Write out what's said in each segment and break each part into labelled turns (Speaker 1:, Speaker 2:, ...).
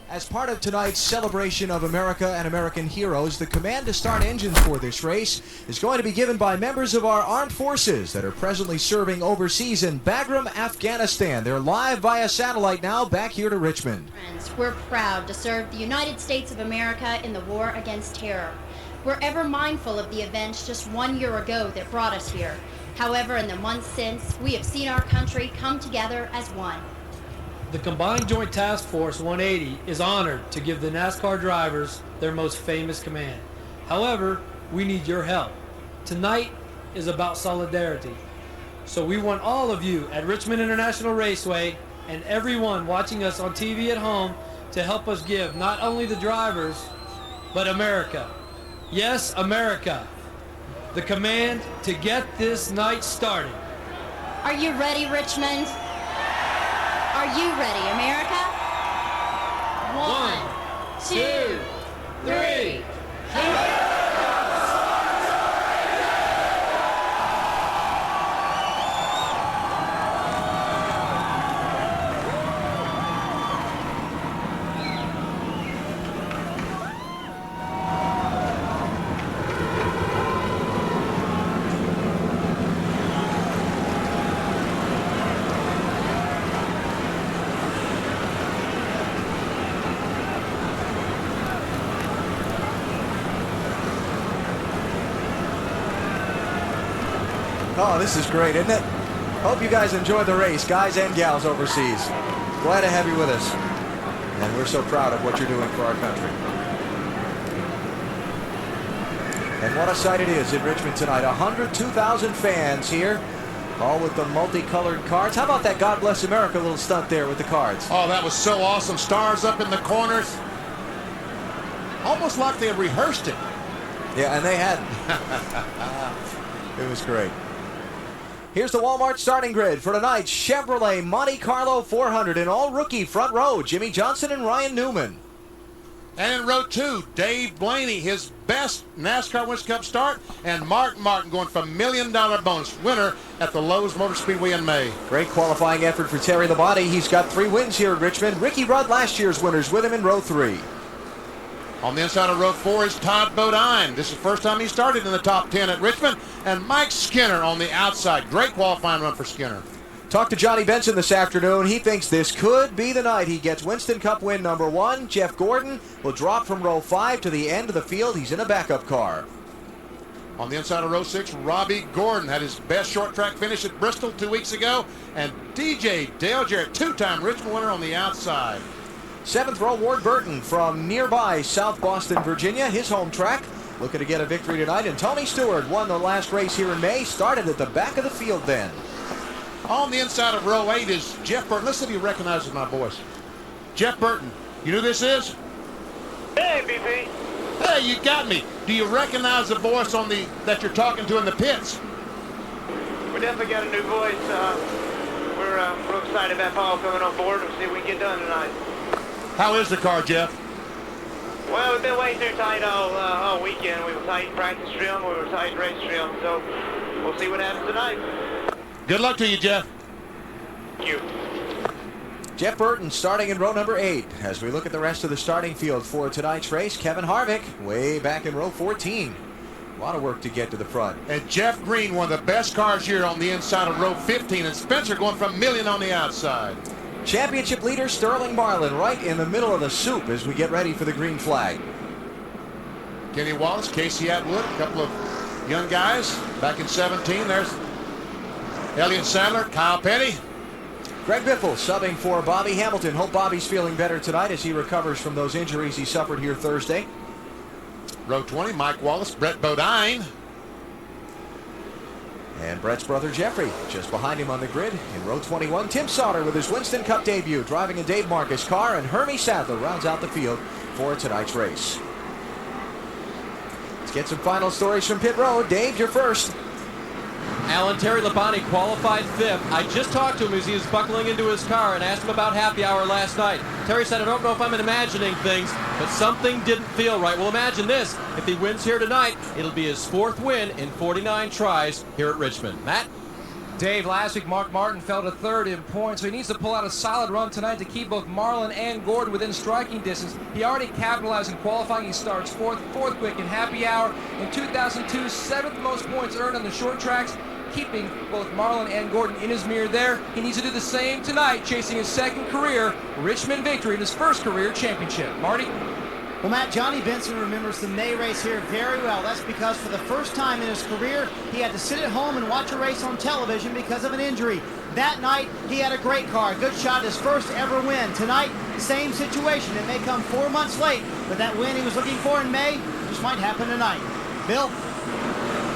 Speaker 1: As part of tonight's celebration of America and American heroes, the command to start engines for this race is going to be given by members of our armed forces that are presently serving overseas in Bagram, Afghanistan. They're live via satellite now back here to Richmond.
Speaker 2: Friends, we're proud to serve the United States of America in the war against terror. We're ever mindful of the events just 1 year ago that brought us here. However, in the months since, we have seen our country come together as one.
Speaker 3: The Combined Joint Task Force 180 is honored to give the NASCAR drivers their most famous command. However, we need your help. Tonight is about solidarity. So we want all of you at Richmond International Raceway and everyone watching us on TV at home to help us give not only the drivers, but America. Yes, America. The command to get this night started.
Speaker 2: Are you ready, Richmond? Are you ready, America? 1, 2, 3.
Speaker 1: Oh, this is great, isn't it? Hope you guys enjoy the race, guys and gals overseas. Glad to have you with us. And we're so proud of what you're doing for our country. And what a sight it is in Richmond tonight. 102,000 fans here, all with the multicolored cards. How about that God Bless America little stunt there with the cards?
Speaker 4: Oh, that was so awesome. Stars up in the corners. Almost like they had rehearsed it.
Speaker 1: Yeah, and they hadn't. It was great. Here's the Walmart starting grid for tonight's Chevrolet Monte Carlo 400 in all rookie front row, Jimmy Johnson and Ryan Newman.
Speaker 4: And in row 2, Dave Blaney, his best NASCAR Winston Cup start, and Mark Martin going for $1 million bonus winner at the Lowe's Motor Speedway in May.
Speaker 1: Great qualifying effort for Terry Labonte. He's got 3 wins here at Richmond. Ricky Rudd, last year's winners, with him in row 3.
Speaker 4: On the inside of row 4 is Todd Bodine. This is the first time he started in the top 10 at Richmond. And Mike Skinner on the outside. Great qualifying run for Skinner.
Speaker 1: Talked to Johnny Benson this afternoon. He thinks this could be the night he gets Winston Cup win number 1. Jeff Gordon will drop from row 5 to the end of the field. He's in a backup car.
Speaker 4: On the inside of row 6, Robbie Gordon had his best short track finish at Bristol 2 weeks ago. And DJ Dale Jarrett, 2-time Richmond winner on the outside.
Speaker 1: 7th row, Ward Burton from nearby South Boston, Virginia, his home track. Looking to get a victory tonight. And Tony Stewart won the last race here in May. Started at the back of the field then.
Speaker 4: On the inside of row 8 is Jeff Burton. Let's see if he recognizes my voice. Jeff Burton, you know who this is?
Speaker 5: Hey, BP.
Speaker 4: Hey, you got me. Do you recognize the voice that you're talking to in the pits?
Speaker 5: We definitely got a new voice. We're real excited about Paul coming on board. We'll see what we can get done tonight.
Speaker 4: How is the car, Jeff?
Speaker 5: Well, we've been waiting too tight all weekend. We were tight in practice trim, we were tight in race trim, so we'll see what happens tonight.
Speaker 4: Good luck to you, Jeff.
Speaker 5: Thank you.
Speaker 1: Jeff Burton starting in row number 8. As we look at the rest of the starting field for tonight's race, Kevin Harvick way back in row 14. A lot of work to get to the front.
Speaker 4: And Jeff Green, one of the best cars here on the inside of row 15, and Spencer going for $1 million on the outside.
Speaker 1: Championship leader Sterling Marlin right in the middle of the soup as we get ready for the green flag.
Speaker 4: Kenny Wallace, Casey Atwood, a couple of young guys back in 17. There's Elliott Sadler, Kyle Petty.
Speaker 1: Greg Biffle subbing for Bobby Hamilton. Hope Bobby's feeling better tonight as he recovers from those injuries he suffered here Thursday.
Speaker 4: Row 20, Mike Wallace, Brett Bodine.
Speaker 1: And Brett's brother Jeffrey just behind him on the grid in row 21. Tim Sauter with his Winston Cup debut driving a Dave Marcus car, and Hermie Sadler rounds out the field for tonight's race. Let's get some final stories from pit road. Dave, you're first.
Speaker 6: Alan, Terry Labonte qualified 5th. I just talked to him as he was buckling into his car and asked him about happy hour last night. Terry said, I don't know if I'm imagining things, but something didn't feel right. Well, imagine this. If he wins here tonight, it'll be his 4th win in 49 tries here at Richmond. Matt?
Speaker 7: Dave, last week Mark Martin fell to third in points, so he needs to pull out a solid run tonight to keep both Marlin and Gordon within striking distance. He already capitalized in qualifying. He starts fourth quick in happy hour. In 2002, seventh most points earned on the short tracks, keeping both Marlin and Gordon in his mirror there. He needs to do the same tonight, chasing his second career Richmond victory in his first career championship. Marty?
Speaker 8: Well, Matt, Johnny Benson remembers the May race here very well. That's because for the first time in his career, he had to sit at home and watch a race on television because of an injury. That night, he had a great car. Good shot, his first ever win. Tonight, same situation. It may come 4 months late, but that win he was looking for in May just might happen tonight. Bill?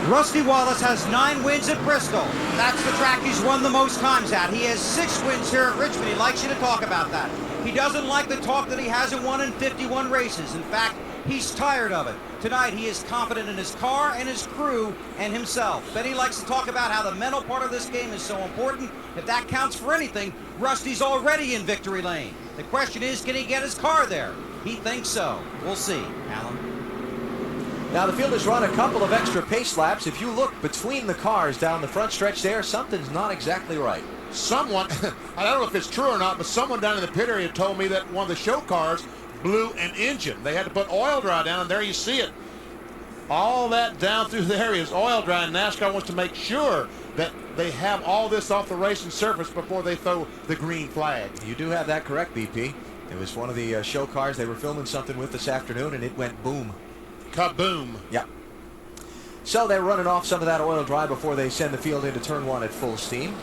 Speaker 9: Rusty Wallace has 9 wins at Bristol. That's the track he's won the most times at. He has 6 wins here at Richmond. He likes you to talk about that. He doesn't like the talk that he hasn't won in 51 races. In fact, he's tired of it. Tonight, he is confident in his car and his crew and himself. Then he likes to talk about how the mental part of this game is so important. If that counts for anything, Rusty's already in victory lane. The question is, can he get his car there? He thinks so. We'll see. Alan?
Speaker 1: Now the field has run a couple of extra pace laps. If you look between the cars down the front stretch there, something's not exactly right.
Speaker 4: Someone, I don't know if it's true or not, but someone down in the pit area told me that one of the show cars blew an engine. They had to put oil dry down, and there you see it. All that down through there is oil dry, and NASCAR wants to make sure that they have all this off the racing surface before they throw the green flag.
Speaker 1: You do have that correct, BP. It was one of the show cars they were filming something with this afternoon, and it went boom.
Speaker 4: Kaboom.
Speaker 1: Yeah. So they're running off some of that oil dry before they send the field into turn 1 at full steam.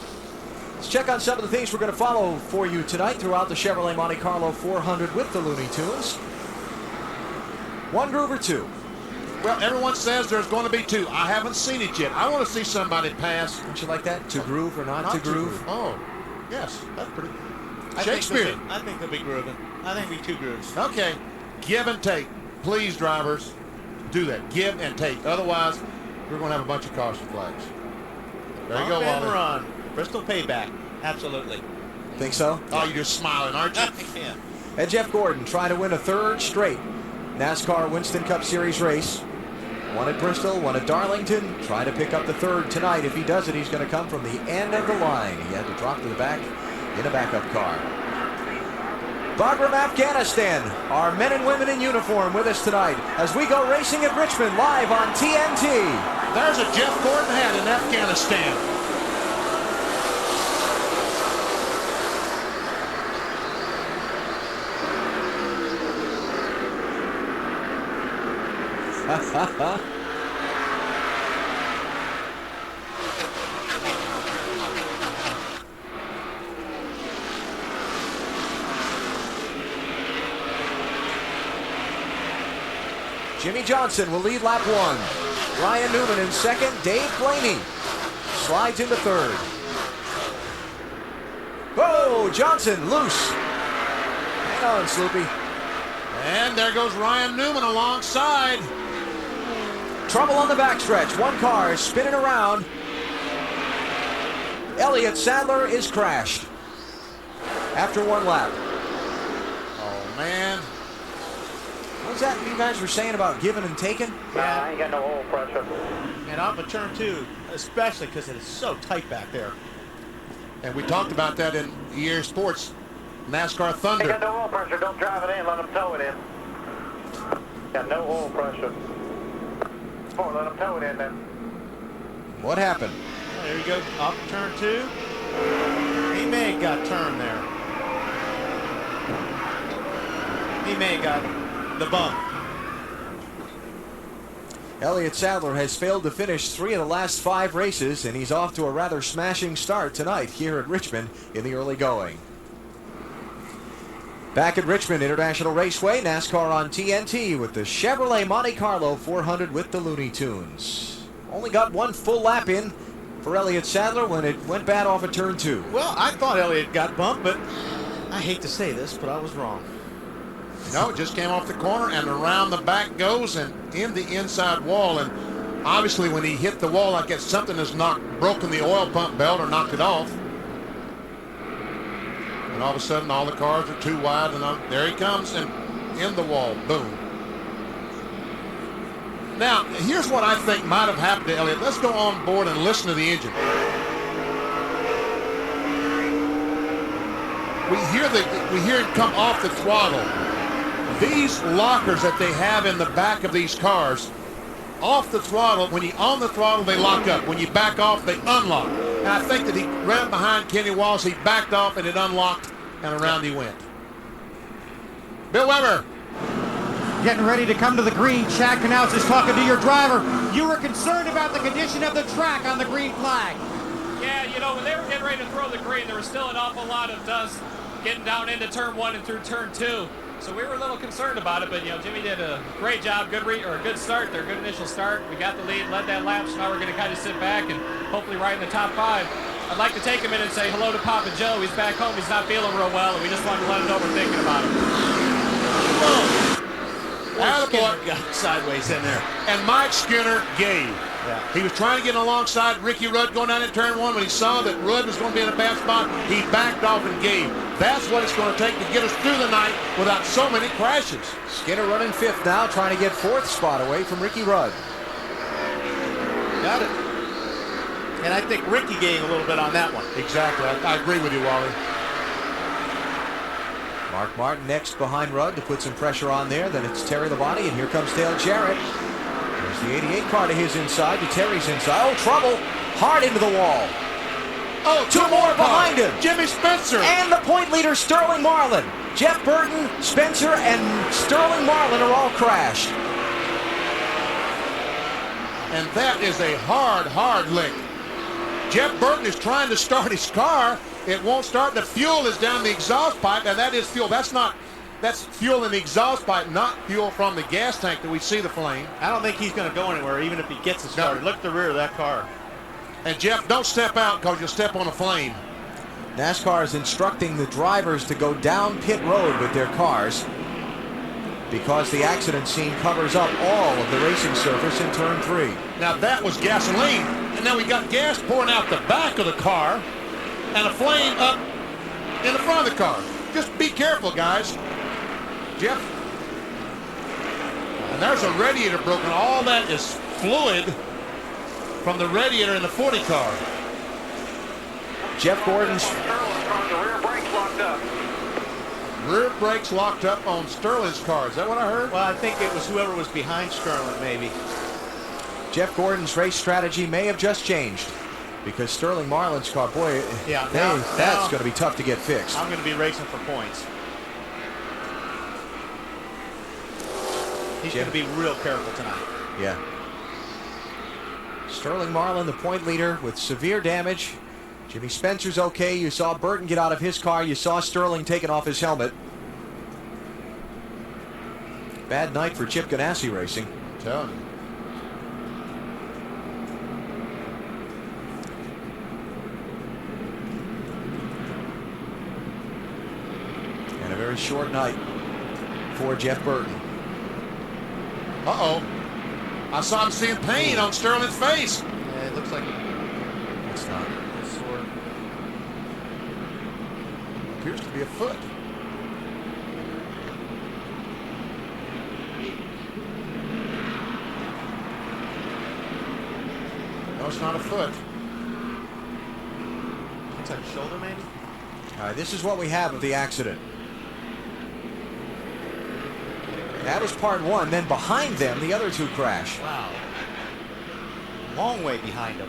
Speaker 1: Let's check on some of the things we're going to follow for you tonight throughout the Chevrolet Monte Carlo 400 with the Looney Tunes. 1 groove or 2?
Speaker 4: Well, everyone says there's going to be 2. I haven't seen it yet. I want to see somebody pass.
Speaker 1: Don't you like that? To groove or not to groove?
Speaker 4: Oh, yes. That's pretty.
Speaker 10: I
Speaker 4: Shakespeare.
Speaker 10: think they'll be grooving. I think it'll be 2 grooves.
Speaker 4: Okay. Give and take. Please, drivers, do that. Give and take. Otherwise, we're going to have a bunch of caution flags. There you go,
Speaker 10: Bump and
Speaker 4: Wally.
Speaker 10: run. Bristol payback. Absolutely.
Speaker 1: Think so?
Speaker 4: Oh, you're just smiling, aren't you?
Speaker 10: Yeah.
Speaker 1: And Jeff Gordon trying to win a 3rd straight NASCAR Winston Cup Series race. 1 at Bristol, 1 at Darlington. Trying to pick up the 3rd tonight. If he does it, he's going to come from the end of the line. He had to drop to the back in a backup car. Bagram, Afghanistan, our men and women in uniform with us tonight as we go racing at Richmond live on TNT.
Speaker 4: There's a Jeff Gordon hat in Afghanistan.
Speaker 1: Jimmy Johnson will lead lap 1. Ryan Newman in 2nd. Dave Blaney slides into 3rd. Whoa, Johnson loose. Hang on, Sloopy.
Speaker 4: And there goes Ryan Newman alongside.
Speaker 1: Trouble on the backstretch. 1 car is spinning around. Elliott Sadler is crashed after 1 lap.
Speaker 4: Oh, man.
Speaker 1: What was that you guys were saying about giving and taking?
Speaker 5: Nah, I ain't got no oil pressure.
Speaker 10: And off of turn 2, especially because it is so tight back there.
Speaker 4: And we talked about that in EA Sports NASCAR
Speaker 5: Ain't
Speaker 4: Thunder.
Speaker 5: got no oil pressure. Don't drive it in. Let them tow it in. Got no oil pressure. Come on, let them tow it in then.
Speaker 1: What happened?
Speaker 10: There you go. Off of turn 2. He may have got turned there. He may have got the bump.
Speaker 1: Elliott Sadler has failed to finish 3 of the last 5 races, and he's off to a rather smashing start tonight here at Richmond in the early going. Back at Richmond International Raceway, NASCAR on TNT with the Chevrolet Monte Carlo 400 with the Looney Tunes. Only got 1 full lap in for Elliott Sadler when it went bad off of turn 2.
Speaker 10: Well, I thought Elliott got bumped, but I hate to say this, but I was wrong.
Speaker 4: No, it just came off the corner and around the back goes and in the inside wall. And obviously when he hit the wall like that, something has broken the oil pump belt or knocked it off. And all of a sudden all the cars are too wide and there he comes and in the wall, boom. Now, here's what I think might have happened to Elliott. Let's go on board and listen to the engine. we hear him come off the throttle. These lockers that they have in the back of these cars, off the throttle, when you're on the throttle, they lock up. When you back off, they unlock. And I think that he ran behind Kenny Wallace, he backed off and it unlocked, and around he went. Bill Weber.
Speaker 9: Getting ready to come to the green. Track announcer's talking to your driver. You were concerned about the condition of the track on the green flag.
Speaker 11: Yeah, you know, when they were getting ready to throw the green, there was still an awful lot of dust getting down into turn 1 and through turn 2. So we were a little concerned about it, but you know, Jimmy did a great job, good start there, good initial start. We got the lead, led that lap, so now we're going to kind of sit back and hopefully ride in the top 5. I'd like to take a minute and say hello to Papa Joe. He's back home, he's not feeling real well, and we just wanted to let him know we're thinking about him.
Speaker 4: Skinner got sideways in there. And Mike Skinner gave. Yeah. He was trying to get alongside Ricky Rudd going down in turn 1. When he saw that Rudd was going to be in a bad spot, he backed off and gave. That's what it's going to take to get us through the night without so many crashes.
Speaker 1: Skinner running 5th now, trying to get 4th spot away from Ricky Rudd.
Speaker 10: Got it. And I think Ricky gave a little bit on that one.
Speaker 4: Exactly. I agree with you, Wally.
Speaker 1: Mark Martin next behind Rudd to put some pressure on there. Then it's Terry Labonte, and here comes Dale Jarrett. There's the 88 car to his inside, to Terry's inside. Oh, trouble. Hard into the wall.
Speaker 4: Oh,
Speaker 1: two more behind him.
Speaker 4: Jimmy Spencer.
Speaker 1: And the point leader, Sterling Marlin. Jeff Burton, Spencer, and Sterling Marlin are all crashed.
Speaker 4: And that is a hard lick. Jeff Burton is trying to start his car. It won't start. The fuel is down the exhaust pipe, and that is fuel. That's fuel in the exhaust pipe, not fuel from the gas tank that we see the flame.
Speaker 10: I don't think he's going to go anywhere, even if he gets it started. No. Look at the rear of that car.
Speaker 4: And Jeff, don't step out because you'll step on a flame.
Speaker 1: NASCAR is instructing the drivers to go down pit road with their cars because the accident scene covers up all of the racing surface in turn 3.
Speaker 4: Now that was gasoline, and now we got gas pouring out the back of the car and a flame up in the front of the car. Just be careful, guys. Jeff. And there's a radiator broken. All that is fluid from the radiator in the 40 car.
Speaker 1: Jeff Gordon's
Speaker 5: rear brakes locked up.
Speaker 4: Rear brakes locked up on Sterling's car. Is that what I heard?
Speaker 10: Well, I think it was whoever was behind Sterling, maybe.
Speaker 1: Jeff Gordon's race strategy may have just changed because Sterling Marlin's car, boy,
Speaker 10: yeah,
Speaker 1: that's going to be tough to get fixed.
Speaker 10: I'm going to be racing for points. He's going to be real careful tonight.
Speaker 1: Yeah. Sterling Marlin, the point leader, with severe damage. Jimmy Spencer's okay. You saw Burton get out of his car. You saw Sterling taking off his helmet. Bad night for Chip Ganassi Racing.
Speaker 4: I'm telling you.
Speaker 1: And a very short night for Jeff Burton.
Speaker 4: Uh-oh. I saw him seeing pain on Sterling's face.
Speaker 10: Yeah, it looks like
Speaker 1: it's not.
Speaker 10: It's sore.
Speaker 4: Appears to be a foot. No, it's not a foot.
Speaker 10: Looks like a shoulder, maybe?
Speaker 1: All right, this is what we have of the accident. That was part 1. Then behind them, the other 2 crash.
Speaker 10: Wow. Long way behind them.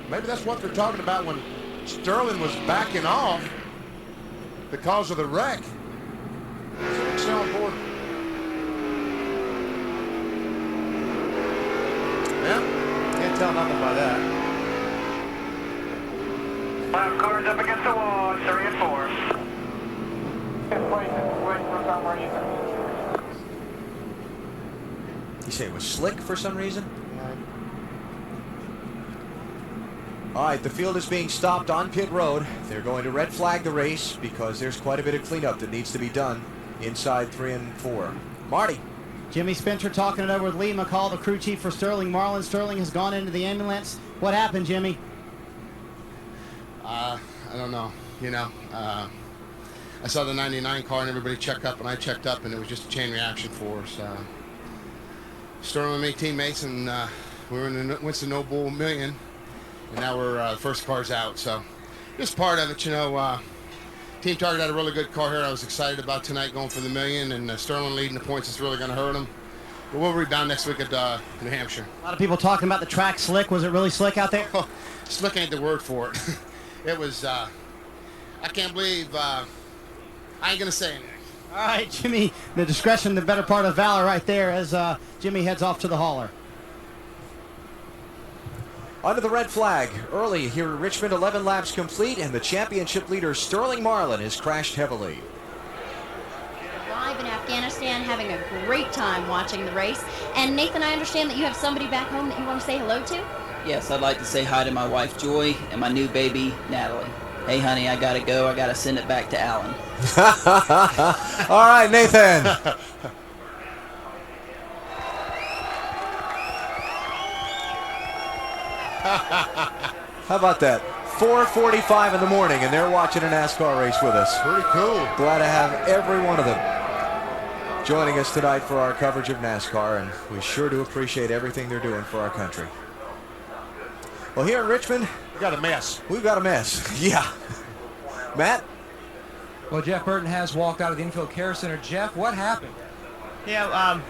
Speaker 4: Maybe that's what they're talking about when Sterling was backing off because of the wreck. Still on board. Yeah.
Speaker 10: Can't tell nothing by that.
Speaker 5: 5 cars up against the wall, 3 and 4.
Speaker 1: You say it was slick for some reason? All right, the field is being stopped on pit road. They're going to red flag the race because there's quite a bit of cleanup that needs to be done inside 3 and 4. Marty.
Speaker 8: Jimmy Spencer talking it over with Lee McCall, the crew chief for Sterling Marlin. Sterling has gone into the ambulance. What happened, Jimmy?
Speaker 12: I don't know. You know, I saw the 99 car and everybody checked up, and I checked up, and it was just a chain reaction for us. Sterling and me teammates, and we were in the Winston Noble Million, and now we're the first cars out. So just part of it, you know. Team Target had a really good car here. I was excited about tonight going for the million, and Sterling leading the points is really going to hurt him. But we'll rebound next week at New Hampshire.
Speaker 8: A lot of people talking about the track slick. Was it really slick out there?
Speaker 12: Oh, slick ain't the word for it. It was, I can't believe, I ain't going to say anything.
Speaker 8: All right, Jimmy, the discretion, the better part of valor right there as Jimmy heads off to the hauler.
Speaker 1: Under the red flag, early here at Richmond, 11 laps complete, and the championship leader Sterling Marlin has crashed heavily.
Speaker 2: Live in Afghanistan, having a great time watching the race. And Nathan, I understand that you have somebody back home that you want to say hello to?
Speaker 13: Yes, I'd like to say hi to my wife Joy and my new baby Natalie. Hey honey, I gotta go. I gotta send it back to Alan.
Speaker 1: All right, Nathan. How about that? 4:45 in the morning, and they're watching a NASCAR race with us.
Speaker 4: Pretty cool.
Speaker 1: Glad to have every one of them joining us tonight for our coverage of NASCAR, and we sure do appreciate everything they're doing for our country. Well, here in Richmond,
Speaker 4: we got a mess.
Speaker 1: We've got a mess. Yeah. Matt?
Speaker 7: Well, Jeff Burton has walked out of the infield care center. Jeff, what happened?
Speaker 14: Yeah,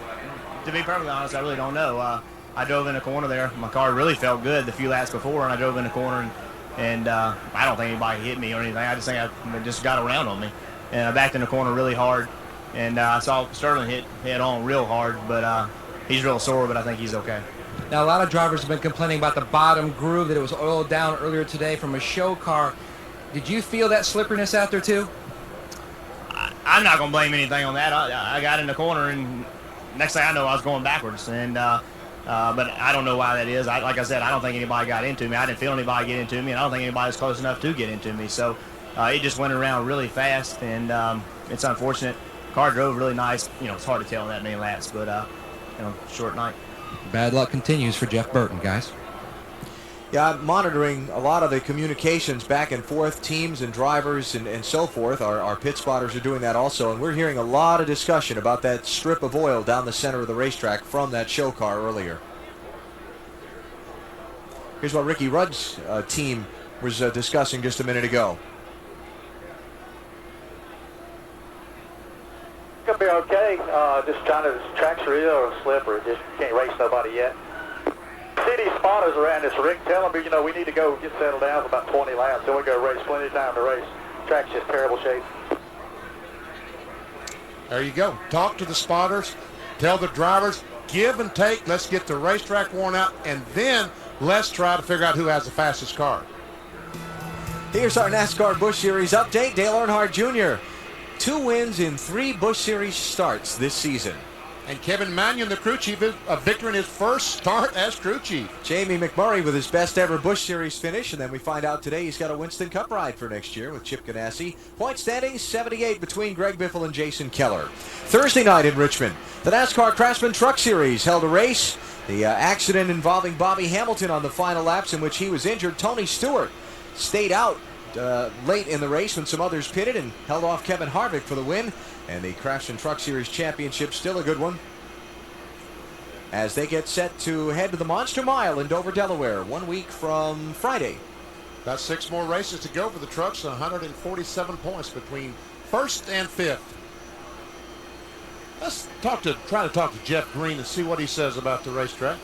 Speaker 14: to be perfectly honest, I really don't know. I drove in a corner there. My car really felt good the few laps before, and I drove in the corner, and I don't think anybody hit me or anything. I just think it just got around on me. And I backed in the corner really hard, and I saw Sterling hit head on real hard, but he's real sore, but I think he's okay.
Speaker 7: Now, a lot of drivers have been complaining about the bottom groove, that it was oiled down earlier today from a show car. Did you feel that slipperiness out there, too?
Speaker 14: I'm not going to blame anything on that. I got in the corner, and next thing I know, I was going backwards. And but I don't know why that is. Like I said, I don't think anybody got into me. I didn't feel anybody get into me, and I don't think anybody was close enough to get into me. So it just went around really fast, and it's unfortunate. Car drove really nice. You know, it's hard to tell in that many laps, but short night.
Speaker 7: Bad luck continues for Jeff Burton, guys.
Speaker 1: Yeah, I'm monitoring a lot of the communications back and forth, teams and drivers and so forth. Our pit spotters are doing that also, and we're hearing a lot of discussion about that strip of oil down the center of the racetrack from that show car earlier. Here's what Ricky Rudd's team was discussing just a minute ago.
Speaker 15: It's going to be okay. Just trying to, this track's real slippery. Just can't race nobody yet. City spotters around this, Rick, tell them, we need to go get settled down for about 20 laps. Then we go race, plenty of time to race. Track's just terrible shape.
Speaker 4: There you go. Talk to the spotters. Tell the drivers, give and take. Let's get the racetrack worn out, and then let's try to figure out who has the fastest car.
Speaker 1: Here's our NASCAR Busch Series update. Dale Earnhardt Jr. 2 wins in 3 Busch Series starts this season.
Speaker 4: And Kevin Mannion, the crew chief, is a victor in his first start as crew chief.
Speaker 1: Jamie McMurray with his best ever Busch Series finish, and then we find out today he's got a Winston Cup ride for next year with Chip Ganassi. Point standings 78 between Greg Biffle and Jason Keller. Thursday night in Richmond, the NASCAR Craftsman Truck Series held a race. The accident involving Bobby Hamilton on the final laps in which he was injured. Tony Stewart stayed out late in the race when some others pitted and held off Kevin Harvick for the win. And the Craftsman Truck Series Championship still a good one as they get set to head to the Monster Mile in Dover, Delaware, 1 week from Friday.
Speaker 4: About 6 more races to go for the trucks, 147 points between 1st and 5th. Let's try to talk to Jeff Green and see what he says about the racetrack.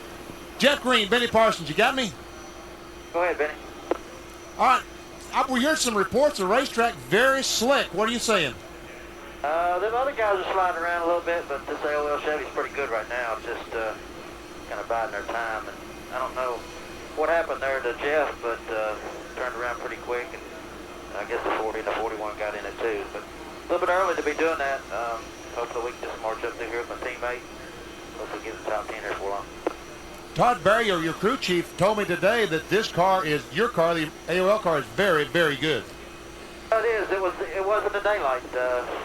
Speaker 4: Jeff Green, Benny Parsons, you got me?
Speaker 15: Go ahead, Benny.
Speaker 4: All right. We heard some reports of the racetrack very slick. What are you saying?
Speaker 15: The other guys are sliding around a little bit, but this AOL Chevy's pretty good right now. Just kind of biding their time. And I don't know what happened there to Jeff, but turned around pretty quick. And I guess the 40 and the 41 got in it too. But a little bit early to be doing that. Hopefully we can just march up through here with my teammate. Hopefully get the top 10 here for long.
Speaker 4: Todd Barrier, your crew chief, told me today that this car is, your car, the AOL car, is very, very good.
Speaker 15: It is. It wasn't the daylight.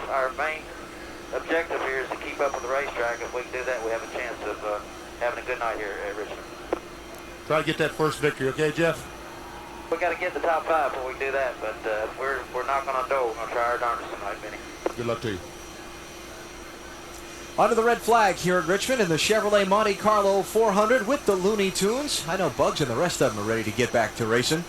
Speaker 15: Our main objective here is to keep up with the racetrack. If we can do that, we have a chance of having a good night here at Richmond.
Speaker 4: Try to get that first victory, okay, Jeff?
Speaker 15: We got to get in the top 5 before we can do that, but we're knocking on the door. We're going to try our darndest tonight, Benny.
Speaker 4: Good luck to you.
Speaker 1: Under the red flag here at Richmond in the Chevrolet Monte Carlo 400 with the Looney Tunes. I know Bugs and the rest of them are ready to get back to racing.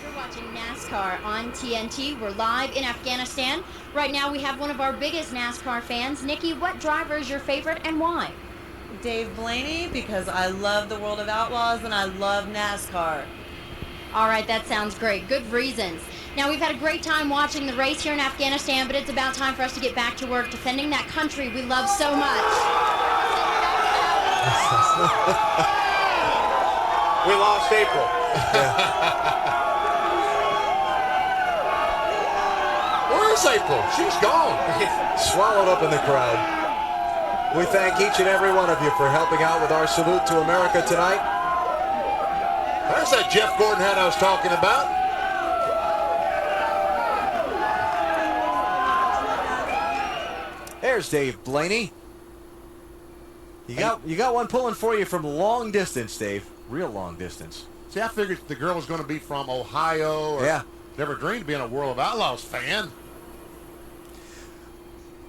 Speaker 2: You're watching NASCAR NASCAR on TNT. We're live in Afghanistan. Right now we have one of our biggest NASCAR fans. Nikki, what driver is your favorite and why?
Speaker 16: Dave Blaney, because I love the World of Outlaws and I love NASCAR.
Speaker 2: All right, that sounds great. Good reasons. Now, we've had a great time watching the race here in Afghanistan, but it's about time for us to get back to work defending that country we love so much.
Speaker 10: We lost April.
Speaker 4: Where is April? She's gone.
Speaker 1: Swallowed up in the crowd. We thank each and every one of you for helping out with our salute to America tonight.
Speaker 4: There's that Jeff Gordon hat I was talking about.
Speaker 1: There's Dave Blaney. You got one pulling for you from long distance, Dave. Real long distance.
Speaker 4: See, I figured the girl was going to be from Ohio. Or never dreamed of being a World of Outlaws fan.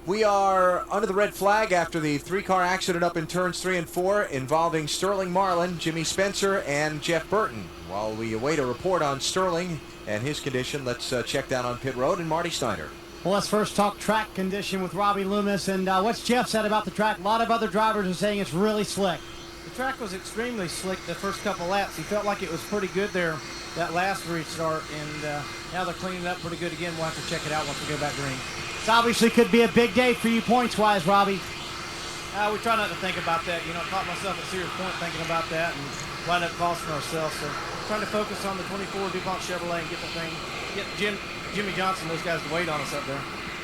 Speaker 1: We are under the red flag after the three-car accident up in turns 3 and 4 involving Sterling Marlin, Jimmy Spencer, and Jeff Burton. While we await a report on Sterling and his condition, let's check down on pit road and Marty Steiner.
Speaker 8: Well, let's first talk track condition with Robbie Loomis. And what's Jeff said about the track? A lot of other drivers are saying it's really slick.
Speaker 17: The track was extremely slick the first couple laps. He felt like it was pretty good there, that last restart. And now they're cleaning it up pretty good again. We'll have to check it out once we go back green.
Speaker 8: This obviously could be a big day for you points-wise, Robbie.
Speaker 17: We try not to think about that. You know, I caught myself at serious point thinking about that and wind up costing ourselves. So trying to focus on the 24 DuPont Chevrolet and get the thing, get Jimmy Johnson, those guys to wait on us up there.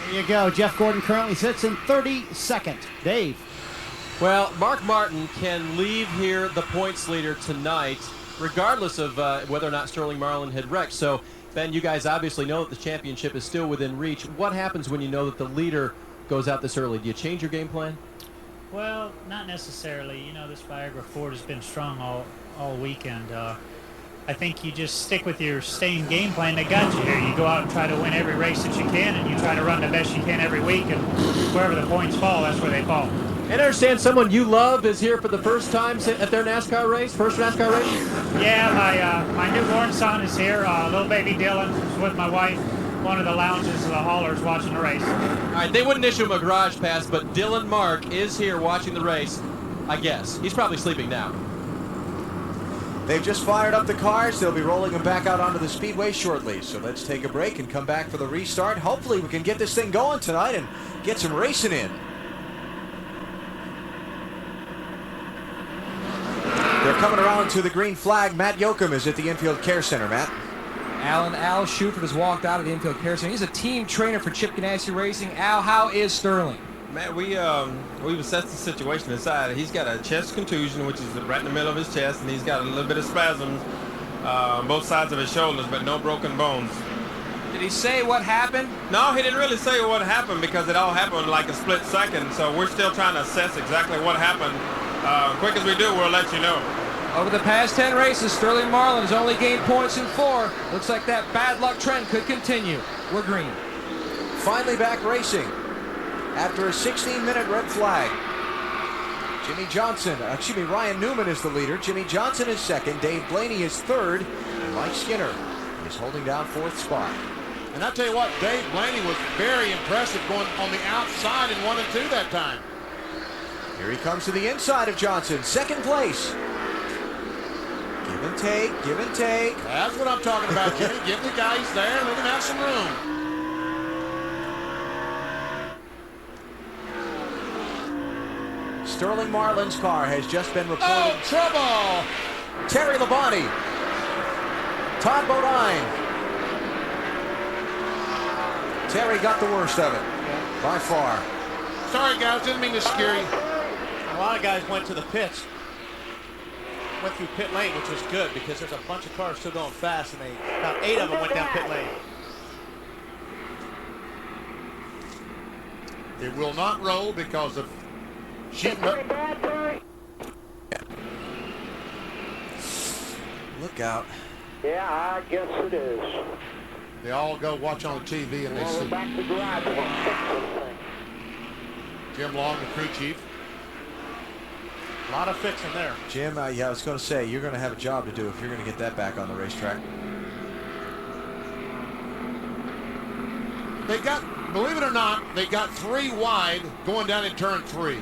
Speaker 8: There you go. Jeff Gordon currently sits in 32nd. Dave.
Speaker 6: Well, Mark Martin can leave here the points leader tonight, regardless of whether or not Sterling Marlin had wrecked. So, Ben, you guys obviously know that the championship is still within reach. What happens when you know that the leader goes out this early? Do you change your game plan?
Speaker 18: Well, not necessarily. You know, this Viagra Ford has been strong all weekend. I think you just stick with your same game plan that got you here. You go out and try to win every race that you can, and you try to run the best you can every week, and wherever the points fall, that's where they fall.
Speaker 6: And I understand someone you love is here for the first time at their NASCAR race, first NASCAR race?
Speaker 18: Yeah, my newborn son is here. Little baby Dylan is with my wife. One of the lounges of the haulers watching the race.
Speaker 6: All right, they wouldn't issue him a garage pass, but Dylan Mark is here watching the race, I guess. He's probably sleeping now.
Speaker 1: They've just fired up the cars. They'll be rolling them back out onto the speedway shortly. So let's take a break and come back for the restart. Hopefully we can get this thing going tonight and get some racing in. They're coming around to the green flag. Matt Yoakum is at the Infield Care Center. Matt.
Speaker 7: Al Schufert has walked out of the Infield Care Center. He's a team trainer for Chip Ganassi Racing. Al, how is Sterling?
Speaker 19: Man, we've assessed the situation inside. He's got a chest contusion, which is right in the middle of his chest, and he's got a little bit of spasms on both sides of his shoulders, but no broken bones.
Speaker 7: Did he say what happened?
Speaker 19: No, he didn't really say what happened because it all happened like a split second, so we're still trying to assess exactly what happened. Quick as we do, we'll let you know.
Speaker 7: Over the past 10 races, Sterling Marlin has only gained points in 4. Looks like that bad luck trend could continue. We're green.
Speaker 1: Finally back racing after a 16-minute red flag. Ryan Newman is the leader. Jimmy Johnson is second. Dave Blaney is third. And Mike Skinner is holding down fourth spot.
Speaker 4: And I tell you what, Dave Blaney was very impressive going on the outside in 1 and 2 that time.
Speaker 1: Here he comes to the inside of Johnson, second place. Give and take, give and take.
Speaker 4: That's what I'm talking about, Jimmy. Give the guys there and let him have some room.
Speaker 1: Sterling Marlin's car has just been reported.
Speaker 4: Oh, trouble!
Speaker 1: Terry Labonte. Todd Bodine. Terry got the worst of it, by far.
Speaker 4: Sorry, guys, didn't mean to scare you.
Speaker 10: A lot of guys went to the pits. Went through pit lane, which was good because there's a bunch of cars still going fast, and about 8 of them went down pit lane.
Speaker 4: They will not roll because of shooting up.
Speaker 1: Look out.
Speaker 15: Yeah, I guess it is.
Speaker 4: They all go watch on the TV and they see.
Speaker 15: We're back to garage. We'll fix this thing.
Speaker 4: Jim Long, the crew chief.
Speaker 10: A lot of fixing there.
Speaker 1: Jim, I was going to say, you're going to have a job to do if you're going to get that back on the racetrack.
Speaker 4: They got, believe it or not, they got 3 wide going down in turn 3.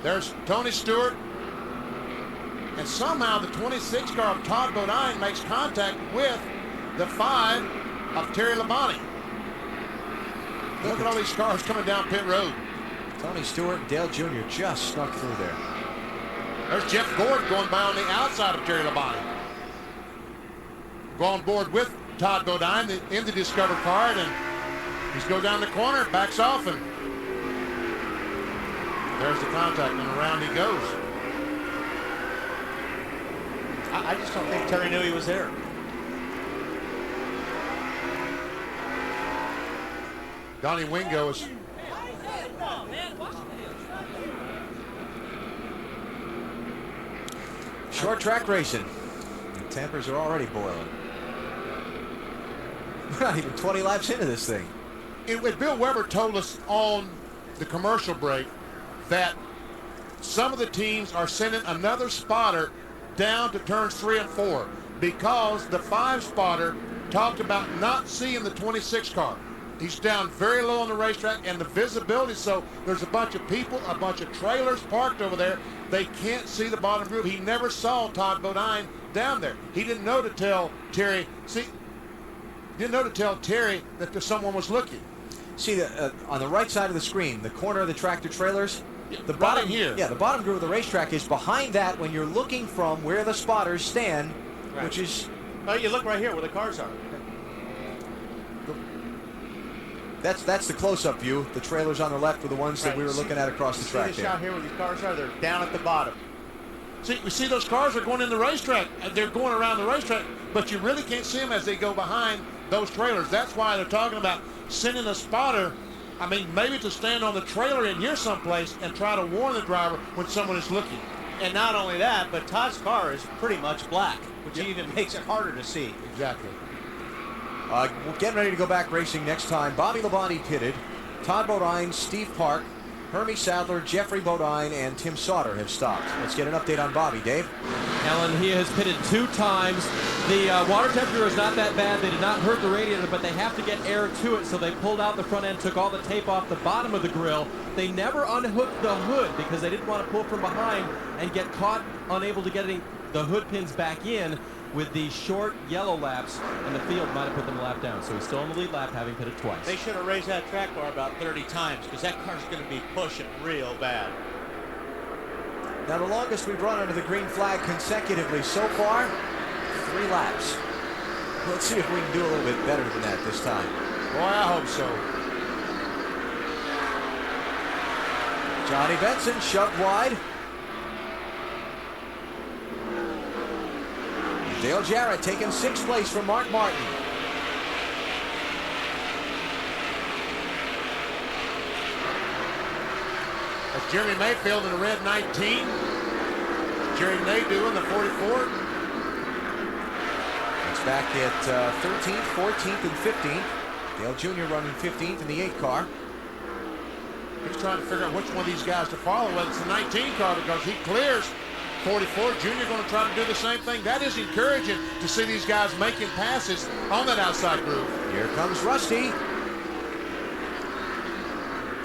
Speaker 4: There's Tony Stewart. And somehow the 26 car of Todd Bodine makes contact with the 5 of Terry Labonte. Look at all these cars coming down pit road.
Speaker 1: Tony Stewart and Dale Jr. just snuck through there.
Speaker 4: There's Jeff Gordon going by on the outside of Terry Labonte. Go on board with Todd Bodine in the Discover car, and he's go down the corner, backs off, and there's the contact, and around he goes.
Speaker 10: I just don't think Terry knew he was there.
Speaker 4: Donnie Wingo is
Speaker 1: short track racing. The tempers are already boiling. We're not even 20 laps into this thing.
Speaker 4: Bill Weber told us on the commercial break that some of the teams are sending another spotter down to turns 3 and 4 because the 5 spotter talked about not seeing the 26 car. He's down very low on the racetrack, and the visibility, so there's a bunch of people, a bunch of trailers parked over there. They can't see the bottom group. He never saw Todd Bodine down there. He didn't know to tell Terry, that someone was looking.
Speaker 1: See, on the right side of the screen, the corner of the tractor trailers, the bottom
Speaker 4: here.
Speaker 1: Yeah, the bottom group of the racetrack is behind that when you're looking from where the spotters stand,
Speaker 10: Right.
Speaker 1: which is...
Speaker 10: Oh, you look right here where the cars are.
Speaker 1: That's the close-up view. The trailers on the left were the ones that we were looking at across the track
Speaker 10: See the
Speaker 1: there.
Speaker 10: shot here where these cars are? They're down at the bottom.
Speaker 4: See, we see those cars are going in the racetrack. They're going around the racetrack, but you really can't see them as they go behind those trailers. That's why they're talking about sending a spotter, I mean, maybe to stand on the trailer in here someplace and try to warn the driver when someone is looking.
Speaker 10: And not only that, but Todd's car is pretty much black, which even makes it harder to see.
Speaker 4: Exactly.
Speaker 1: We're getting ready to go back racing next time. Bobby Labonte pitted. Todd Bodine, Steve Park, Hermie Sadler, Jeffrey Bodine, and Tim Sauter have stopped. Let's get an update on Bobby, Dave.
Speaker 6: Alan, he has pitted 2 times. The water temperature is not that bad. They did not hurt the radiator, but they have to get air to it, so they pulled out the front end, took all the tape off the bottom of the grill. They never unhooked the hood because they didn't want to pull from behind and get caught unable to get the hood pins back in with the short yellow laps, and the field might have put them a lap down. So he's still on the lead lap, having pitted twice.
Speaker 10: They should have raised that track bar about 30 times because that car's going to be pushing real bad.
Speaker 1: Now the longest we've run under the green flag consecutively so far, 3 laps. Let's see if we can do a little bit better than that this time.
Speaker 4: Boy, I hope so.
Speaker 1: Johnny Benson shoved wide. Dale Jarrett taking 6th place from Mark Martin.
Speaker 4: That's Jeremy Mayfield in the red 19. Jerry Nadeau in the 44.
Speaker 1: It's back at 13th, 14th, and 15th. Dale Jr. running 15th in the 8 car.
Speaker 4: He's trying to figure out which one of these guys to follow. Well, it's the 19 car because he clears 44. Junior going to try to do the same thing. That is encouraging to see these guys making passes on that outside groove.
Speaker 1: Here comes Rusty.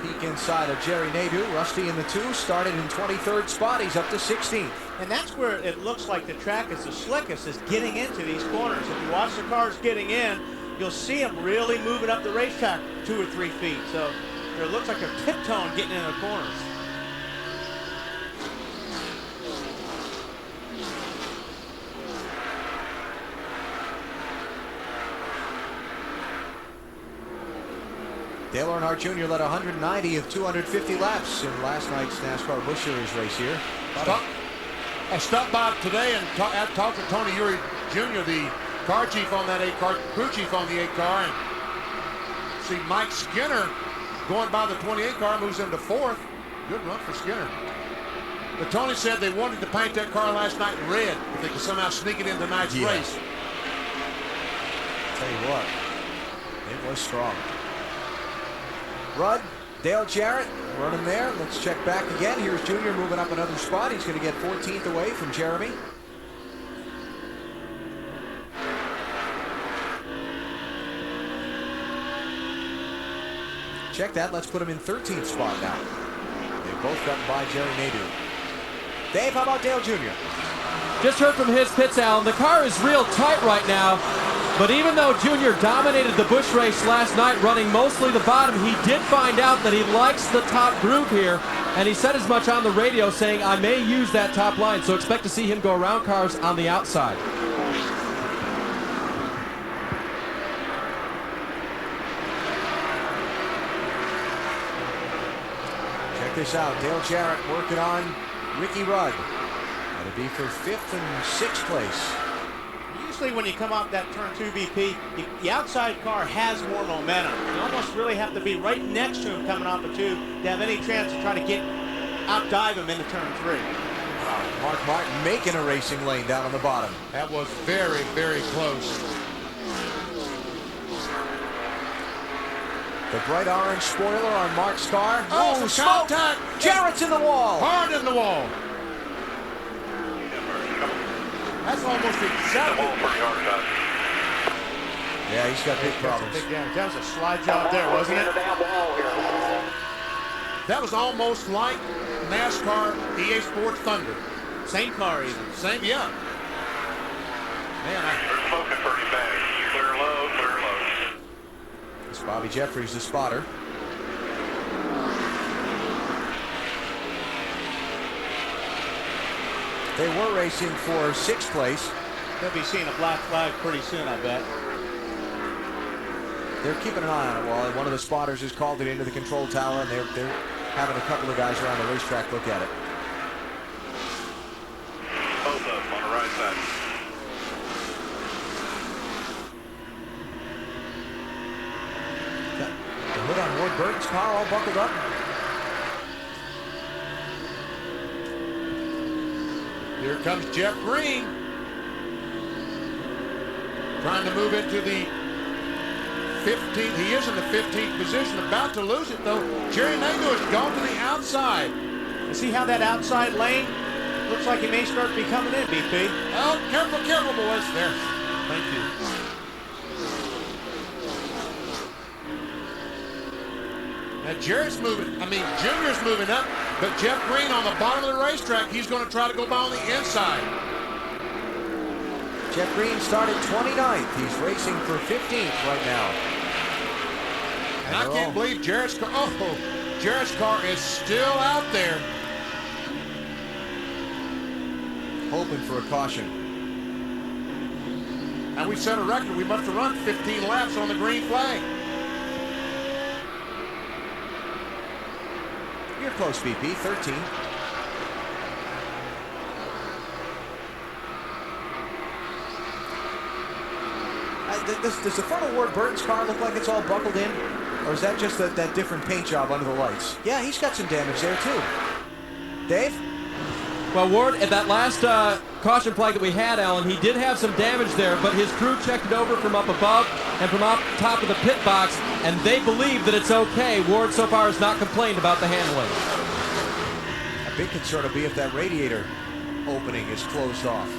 Speaker 1: Peek inside of Jerry Nadeau. Rusty in the 2, started in 23rd spot. He's up to 16th.
Speaker 10: And that's where it looks like the track is the slickest, is getting into these corners. If you watch the cars getting in, you'll see them really moving up the racetrack 2 or 3 feet. So it looks like they're tiptoeing getting in the corners.
Speaker 1: Dale Earnhardt Jr. led 190 of 250 laps in last night's NASCAR Busch Series race here.
Speaker 4: I stopped by today and talked to Tony Eury Jr., the car chief on that 8 car, crew chief on the 8 car, and see Mike Skinner going by the 28 car, moves into 4th. Good run for Skinner. But Tony said they wanted to paint that car last night red if they could somehow sneak it in tonight's race.
Speaker 1: Tell you what, it was strong. Rudd, Dale Jarrett running there. Let's check back again. Here's Junior moving up another spot. He's going to get 14th away from Jeremy. Check that. Let's put him in 13th spot now. They've both gotten by Jerry Nadeau. Dave, how about Dale Jr.?
Speaker 6: Just heard from his pits, Alan. The car is real tight right now. But even though Junior dominated the Busch race last night, running mostly the bottom, he did find out that he likes the top groove here. And he said as much on the radio, saying, I may use that top line. So expect to see him go around cars on the outside.
Speaker 1: Check this out. Dale Jarrett working on Ricky Rudd. That'll be for 5th and 6th place.
Speaker 10: Usually when you come off that turn 2 BP, the outside car has more momentum. You almost really have to be right next to him coming off of 2 to have any chance to try to outdive him into turn 3.
Speaker 1: Wow, Mark Martin making a racing lane down on the bottom.
Speaker 4: That was very, very close.
Speaker 1: The bright orange spoiler on Mark's car.
Speaker 4: Oh, some contact.
Speaker 1: Jarrett's in the wall.
Speaker 4: Hard in the wall. That's almost exactly.
Speaker 1: Yeah, he's got big problems.
Speaker 10: Big damage. That was a slide job there, wasn't it?
Speaker 4: That was almost like NASCAR EA Sports Thunder.
Speaker 10: Same car even.
Speaker 4: Same, yeah. Man,
Speaker 5: They're smoking pretty bad. Clear low, clear low.
Speaker 1: It's Bobby Jeffries, the spotter. They were racing for 6th place.
Speaker 10: They'll be seeing a black flag pretty soon, I bet.
Speaker 1: They're keeping an eye on it, Wally. One of the spotters has called it into the control tower, and they're having a couple of guys around the racetrack look at it.
Speaker 5: Both of them on the right side.
Speaker 1: The hood on Ward Burton's car all buckled up.
Speaker 4: here comes Jeff Green. Trying to move into the 15th. He is in the 15th position, about to lose it though. Jerry Nadeau has gone to the outside.
Speaker 10: You see how that outside lane looks like he may start to be coming in, BP?
Speaker 4: Oh, careful, careful, boys. There. Thank you. Now Jarrett's moving, Junior's moving up, but Jeff Green on the bottom of the racetrack, he's going to try to go by on the inside.
Speaker 1: Jeff Green started 29th. He's racing for 15th right now.
Speaker 4: And I can't believe Jarrett's car is still out there.
Speaker 1: Hoping for a caution.
Speaker 4: And we set a record. We must have run 15 laps on the green flag.
Speaker 1: You're close, BP, 13. Does the front of Ward Burton's car look like it's all buckled in? Or is that just that different paint job under the lights? Yeah, he's got some damage there, too. Dave?
Speaker 6: Well, Ward, at that last caution flag that we had, Alan, he did have some damage there, but his crew checked it over from up above and from up top of the pit box, and they believe that it's okay. Ward so far has not complained about the handling.
Speaker 1: A big concern will be if that radiator opening is closed off.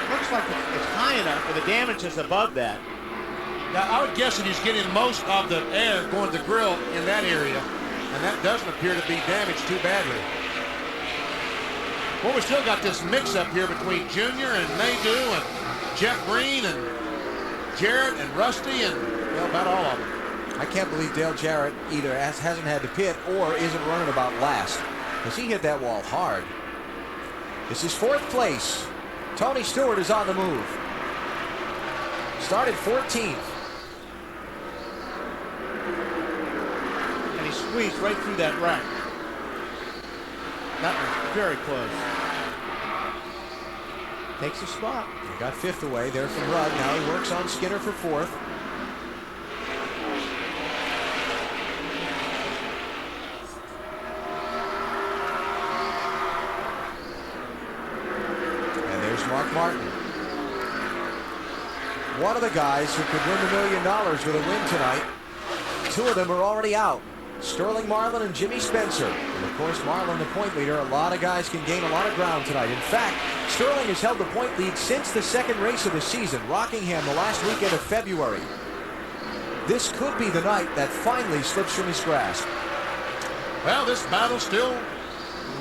Speaker 10: Looks like it's high enough, but the damage is above that.
Speaker 4: Now, I would guess that he's getting most of the air going to the grill in that area, and that doesn't appear to be damaged too badly. Well, we still got this mix-up here between Junior and Nadeau and Jeff Green and Jarrett and Rusty and, well, about all of them.
Speaker 1: I can't believe Dale Jarrett either hasn't had to pit or isn't running about last, because he hit that wall hard. This is 4th place. Tony Stewart is on the move. Started 14th.
Speaker 10: And he squeezed right through that wreck. That was very close. Takes a spot.
Speaker 1: He got 5th away there from Rudd. Now he works on Skinner for 4th. And there's Mark Martin. One of the guys who could win $1 million with a win tonight. 2 of them are already out. Sterling Marlin and Jimmy Spencer. And of course, Marlin, the point leader. A lot of guys can gain a lot of ground tonight. In fact, Sterling has held the point lead since the 2nd race of the season, Rockingham, the last weekend of February. this could be the night that finally slips from his grasp.
Speaker 4: Well, this battle still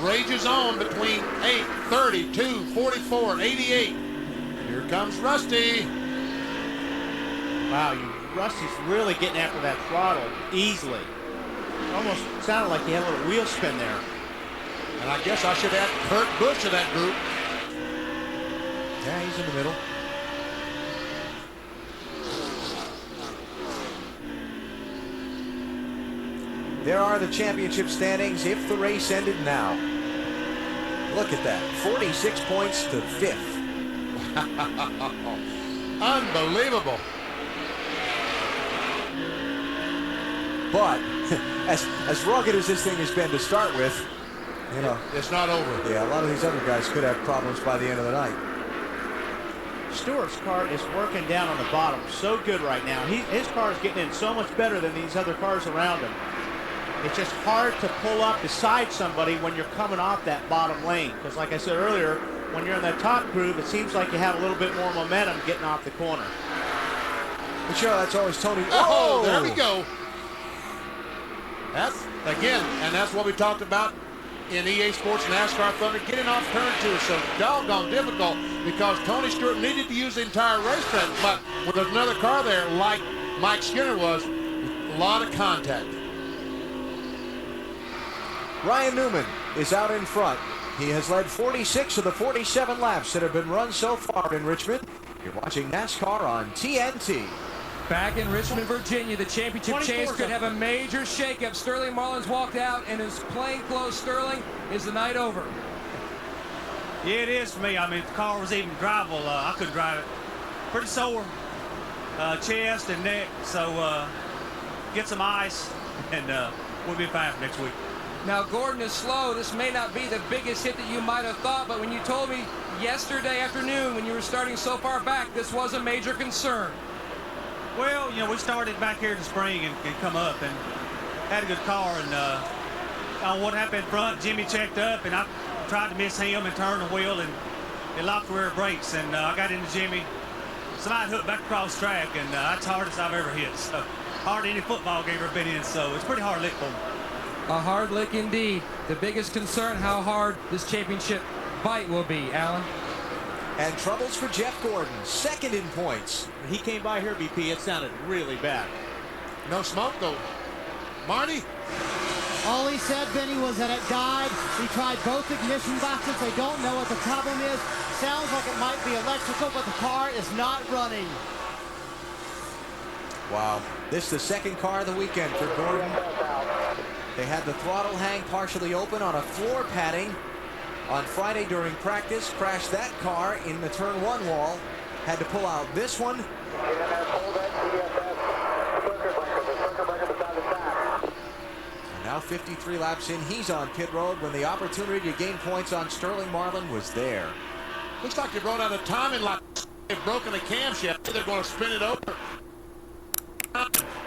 Speaker 4: rages on between 8, 32, 44, 88. Here comes Rusty.
Speaker 10: Wow, Rusty's really getting after that throttle easily. Almost sounded like he had a little wheel spin there.
Speaker 4: And I guess I should add Kurt Busch to that group.
Speaker 1: Yeah, he's in the middle. There are the championship standings if the race ended now. Look at that, 46 points to 5th.
Speaker 4: Unbelievable.
Speaker 1: But as rugged as this thing has been to start with, you know,
Speaker 4: it's not over.
Speaker 1: Yeah, a lot of these other guys could have problems by the end of the night.
Speaker 10: Stewart's car is working down on the bottom so good right now. His car is getting in so much better than these other cars around him. It's just hard to pull up beside somebody when you're coming off that bottom lane. Because like I said earlier, when you're in that top groove, it seems like you have a little bit more momentum getting off the corner.
Speaker 1: But sure, that's always Tony.
Speaker 4: Oh, there we go. That's, again, and that's what we talked about in EA Sports NASCAR Thunder. Getting off turn 2 is so doggone difficult because Tony Stewart needed to use the entire racetrack. But when there's another car there, like Mike Skinner was, a lot of contact.
Speaker 1: Ryan Newman is out in front. He has led 46 of the 47 laps that have been run so far in Richmond. You're watching NASCAR on TNT.
Speaker 7: Back in Richmond, Virginia, the championship chase could have a major shakeup. Sterling Marlin's walked out, and his plainclothes Sterling is the night over.
Speaker 17: Yeah, it is for me. I mean, if the car was even drivable, I couldn't drive it. Pretty sore chest and neck, so get some ice, and we'll be fine for next week.
Speaker 7: Now, Gordon is slow. This may not be the biggest hit that you might have thought, but when you told me yesterday afternoon when you were starting so far back, this was a major concern.
Speaker 17: Well, you know, we started back here in the spring and come up and had a good car. And on what happened in front, Jimmy checked up, and I tried to miss him and turn the wheel, and it locked the rear brakes. And I got into Jimmy. Slide hook back across track, and that's the hardest I've ever hit. So hard any football game I've ever been in, so it's pretty hard lick for me.
Speaker 7: A hard lick indeed. The biggest concern, how hard this championship fight will be, Alan.
Speaker 1: And troubles for Jeff Gordon, second in points.
Speaker 10: When he came by here, BP, it sounded really bad.
Speaker 4: No smoke, though. Marty?
Speaker 8: All he said, Benny, was that it died. He tried both ignition boxes. They don't know what the problem is. Sounds like it might be electrical, but the car is not running.
Speaker 1: Wow. This is the second car of the weekend for Gordon. They had the throttle hang partially open on a floor padding on Friday during practice. Crashed that car in the turn 1 wall. Had to pull out this one. And now 53 laps in, he's on pit road when the opportunity to gain points on Sterling Marlin was there.
Speaker 4: Looks like they brought out a timing lock. They've broken the camshaft. They're going to spin it over.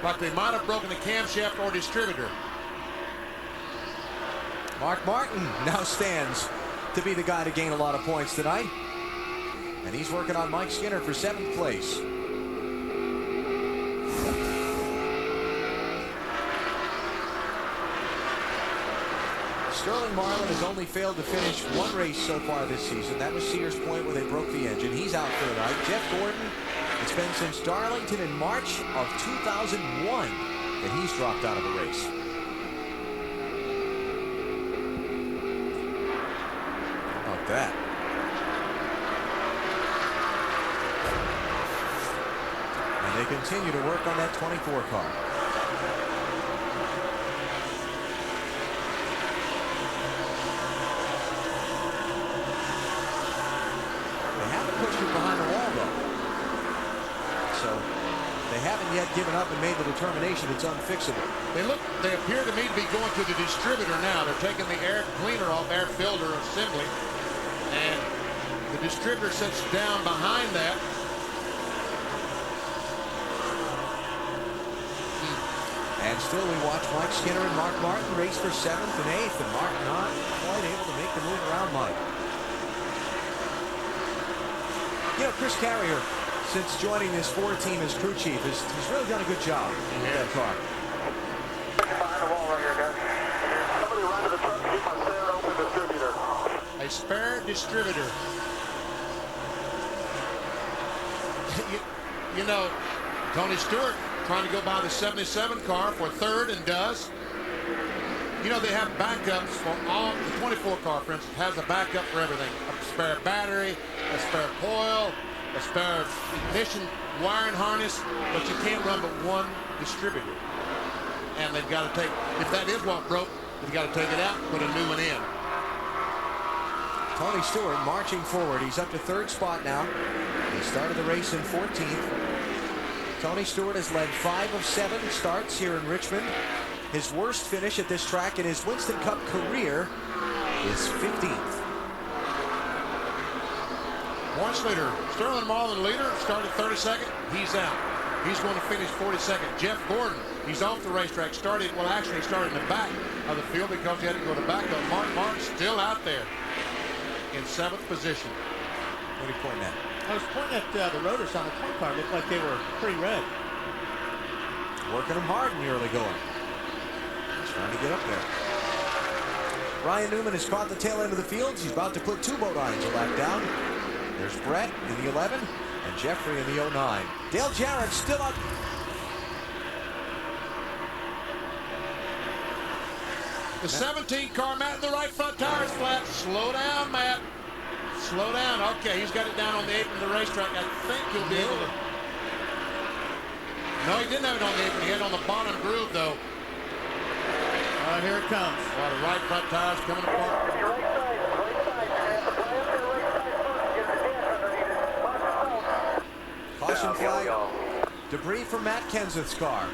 Speaker 4: Like they might have broken the camshaft or distributor.
Speaker 1: Mark Martin now stands to be the guy to gain a lot of points tonight. And he's working on Mike Skinner for 7th place. Sterling Marlin has only failed to finish one race so far this season. That was Sears Point where they broke the engine. He's out for the night. Jeff Gordon, it's been since Darlington in March of 2001 that he's dropped out of the race. How about that? And they continue to work on that 24 car. Behind the wall, though. So they haven't yet given up and made the determination it's unfixable.
Speaker 4: They appear to me to be going to the distributor now. They're taking the air cleaner off, air filter assembly, and the distributor sits down behind that.
Speaker 1: And still we watch Mike Skinner and Mark Martin race for 7th and 8th, and Mark not quite able to make the move around Mike. You know, Chris Carrier since joining this Ford team as crew chief. He's really done a good job with that car.
Speaker 15: Behind the wall right here, guys. Somebody run to the truck and get my spare open distributor.
Speaker 4: A spare distributor. You know, Tony Stewart trying to go by the 77 car for third and does. You know, they have backups for all. The 24 car, for instance, has a backup for everything. A spare battery, a spare coil, a spare ignition wiring harness, but you can't run but one distributor. And they've got to take, if that is what broke, they've got to take it out and put a new one in.
Speaker 1: Tony Stewart marching forward. He's up to third spot now. He started the race in 14th. Tony Stewart has led 5 of 7 starts here in Richmond. His worst finish at this track in his Winston Cup career is 15th.
Speaker 4: Points leader, Sterling Marlin leader, started 32nd. He's out. He's going to finish 42nd. Jeff Gordon, he's off the racetrack. He started in the back of the field because he had to go to backup. Martin still out there in 7th position.
Speaker 1: What are you pointing at?
Speaker 10: I was pointing at the rotors on the 20 car. Looked like they were pretty red.
Speaker 1: Working them hard in the early going. He's trying to get up there. Ryan Newman has caught the tail end of the field. He's about to put 2 boat irons a lap down. There's Brett in the 11 and Jeffrey in the 09. Dale Jarrett still up.
Speaker 4: The 17 car, Matt, the right front tire is flat. Slow down, Matt. Slow down. Okay, he's got it down on the apron of the racetrack. I think he'll be able to. No, he didn't have it on the apron. He had it on the bottom groove, though.
Speaker 10: All right, here it comes.
Speaker 4: Well, the right front tire's coming apart.
Speaker 1: Caution flag. Debris from Matt Kenseth's car.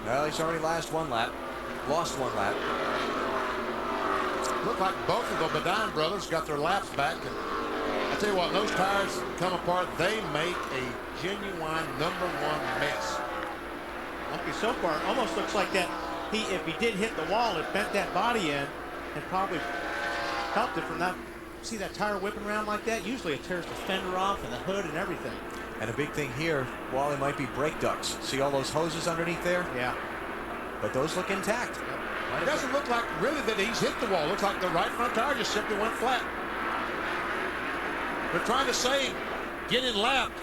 Speaker 1: Well, he's already lost one lap.
Speaker 4: Looked like both of the Badine brothers got their laps back. And I tell you what, those tires come apart, they make a genuine #1 mess.
Speaker 10: Okay, so far, it almost looks like that. If he did hit the wall, it bent that body in and probably helped it from that. See that tire whipping around like that? Usually it tears the fender off and the hood and everything.
Speaker 1: And a big thing here, Wally, might be brake ducts. See all those hoses underneath there?
Speaker 10: Yeah.
Speaker 1: But those look intact.
Speaker 4: It doesn't look like really that he's hit the wall. Looks like the right front tire just simply went flat. They're trying to save getting lapped.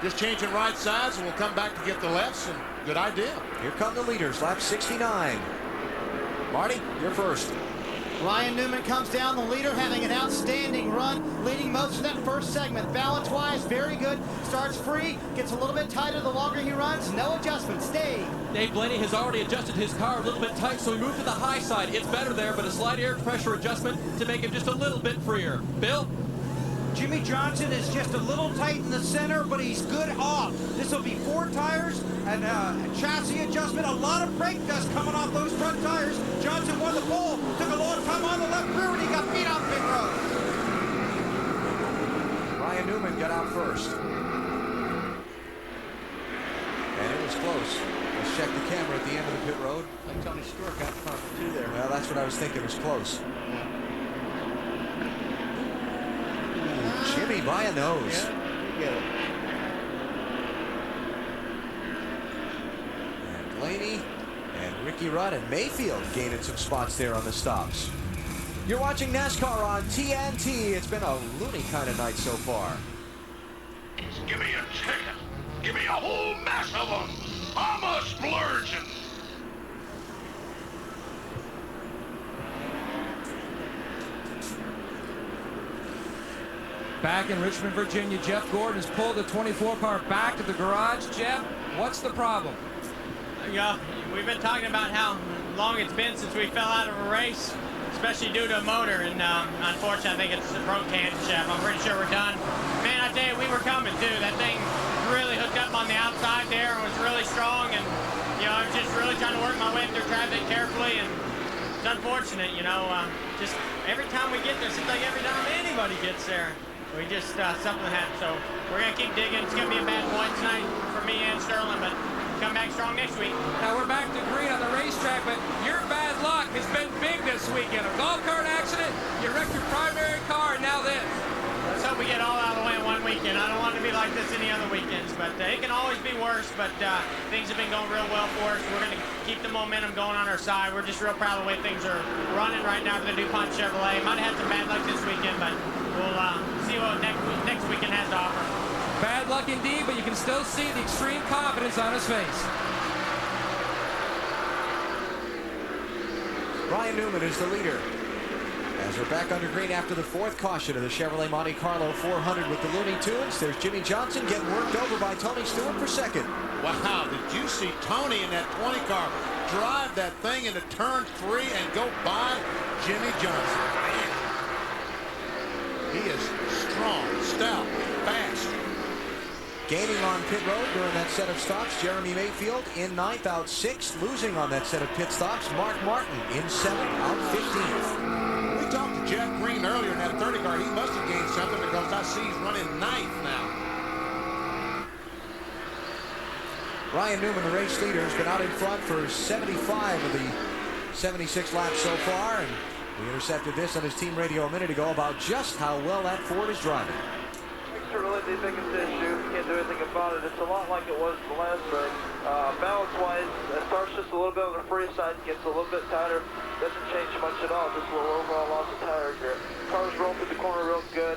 Speaker 4: Just changing right sides, and we'll come back to get the lefts, and good idea.
Speaker 1: Here come the leaders, lap 69. Marty, you're first.
Speaker 8: Ryan Newman comes down the leader, having an outstanding run, leading most of that first segment. Balance-wise, very good. Starts free, gets a little bit tighter the longer he runs. No adjustments. Dave
Speaker 6: Blaney has already adjusted his car a little bit tight, so he moved to the high side. It's better there, but a slight air pressure adjustment to make him just a little bit freer. Bill?
Speaker 9: Jimmy Johnson is just a little tight in the center, but he's good off. This will be 4 tires and a chassis adjustment. A lot of brake dust coming off those front tires. Johnson won the pole, took a long time on the left rear, and he got beat on pit road.
Speaker 1: Ryan Newman got out first. And it was close. Let's check the camera at the end of the pit road.
Speaker 10: Like Tony Stewart got in front of him too there.
Speaker 1: Well, that's what I was thinking. It was close. Jimmy by a nose.
Speaker 10: Yeah, you get it.
Speaker 1: And Blaney and Ricky Rudd and Mayfield gaining some spots there on the stops. You're watching NASCAR on TNT. It's been a loony kind of night so far.
Speaker 20: Give me a ticket. Give me a whole mess of them. I'm a splurging.
Speaker 7: Back in Richmond, Virginia, Jeff Gordon has pulled the 24 car back to the garage. Jeff, what's the problem?
Speaker 21: Yeah, we've been talking about how long it's been since we fell out of a race, especially due to a motor, and unfortunately I think it's a broke camshaft. I'm pretty sure we're done. Man, I tell you, we were coming too. That thing really hooked up on the outside there and was really strong, and I was just really trying to work my way through traffic carefully, and it's unfortunate, just every time we get there, seems like every time anybody gets there, we just, something happens. So we're going to keep digging. It's going to be a bad point tonight for me and Sterling, but come back strong next week.
Speaker 7: Now we're back to green on the racetrack, but you're bad luck has been big this weekend. A golf cart accident, you wrecked your primary car, and now this.
Speaker 21: Let's hope we get all out of the way in one weekend. I don't want it to be like this any other weekends, but it can always be worse, but things have been going real well for us. We're going to keep the momentum going on our side. We're just real proud of the way things are running right now for the DuPont Chevrolet. Might have had some bad luck this weekend, but we'll see what next weekend has to offer.
Speaker 7: Bad luck indeed, but you can still see the extreme confidence on his face.
Speaker 1: Ryan Newman is the leader. As we're back under green after the fourth caution of the Chevrolet Monte Carlo 400 with the Looney Tunes, there's Jimmy Johnson getting worked over by Tony Stewart for second.
Speaker 4: Wow, did you see Tony in that 20 car drive that thing into turn 3 and go by Jimmy Johnson? Man. He is strong, stout, fast.
Speaker 1: Gaining on pit road during that set of stops, Jeremy Mayfield in 9th, out 6th. Losing on that set of pit stops, Mark Martin in 7th, out 15th.
Speaker 4: We talked to Jeff Green earlier in that 30 car. He must have gained something because I see he's running 9th now.
Speaker 1: Ryan Newman, the race leader, has been out in front for 75 of the 76 laps so far. And we intercepted this on his team radio a minute ago about just how well that Ford is driving.
Speaker 15: Really the biggest issue. Can't do anything about it. It's a lot like it was the last race. Balance-wise, it starts just a little bit on the free side, gets a little bit tighter. Doesn't change much at all. Just a little overall loss of tire grip. Car's rolling through the corner real good.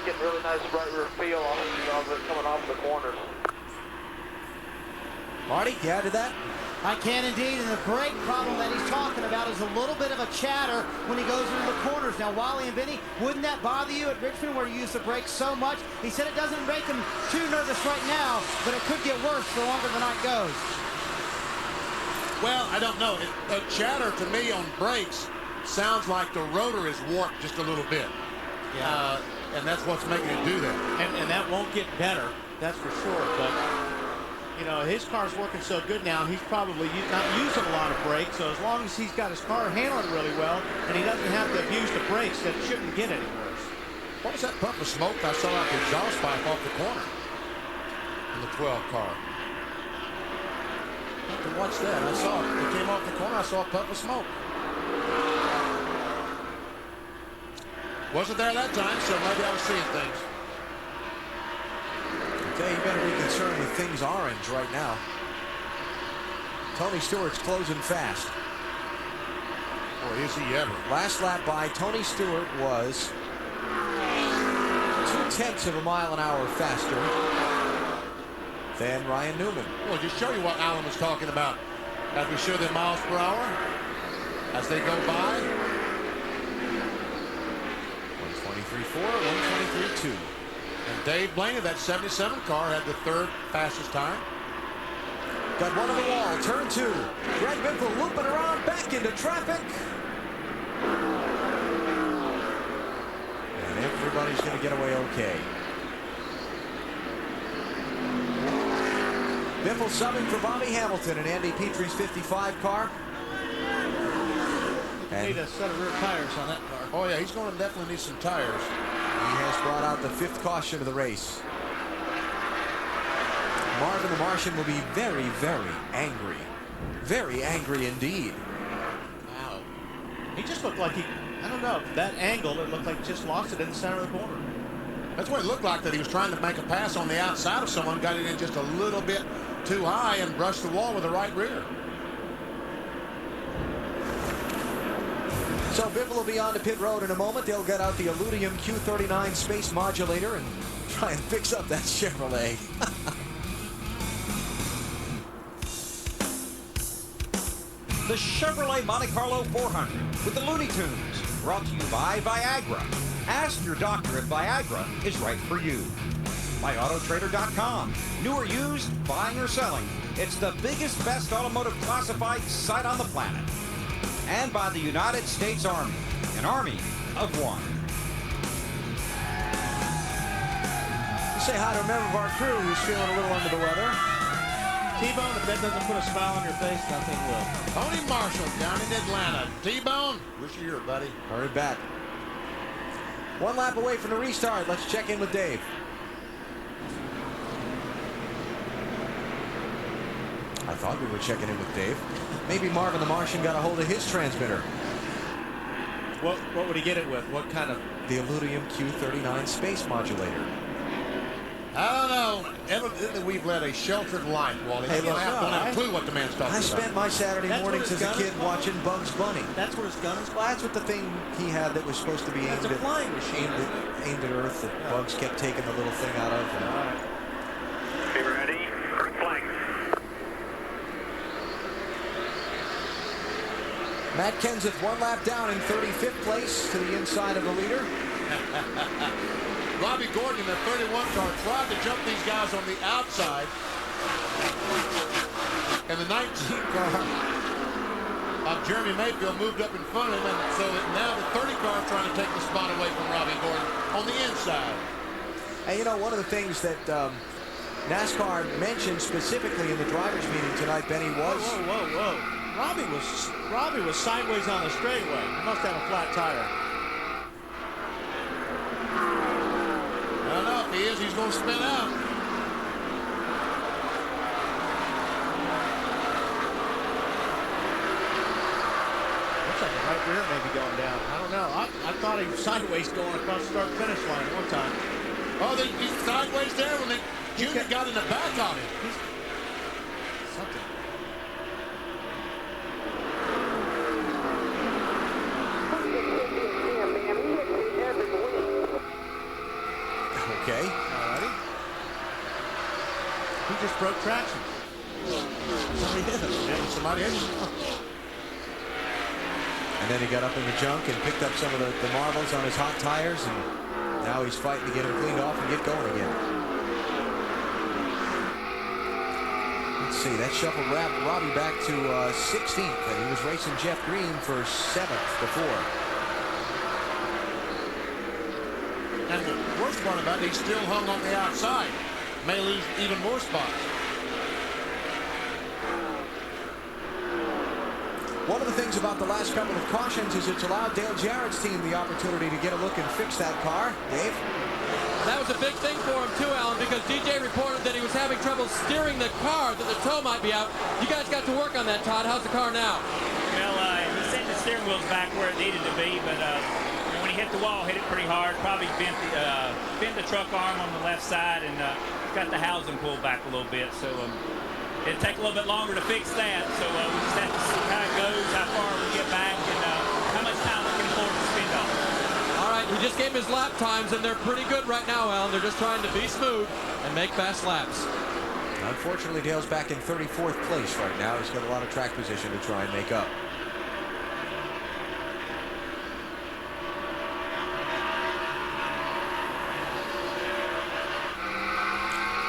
Speaker 15: Getting really nice right rear feel off of it coming off the corners.
Speaker 1: Marty, you added that?
Speaker 8: I can indeed, and the brake problem that he's talking about is a little bit of a chatter when he goes into the corners. Now, Wally and Vinny, wouldn't that bother you at Richmond where you use the brakes so much? He said it doesn't make him too nervous right now, but it could get worse the longer the night goes.
Speaker 4: Well, I don't know. A chatter to me on brakes sounds like the rotor is warped just a little bit.
Speaker 10: Yeah.
Speaker 4: And that's what's making it do that.
Speaker 10: And that won't get better, that's for sure. But you know, his car's working so good now, he's probably not using a lot of brakes. So as long as he's got his car handling really well and he doesn't have to abuse the brakes, that shouldn't get any worse.
Speaker 4: What was that puff of smoke I saw out the exhaust pipe off the corner in the 12 car? I have to watch that. I saw it. It came off the corner. I saw a puff of smoke. Wasn't there that time, so maybe I was seeing things.
Speaker 1: Okay, you better be concerned with things orange right now. Tony Stewart's closing fast.
Speaker 4: Boy, is he ever.
Speaker 1: Last lap by Tony Stewart was 0.2 of a mile an hour faster than Ryan Newman.
Speaker 4: Well, just show you what Alan was talking about. As we show them miles per hour as they go by.
Speaker 1: 123.4, 123.2.
Speaker 4: And Dave Blaney, that 77 car, had the 3rd fastest time.
Speaker 1: Got one on the wall, turn 2. Greg Biffle looping around back into traffic. And everybody's going to get away okay. Biffle subbing for Bobby Hamilton in Andy Petrie's 55 car.
Speaker 10: And need a set of rear tires on that car.
Speaker 4: Oh yeah, he's going to definitely need some tires.
Speaker 1: He has brought out the 5th caution of the race. Marvin the Martian will be very, very angry. Very angry indeed.
Speaker 10: Wow. He just looked like I don't know, that angle, it looked like he just lost it in the center of the corner.
Speaker 4: That's what it looked like, that he was trying to make a pass on the outside of someone, got it in just a little bit too high and brushed the wall with the right rear.
Speaker 1: So Biffle will be on to pit road in a moment. They'll get out the Illudium Q39 space modulator and try and fix up that Chevrolet.
Speaker 9: The Chevrolet Monte Carlo 400 with the Looney Tunes, brought to you by Viagra. Ask your doctor if Viagra is right for you. By Autotrader.com. New or used, buying or selling, it's the biggest, best automotive classified site on the planet. And by the United States Army, an army of one.
Speaker 1: Say hi to a member of our crew who's feeling a little under the weather.
Speaker 10: T-Bone, if that doesn't put a smile on your face, nothing will.
Speaker 4: Tony Marshall down in Atlanta. T-Bone, wish you here, buddy.
Speaker 1: Hurry back. 1 lap away from the restart. Let's check in with Dave. I thought we were checking in with Dave. Maybe Marvin the Martian got a hold of his transmitter.
Speaker 10: What would he get it with? What kind of?
Speaker 1: The Illudium Q39 space modulator.
Speaker 4: I don't know. Evidently, we've led a sheltered life, Wally.
Speaker 1: Hey, look,
Speaker 4: I don't have a clue what the man's talking about.
Speaker 1: I spent my Saturday mornings as a kid watching Bugs Bunny.
Speaker 10: That's what his gun is.
Speaker 1: Well, that's what the thing he had that was supposed to be aimed
Speaker 10: That's a flying machine.
Speaker 1: Aimed at Earth that Bugs kept taking the little thing out of.
Speaker 5: Be ready. Flank.
Speaker 1: Matt Kenseth 1 lap down in 35th place to the inside of the leader.
Speaker 4: Robbie Gordon in the 31 car tried to jump these guys on the outside. And the 19 car of Jeremy Mayfield moved up in front of him. And so that now the 30 car is trying to take the spot away from Robbie Gordon on the inside.
Speaker 1: And you know, one of the things that NASCAR mentioned specifically in the drivers' meeting tonight, Benny, was...
Speaker 10: Whoa. Robbie was sideways on the straightaway. He must have a flat tire.
Speaker 4: I don't know if he is. He's going to spin out.
Speaker 10: Looks like the right rear may be going down. I don't know. I thought he was sideways going across the start-finish line one time.
Speaker 4: Oh, he's sideways there when Junior got in the back on him.
Speaker 10: Something.
Speaker 1: Okay.
Speaker 10: Alrighty. He just broke traction.
Speaker 4: Somebody is.
Speaker 1: And then he got up in the junk and picked up some of the marbles on his hot tires, and now he's fighting to get them cleaned off and get going again. Let's see, that shuffled Robbie back to 16th, and he was racing Jeff Green for 7th before.
Speaker 4: And the worst part about it, he's still hung on the outside. May lose even more spots.
Speaker 1: One of the things about the last couple of cautions is it's allowed Dale Jarrett's team the opportunity to get a look and fix that car. Dave?
Speaker 6: That was a big thing for him too, Alan, because DJ reported that he was having trouble steering the car, that the toe might be out. You guys got to work on that, Todd. How's the car now?
Speaker 3: Well, he sent the steering wheels back where it needed to be, but when he hit the wall, hit it pretty hard. Probably bent the truck arm on the left side and got the housing pulled back a little bit. So it'll take a little bit longer to fix that. So we just have to see how it goes, how far we get back, and how much time we can afford to spend on it.
Speaker 6: All right, he just gave him his lap times, and they're pretty good right now, Alan. They're just trying to be smooth and make fast laps.
Speaker 1: Unfortunately, Dale's back in 34th place right now. He's got a lot of track position to try and make up.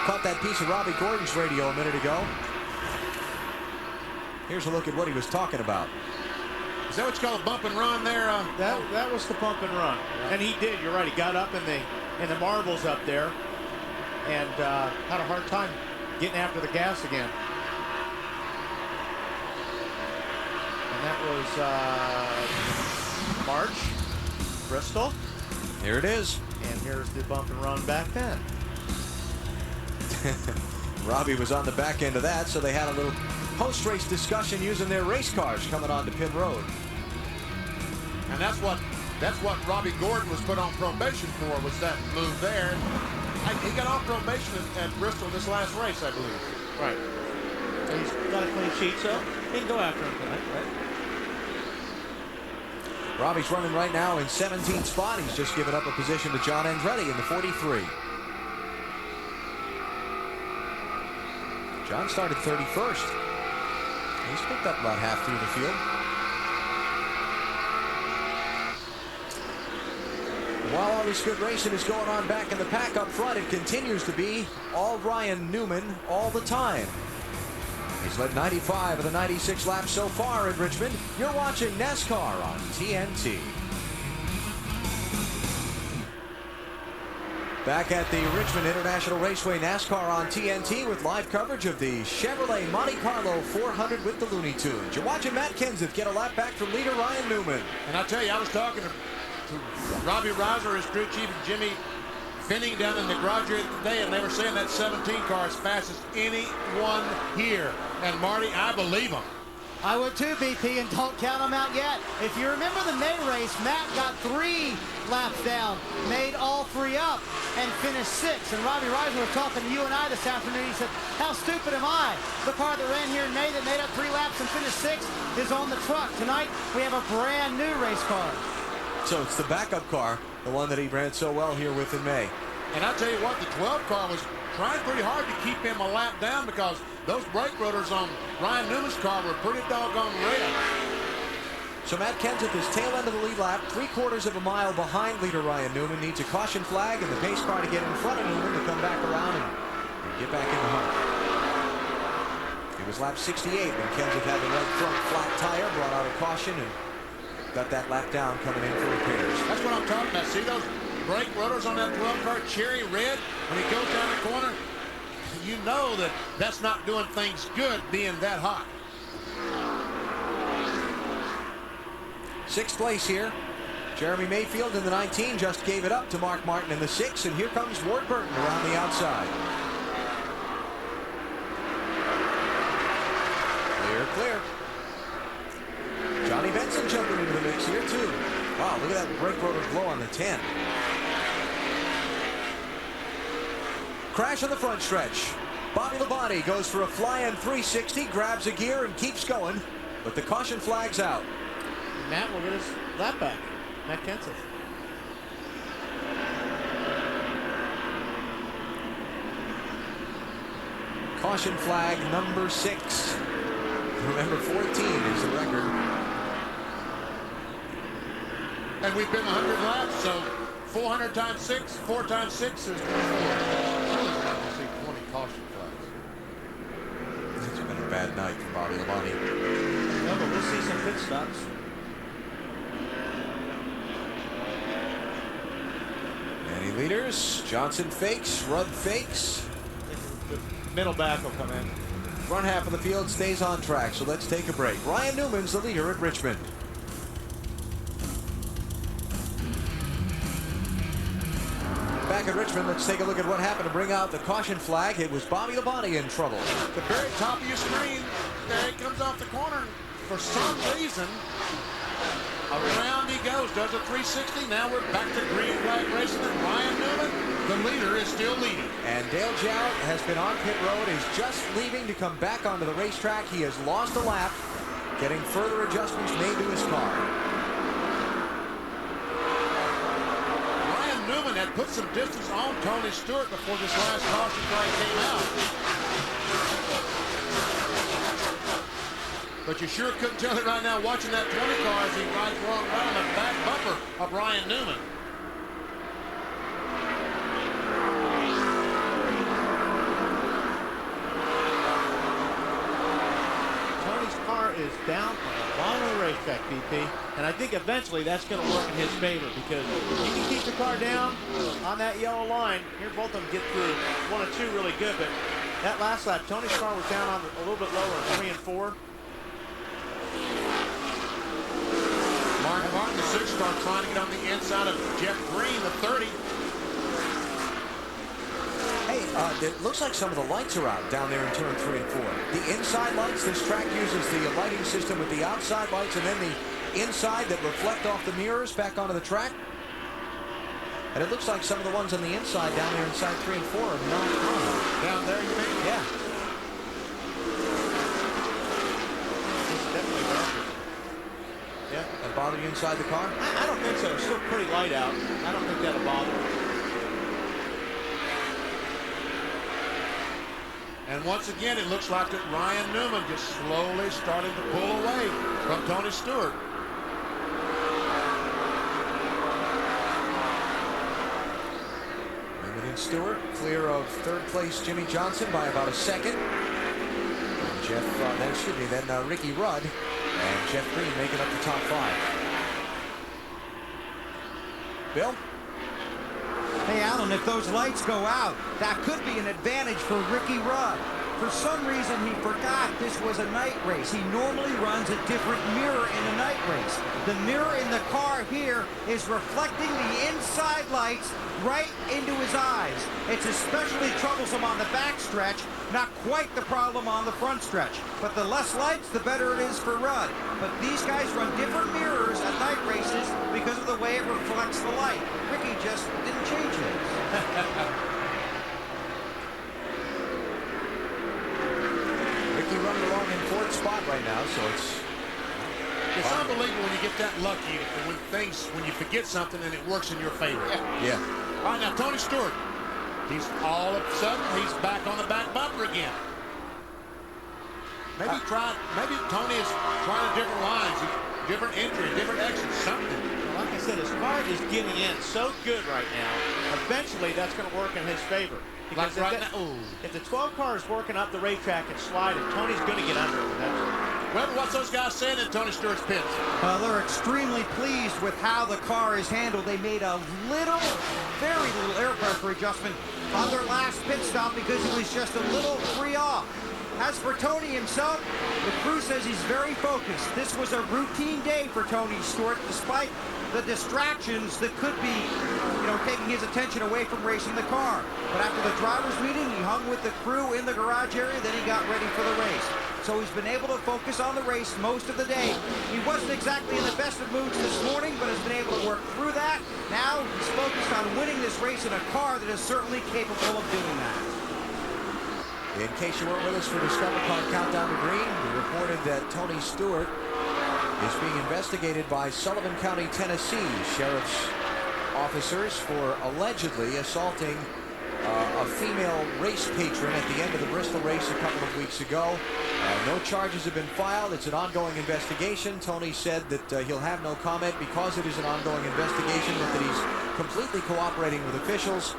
Speaker 1: Caught that piece of Robbie Gordon's radio a minute ago. Here's a look at what he was talking about.
Speaker 4: Is that what you call a bump and run there?
Speaker 10: That was the bump and run. Yeah. And he did. You're right. He got up in the marbles up there and had a hard time getting after the gas again. And that was March, Bristol.
Speaker 1: Here it is.
Speaker 10: And here's the bump and run back then.
Speaker 1: Robbie was on the back end of that, so they had a little post-race discussion using their race cars coming on to pit road.
Speaker 4: And that's what Robbie Gordon was put on probation for, was that move there. He got off probation at Bristol this last race, I believe.
Speaker 10: Right. And he's got a clean sheet, so he can go after him tonight, right?
Speaker 1: Robbie's running right now in 17th spot. He's just given up a position to John Andretti in the 43. John started 31st. He's picked up about half through the field. While all this good racing is going on back in the pack up front, it continues to be all Ryan Newman all the time. He's led 95 of the 96 laps so far at Richmond. You're watching NASCAR on TNT. Back at the Richmond International Raceway, NASCAR on TNT with live coverage of the Chevrolet Monte Carlo 400 with the Looney Tunes. You're watching Matt Kenseth get a lap back from leader Ryan Newman.
Speaker 4: And I tell you, I was talking to Robbie Reiser, his crew chief, and Jimmy Finning down in the garage here today, and they were saying that 17 car is fast as anyone here. And Marty, I believe him.
Speaker 8: I would too, BP, and don't count them out yet. If you remember the May race, Matt got 3 laps down, made all 3 up, and finished 6. And Robbie Reiser was talking to you and I this afternoon. He said, how stupid am I? The car that ran here in May that made up 3 laps and finished 6 is on the truck. Tonight, we have a brand new race car.
Speaker 1: So it's the backup car, the one that he ran so well here with in May.
Speaker 4: And I'll tell you what, the 12 car was trying pretty hard to keep him a lap down because those brake rotors on Ryan Newman's car were pretty doggone red.
Speaker 1: So Matt Kenseth is tail end of the lead lap, 3/4 of a mile behind leader Ryan Newman. Needs a caution flag and the pace car to get in front of Newman to come back around and get back in the hunt. It was lap 68 when Kenseth had the right front flat tire, brought out a caution and got that lap down coming in for repairs.
Speaker 4: That's what I'm talking about. See those brake rotors on that 12 car, cherry red? When he goes down the corner, you know that that's not doing things good being that hot.
Speaker 1: 6th place here. Jeremy Mayfield in the 19 just gave it up to Mark Martin in the 6, and here comes Ward Burton around the outside. Clear. Johnny Benson jumping into the mix here too. Wow, look at that brake rotor glow on the 10. Crash on the front stretch. Bobby Labonte goes for a fly-in 360, grabs a gear and keeps going, but the caution flag's out.
Speaker 10: Matt will get his lap back. Matt Kenseth.
Speaker 1: Caution flag number 6. Remember, 14 is the record.
Speaker 4: And we've been 100 laps, so 400 times 6, 4 times 6 is 24. Really glad to see 20 caution flags.
Speaker 1: It's been a bad night for Bobby Labonte.
Speaker 10: No, but we'll see some pit stops.
Speaker 1: Any leaders? Johnson fakes, Rudd fakes.
Speaker 10: The middle back will come in.
Speaker 1: Front half of the field stays on track, so let's take a break. Ryan Newman's the leader at Richmond. Back at Richmond, let's take a look at what happened to bring out the caution flag. It was Bobby Labonte in trouble.
Speaker 4: The very top of your screen, there he comes off the corner. For some reason, around he goes, does a 360. Now we're back to green flag racing, and Ryan Newman, the leader, is still leading.
Speaker 1: And Dale Jowett has been on pit road, is just leaving to come back onto the racetrack. He has lost a lap, getting further adjustments made to his car.
Speaker 4: Ryan Newman had put some distance on Tony Stewart before this last caution flag came out. But you sure couldn't tell it right now watching that 20 car as he rides around the back bumper of Ryan Newman.
Speaker 10: Tony's car is down on the bottom of the racetrack, BP, and I think eventually that's going to work in his favor because you can keep the car down on that yellow line. Here, both of them get through 1 and 2 really good, but that last lap, Tony's car was down on a little bit lower, 3 and 4.
Speaker 4: Martin, the 6-star, trying to get on the inside of Jeff Green, the 30.
Speaker 1: Hey, it looks like some of the lights are out down there in turn 3 and 4. The inside lights, this track uses the lighting system with the outside lights and then the inside that reflect off the mirrors back onto the track. And it looks like some of the ones on the inside down there inside 3 and 4 are not on.
Speaker 4: Down there, you mean?
Speaker 1: Yeah.
Speaker 10: Yeah.
Speaker 1: That bother you inside the car?
Speaker 10: I don't think so. It's still pretty light out. I don't think that'll bother him.
Speaker 4: And once again, it looks like that Ryan Newman just slowly starting to pull away from Tony Stewart.
Speaker 1: Newman and Stewart clear of 3rd place Jimmy Johnson by about a second. And Jeff, then Ricky Rudd and Jeff Green making up the top 5. Bill?
Speaker 9: Hey, Alan, if those lights go out, that could be an advantage for Ricky Rudd. For some reason, he forgot this was a night race. He normally runs a different mirror in a night race. The mirror in the car here is reflecting the inside light lights right into his eyes. It's especially troublesome on the back stretch, not quite the problem on the front stretch. But the less lights, the better it is for Rudd. But these guys run different mirrors at night races because of the way it reflects the light. Ricky just didn't change his.
Speaker 1: Ricky running along in fourth spot right now, so
Speaker 4: it's unbelievable when you get that lucky, when you forget something and it works in your favor.
Speaker 1: Yeah.
Speaker 4: All right, now Tony Stewart, all of a sudden he's back on the back bumper again. Maybe Tony is trying different lines, different entry, different exits, something.
Speaker 10: Well, like I said, his car is getting in so good right now. Eventually, that's going to work in his favor. Because if the 12 car is working up the racetrack and sliding, Tony's going to get under it.
Speaker 4: Well, what's those guys saying in Tony Stewart's pits?
Speaker 9: They're extremely pleased with how the car is handled. They made a very little air pressure adjustment on their last pit stop because it was just a little free off. As for Tony himself, the crew says he's very focused. This was a routine day for Tony Stewart, despite the distractions that could be, taking his attention away from racing the car. But after the driver's meeting, he hung with the crew in the garage area, then he got ready for the race. So he's been able to focus on the race most of the day. He wasn't exactly in the best of moods this morning, but has been able to work through that. Now he's focused on winning this race in a car that is certainly capable of doing that.
Speaker 1: In case you weren't with us for Discover Car Countdown to Green, we reported that Tony Stewart is being investigated by Sullivan County, Tennessee sheriff's officers for allegedly assaulting a female race patron at the end of the Bristol race a couple of weeks ago. No charges have been filed. It's an ongoing investigation. Tony said that he'll have no comment because it is an ongoing investigation, but that he's completely cooperating with officials.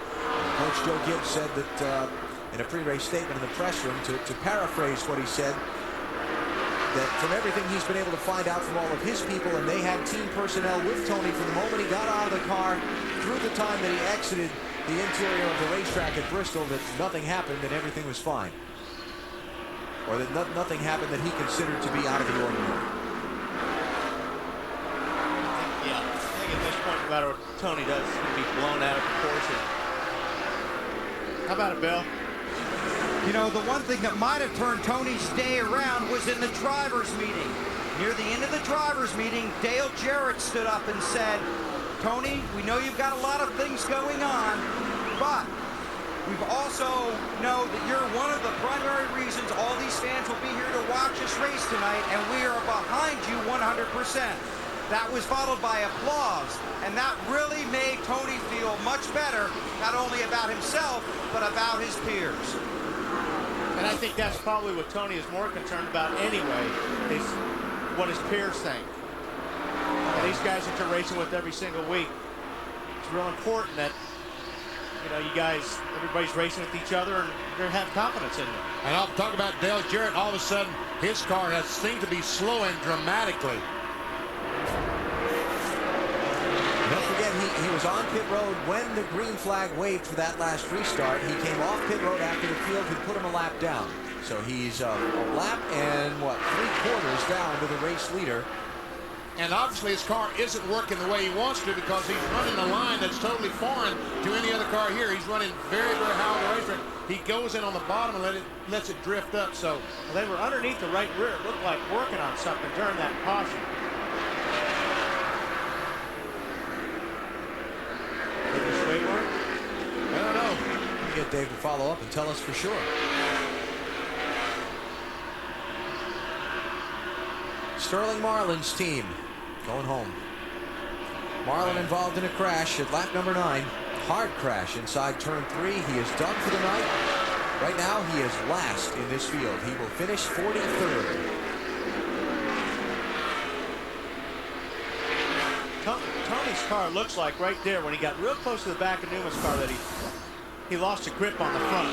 Speaker 1: Coach Joe Gibbs said that in a pre-race statement in the press room, to paraphrase what he said, that from everything he's been able to find out from all of his people, and they had team personnel with Tony from the moment he got out of the car through the time that he exited the interior of the racetrack at Bristol, that nothing happened and everything was fine. Or that nothing happened that he considered to be out of the ordinary.
Speaker 10: Yeah, I think at this point, no matter what Tony does, it's going to be blown out of proportion. How about it, Bill?
Speaker 9: The one thing that might have turned Tony's day around was in the driver's meeting. Near the end of the driver's meeting, Dale Jarrett stood up and said, Tony, we know you've got a lot of things going on, but we've also know that you're one of the primary reasons all these fans will be here to watch this race tonight, and we are behind you 100%. That was followed by applause, and that really made Tony feel much better, not only about himself, but about his peers.
Speaker 10: And I think that's probably what Tony is more concerned about anyway, is what his peers think. And these guys that you're racing with every single week, it's real important that, you guys, everybody's racing with each other and they have confidence in you.
Speaker 4: And I'll talk about Dale Jarrett. All of a sudden, his car has seemed to be slowing dramatically.
Speaker 1: Don't forget, he was on pit road when the green flag waved for that last restart. He came off pit road after the field had put him a lap down. So he's a lap and, 3/4 down to the race leader.
Speaker 4: And obviously his car isn't working the way he wants to, because he's running a line that's totally foreign to any other car here. He's running very, very high on the racetrack. He goes in on the bottom and lets it drift up. So
Speaker 10: they were underneath the right rear. It looked like working on something during that caution. Did the straight work?
Speaker 1: I don't know. We'll get Dave to follow up and tell us for sure. Sterling Marlin's team going home. Marlin involved in a crash at lap number 9. Hard crash inside turn 3. He is done for the night. Right now he is last in this field. He will finish 43rd.
Speaker 10: Tony's car looks like right there when he got real close to the back of Newman's car that he lost a grip on the front.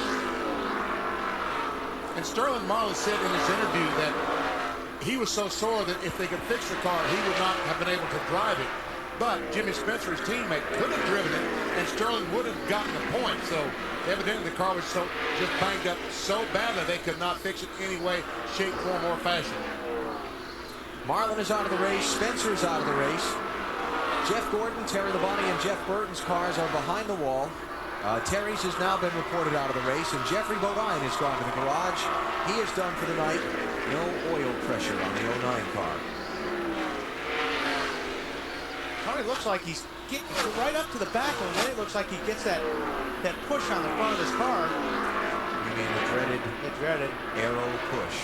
Speaker 4: And Sterling Marlin said in his interview that he was so sore that if they could fix the car, he would not have been able to drive it. But Jimmy Spencer, his teammate, could have driven it, and Sterling would have gotten the point. So evidently the car was just banged up so badly they could not fix it any way, shape, form, or fashion.
Speaker 1: Marlin is out of the race. Spencer is out of the race. Jeff Gordon, Terry Labonte, and Jeff Burton's cars are behind the wall. Terry's has now been reported out of the race, and Jeffrey Bodine has gone to the garage. He is done for the night. No oil pressure on the 09 car.
Speaker 10: Tony looks like he's getting right up to the back, and then it looks like he gets that push on the front of his car.
Speaker 1: You mean the dreaded arrow push.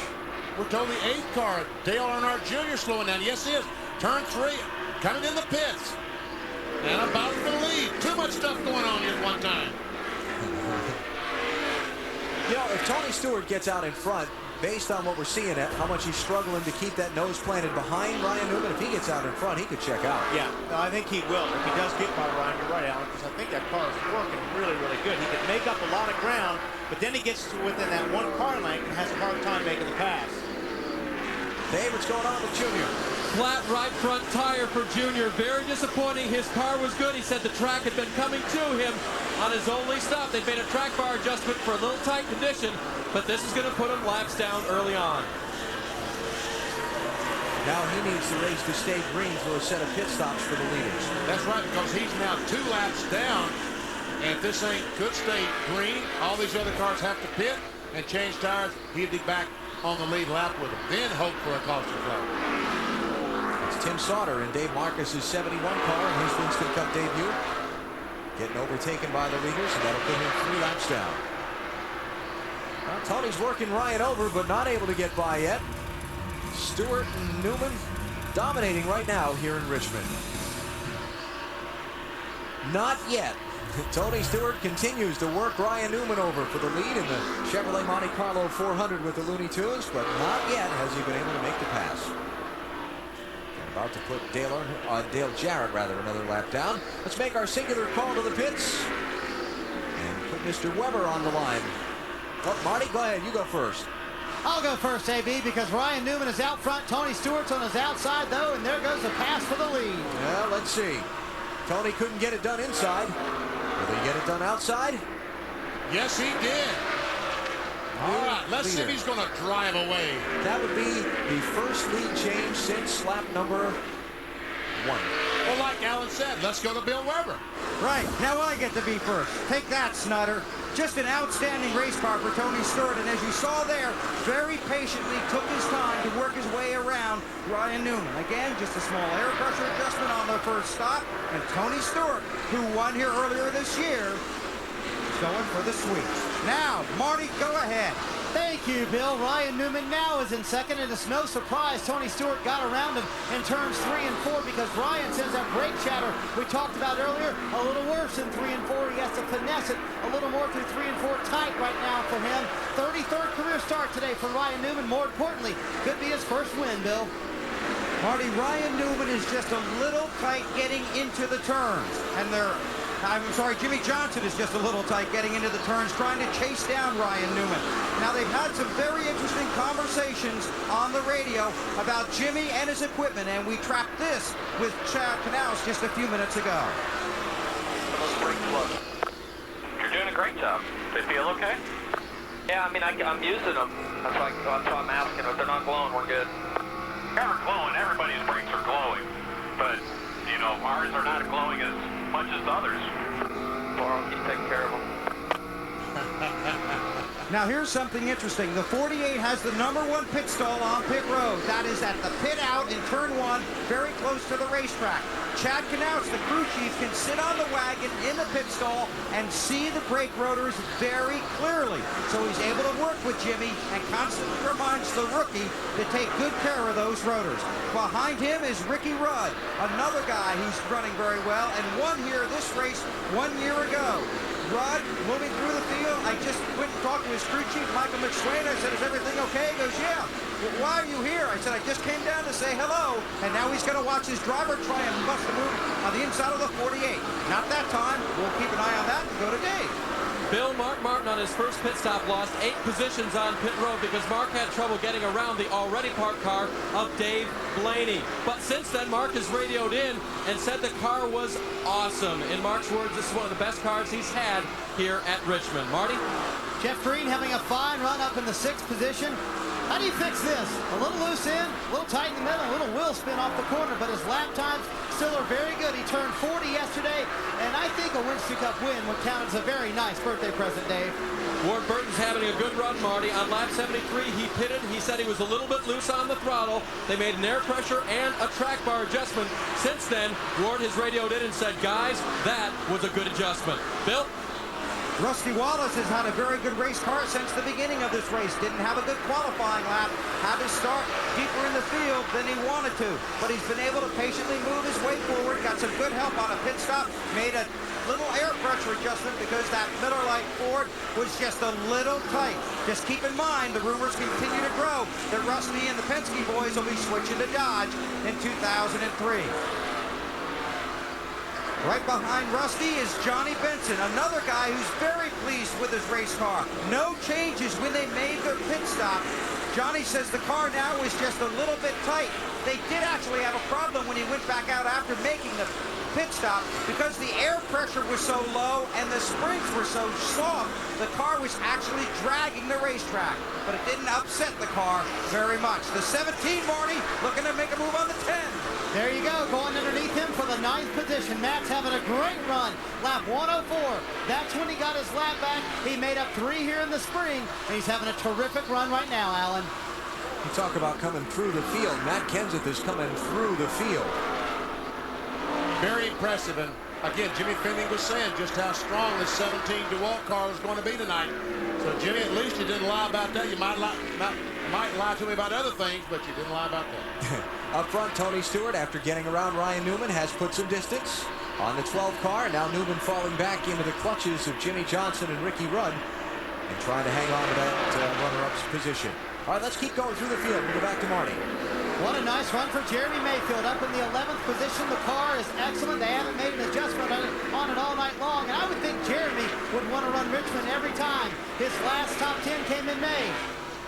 Speaker 4: We're told the 8th car, Dale Earnhardt Jr. slowing down. Yes, he is. Turn 3, coming in the pits. And about to the lead. Too much stuff going on here at one time.
Speaker 1: You know, if Tony Stewart gets out in front, based on what we're seeing at how much he's struggling to keep that nose planted behind Ryan Newman, if he gets out in front, he could check out.
Speaker 10: Yeah, no, I think he will. If he does get by Ryan, you're right, Alan, because I think that car is working really, really good. He can make up a lot of ground, but then he gets to within that one car length and has a hard time making the pass.
Speaker 1: Dave, what's going on with Junior?
Speaker 6: Flat right front tire for Junior. Very disappointing. His car was good. He said the track had been coming to him on his only stop. They made a track bar adjustment for a little tight condition, but this is going to put him laps down early on.
Speaker 1: Now he needs the race to stay green for a set of pit stops for the leaders.
Speaker 4: That's right, because he's now 2 laps down. And if this thing could stay green, all these other cars have to pit and change tires. He'd be back on the lead lap with him. Then hope for a caution flag.
Speaker 1: It's Tim Sauter in Dave Marcus's 71 car in his Winston Cup debut. Getting overtaken by the leaders, and that'll put him 3 laps down. Well, Tony's working Ryan over, but not able to get by yet. Stewart and Newman dominating right now here in Richmond. Not yet. Tony Stewart continues to work Ryan Newman over for the lead in the Chevrolet Monte Carlo 400 with the Looney Tunes, but not yet has he been able to make the pass. And about to put Dale Jarrett another lap down. Let's make our singular call to the pits and put Mr. Weber on the line. Well, Marty, go ahead. You go first.
Speaker 8: I'll go first, AB, because Ryan Newman is out front. Tony Stewart's on his outside, though, and there goes the pass for the lead.
Speaker 1: Well, let's see. Tony couldn't get it done inside. Will he get it done outside?
Speaker 4: Yes, he did. All right, let's see if he's going to drive away.
Speaker 1: That would be the first lead change since lap number 1.
Speaker 4: Well, like Alan said, let's go to Bill Weber.
Speaker 9: Right, now I get to be first. Take that, Snutter. Just an outstanding race car for Tony Stewart, and as you saw there, very patiently took his time to work his way around Ryan Newman. Again, just a small air pressure adjustment on the first stop, and Tony Stewart, who won here earlier this year, is going for the sweep. Now, Marty, go ahead.
Speaker 8: Thank you, Bill. Ryan Newman now is in second, and it's no surprise Tony Stewart got around him in turns 3 and 4 because Ryan sends that brake chatter we talked about earlier a little worse in 3 and 4. He has to finesse it a little more through 3 and 4. Tight right now for him. 33rd career start today for Ryan Newman. More importantly, could be his first win, Bill.
Speaker 9: Marty, Ryan Newman is just a little tight getting into the turns, and Jimmy Johnson is just a little tight getting into the turns, trying to chase down Ryan Newman. Now, they've had some very interesting conversations on the radio about Jimmy and his equipment, and we tracked this with Chad Knaus just a few minutes ago.
Speaker 15: You're doing a great job. They feel okay? Yeah, I mean, I'm using them. That's why I'm asking. If they're not glowing, we're good.
Speaker 20: They're glowing. Everybody's brakes are glowing. But, you know, ours are not glowing as much as others.
Speaker 15: Well, I'll keep taking care of them.
Speaker 9: Now, here's something interesting. The 48 has the #1 pit stall on pit road. That is at the pit out in turn 1, very close to the racetrack. Chad Knaus, the crew chief, can sit on the wagon in the pit stall and see the brake rotors very clearly. So he's able to work with Jimmy and constantly reminds the rookie to take good care of those rotors. Behind him is Ricky Rudd, another guy who's running very well and won here this race 1 year ago. Rudd moving through the field. I just went and talked to his crew chief, Michael McSwain. I said, is everything okay? He goes, yeah. Well, why are you here? I said, I just came down to say hello. And now he's going to watch his driver try and bust a move on the inside of the 48. Not that time. We'll keep an eye on that and go to Dave.
Speaker 6: Bill, Mark Martin on his first pit stop lost 8 positions on pit road because Mark had trouble getting around the already parked car of Dave Blaney. But since then, Mark has radioed in and said the car was awesome. In Mark's words, this is one of the best cars he's had here at Richmond. Marty?
Speaker 8: Jeff Green having a fine run up in the 6th position. How do you fix this? A little loose in, a little tight in the middle, a little wheel spin off the corner, but his lap times still are very good. He turned 40 yesterday, and I think a Winstone Cup win would count as a very nice birthday present, Dave.
Speaker 6: Ward Burton's having a good run, Marty. On lap 73, he pitted. He said he was a little bit loose on the throttle. They made an air pressure and a track bar adjustment. Since then, Ward has radioed in and said, guys, that was a good adjustment. Bill?
Speaker 9: Rusty Wallace has had a very good race car since the beginning of this race. Didn't have a good qualifying lap. Had to start deeper in the field than he wanted to. But he's been able to patiently move his way forward. Got some good help on a pit stop. Made a little air pressure adjustment because that Miller Lite Ford was just a little tight. Just keep in mind, the rumors continue to grow that Rusty and the Penske boys will be switching to Dodge in 2003. Right behind Rusty is Johnny Benson, another guy who's very pleased with his race car. No changes when they made their pit stop. Johnny says the car now is just a little bit tight. They did actually have a problem when he went back out after making the pit stop because the air pressure was so low and the springs were so soft, the car was actually dragging the racetrack. But it didn't upset the car very much. The 17, Marty, looking to make a move on the 10.
Speaker 8: There you go, going underneath him for the 9th position. Matt's having a great run. Lap 104. That's when he got his lap back. He made up 3 here in the spring, and he's having a terrific run right now, Alan.
Speaker 1: You talk about coming through the field. Matt Kenseth is coming through the field.
Speaker 4: Very impressive. And again, Jimmy Finding was saying just how strong this 17 DeWalt car was going to be tonight. So Jimmy, at least you didn't lie about that. You might lie to me about other things, but you didn't lie about that.
Speaker 1: Up front, Tony Stewart, after getting around Ryan Newman, has put some distance on the 12 car. Now Newman falling back into the clutches of Jimmy Johnson and Ricky Rudd and trying to hang on to that runner-up's position. All right, let's keep going through the field. We'll go back to Marty.
Speaker 8: What a nice run for Jeremy Mayfield. Up in the 11th position. The car is excellent. They haven't made an adjustment on it all night long. And I would think Jeremy would want to run Richmond every time. His last top 10 came in May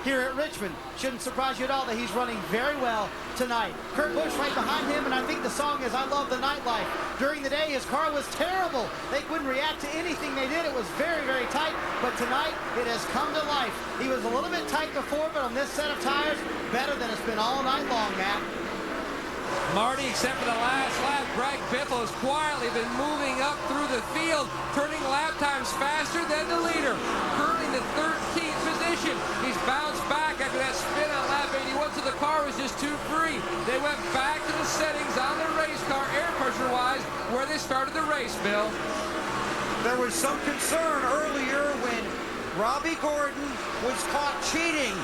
Speaker 8: here at Richmond. Shouldn't surprise you at all that he's running very well tonight. Kurt Busch right behind him, and I think the song is I Love the Nightlife. During the day, his car was terrible. They wouldn't react to anything they did. It was very, very tight, but tonight it has come to life. He was a little bit tight before, but on this set of tires, better than it's been all night long, Matt.
Speaker 7: Marty, except for the last lap, Greg Biffle has quietly been moving up through the field, turning lap times faster than the leader. Currently in the 13th position. He's bounced back after that spin on lap 81, so the car was just too free. They went back to the settings on the race car, air pressure-wise, where they started the race, Bill.
Speaker 9: There was some concern earlier when Robbie Gordon was caught cheating.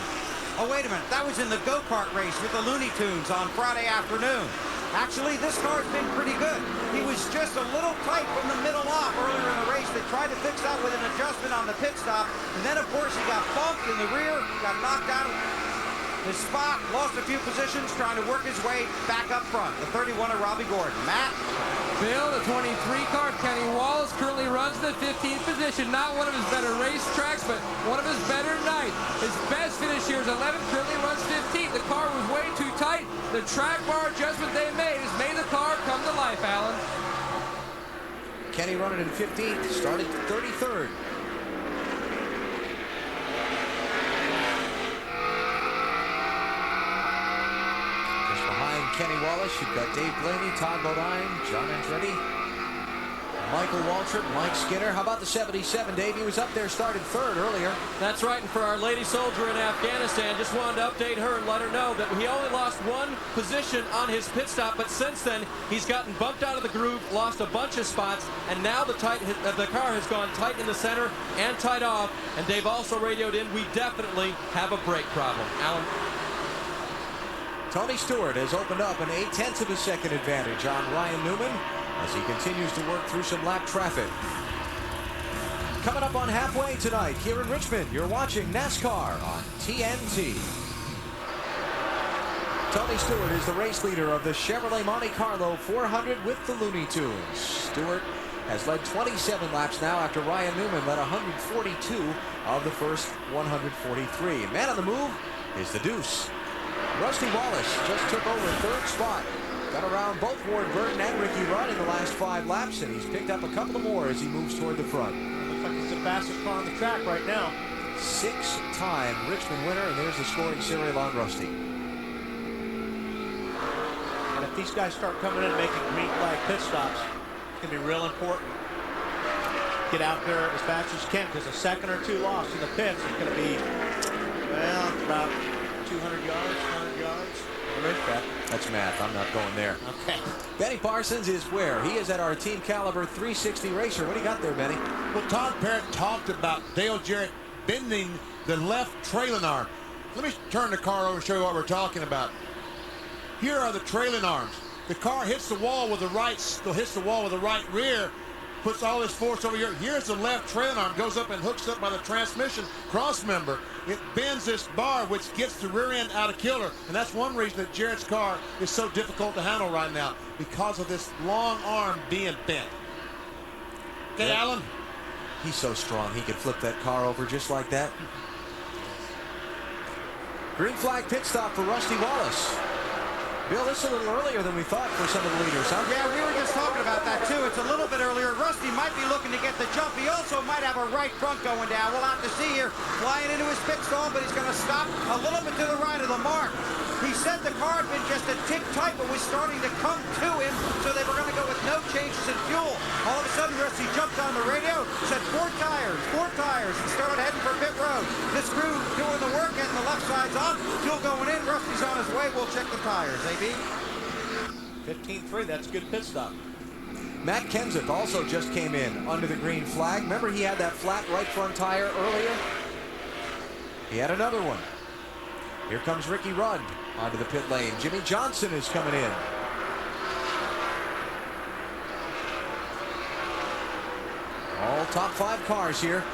Speaker 9: Oh, wait a minute. That was in the go-kart race with the Looney Tunes on Friday afternoon. Actually, this car's been pretty good. He was just a little tight from the middle off earlier in the race. They tried to fix that with an adjustment on the pit stop. And then, of course, he got bumped in the rear, got knocked out of his spot, lost a few positions, trying to work his way back up front. The 31 of Robbie Gordon. Matt?
Speaker 7: Bill, the 23 car, Kenny Wallace, currently runs in the 15th position. Not one of his better racetracks, but one of his better nights. His best finish here is 11th, currently runs 15th. The car was way too tight. The track bar adjustment they made has made the car come to life, Alan.
Speaker 1: Kenny running in 15th, started 33rd. Kenny Wallace, you've got Dave Blaney, Todd Bodine, John Andretti, Michael Waltrip, Mike Skinner. How about the 77, Dave? He was up there, started 3rd earlier.
Speaker 6: That's right, and for our lady soldier in Afghanistan, just wanted to update her and let her know that he only lost 1 position on his pit stop, but since then, he's gotten bumped out of the groove, lost a bunch of spots, and now the car has gone tight in the center and tight off, and Dave also radioed in, we definitely have a brake problem. Alan?
Speaker 1: Tony Stewart has opened up an 0.8 of a second advantage on Ryan Newman as he continues to work through some lap traffic. Coming up on Halfway tonight here in Richmond, you're watching NASCAR on TNT. Tony Stewart is the race leader of the Chevrolet Monte Carlo 400 with the Looney Tunes. Stewart has led 27 laps now after Ryan Newman led 142 of the first 143. Man on the move is the Deuce. Rusty Wallace just took over 3rd spot. Got around both Ward Burton and Ricky Rudd in the last 5 laps, and he's picked up a couple of more as he moves toward the front.
Speaker 10: Looks like he's the fastest car on the track right now.
Speaker 1: 6-time Richmond winner, and there's the scoring serial on Rusty.
Speaker 10: And a if these guys start coming in and making green flag pit stops, it's going to be real important. Get out there as fast as you can, because a second or two lost in the pits is going to be, well, about 200 yards, 100 yards.
Speaker 1: That's math. I'm not going there.
Speaker 10: Okay.
Speaker 1: Benny Parsons is where? He is at our Team Caliber 360 racer. What do you got there, Benny?
Speaker 4: Well, Todd Parrott talked about Dale Jarrett bending the left trailing arm. Let me turn the car over and show you what we're talking about. Here are the trailing arms. The car hits the wall with the right rear, puts all this force over here. Here's the left trailing arm, goes up and hooks up by the transmission cross member. It bends this bar, which gets the rear end out of kilter. And that's one reason that Jarrett's car is so difficult to handle right now, because of this long arm being bent. Okay,
Speaker 1: yeah.
Speaker 4: Alan?
Speaker 1: He's so strong, he could flip that car over just like that. Green flag pit stop for Rusty Wallace. Bill, this is a little earlier than we thought for some of the leaders, huh?
Speaker 9: Yeah, we were just talking about that, too. It's a little bit earlier. Rusty might be looking to get the jump. He also might have a right front going down. We'll have to see here. Flying into his pit stall, but he's going to stop a little bit to the right of the mark. He said the car had been just a tick tight, but was starting to come to him, so they were going to go with no changes in fuel. All of a sudden, Rusty jumped on the radio, said 4 tires, and started heading for pit road. This crew doing the work, getting the left sides on, fuel going in, Rusty's on his way. We'll check the tires.
Speaker 10: 15.3, that's a good pit stop.
Speaker 1: Matt Kenseth also just came in under the green flag. Remember, he had that flat right front tire earlier? He had another one. Here comes Ricky Rudd onto the pit lane. Jimmy Johnson is coming in. All top 5 cars here.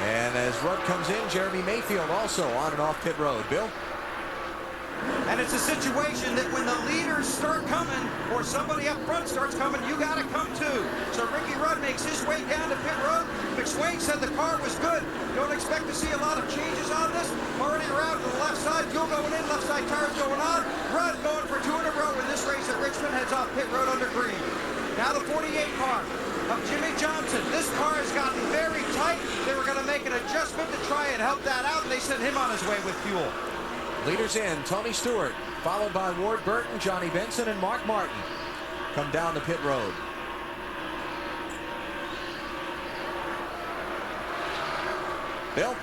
Speaker 1: And as Rudd comes in, Jeremy Mayfield also on and off pit road. Bill?
Speaker 9: And it's a situation that when the leaders start coming, or somebody up front starts coming, you got to come too. So Ricky Rudd makes his way down to pit road. McSwain said the car was good. Don't expect to see a lot of changes on this. Already around to the left side, fuel going in, left side tires going on. Rudd going for 2 in a row in this race at Richmond, heads off pit road under green. Now the 48 car of Jimmy Johnson. This car has gotten very tight. They were going to make an adjustment to try and help that out, and they sent him on his way with fuel.
Speaker 1: Leaders in, Tony Stewart, followed by Ward Burton, Johnny Benson, and Mark Martin. Come down the pit road. Bill?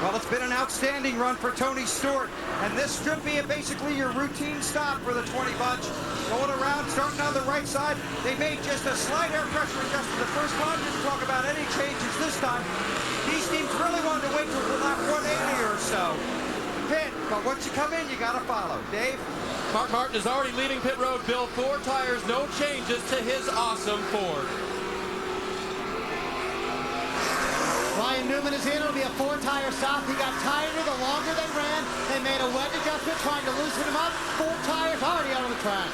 Speaker 9: Well, it's been an outstanding run for Tony Stewart, and this should be basically your routine stop for the 20 bunch. Going around, starting on the right side. They made just a slight air pressure adjustment the first time. Didn't talk about any changes this time. These teams really wanted to wait till lap 180 or so. Pit, but once you come in, you got to follow. Dave?
Speaker 6: Mark Martin is already leaving pit road. Bill, 4 tires, no changes to his awesome Ford.
Speaker 8: Ryan Newman is in. It'll be a 4-tire stop. He got tighter the longer they ran. They made a wedge adjustment trying to loosen him up. 4 tires already out on the track.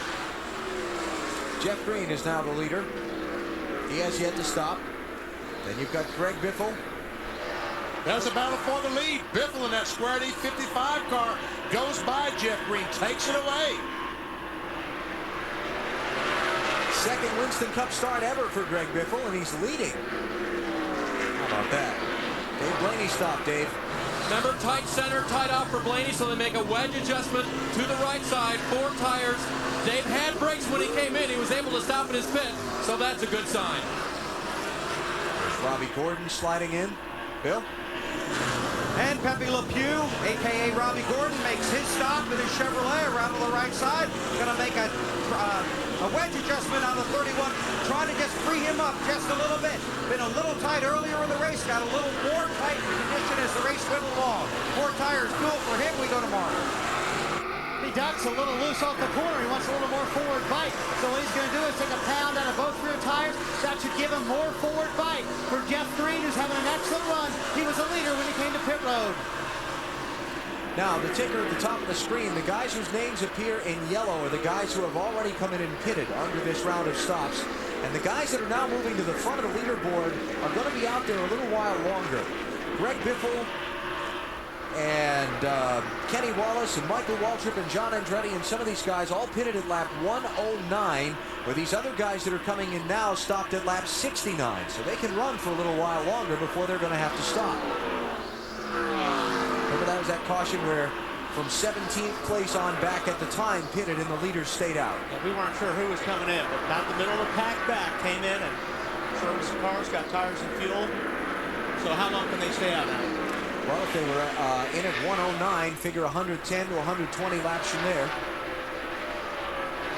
Speaker 1: Jeff Green is now the leader. He has yet to stop. Then you've got Greg Biffle.
Speaker 4: There's a battle for the lead. Biffle in that Square D 55 car goes by Jeff Green, takes it away.
Speaker 1: Second Winston Cup start ever for Greg Biffle, and he's leading. How about that? Dave Blaney stopped, Dave.
Speaker 6: Remember, tight center, tight off for Blaney, so they make a wedge adjustment to the right side, 4 tires. Dave had brakes when he came in. He was able to stop in his pit, so that's a good sign.
Speaker 1: There's Robbie Gordon sliding in. Bill?
Speaker 9: And Pepe Le Pew, a.k.a. Robbie Gordon, makes his stop in his Chevrolet around to the right side. Going to make a wedge adjustment on the 31, trying to just free him up just a little bit. Been a little tight earlier in the race, got a little more tight condition as the race went along. 4 tires full for him. We go to Mark.
Speaker 8: He ducks a little loose off the corner. He wants a little more forward bite. So what he's going to do is take a pound out of both rear tires. That should give him more forward bite. For Jeff Green, who's having an excellent run, he was a leader when he came to pit road.
Speaker 1: Now, the ticker at the top of the screen, the guys whose names appear in yellow are the guys who have already come in and pitted under this round of stops. And the guys that are now moving to the front of the leaderboard are going to be out there a little while longer. Greg Biffle and Kenny Wallace and Michael Waltrip and John Andretti and some of these guys all pitted at lap 109, where these other guys that are coming in now stopped at lap 69. So they can run for a little while longer before they're going to have to stop. Remember, that was that caution where from 17th place on back at the time pitted, and the leaders stayed out.
Speaker 10: Yeah, we weren't sure who was coming in, but about the middle of the pack back came in and serviced the cars, got tires and fuel. So how long can they stay out now?
Speaker 1: Well, if they were in at 109, figure 110 to 120 laps from there.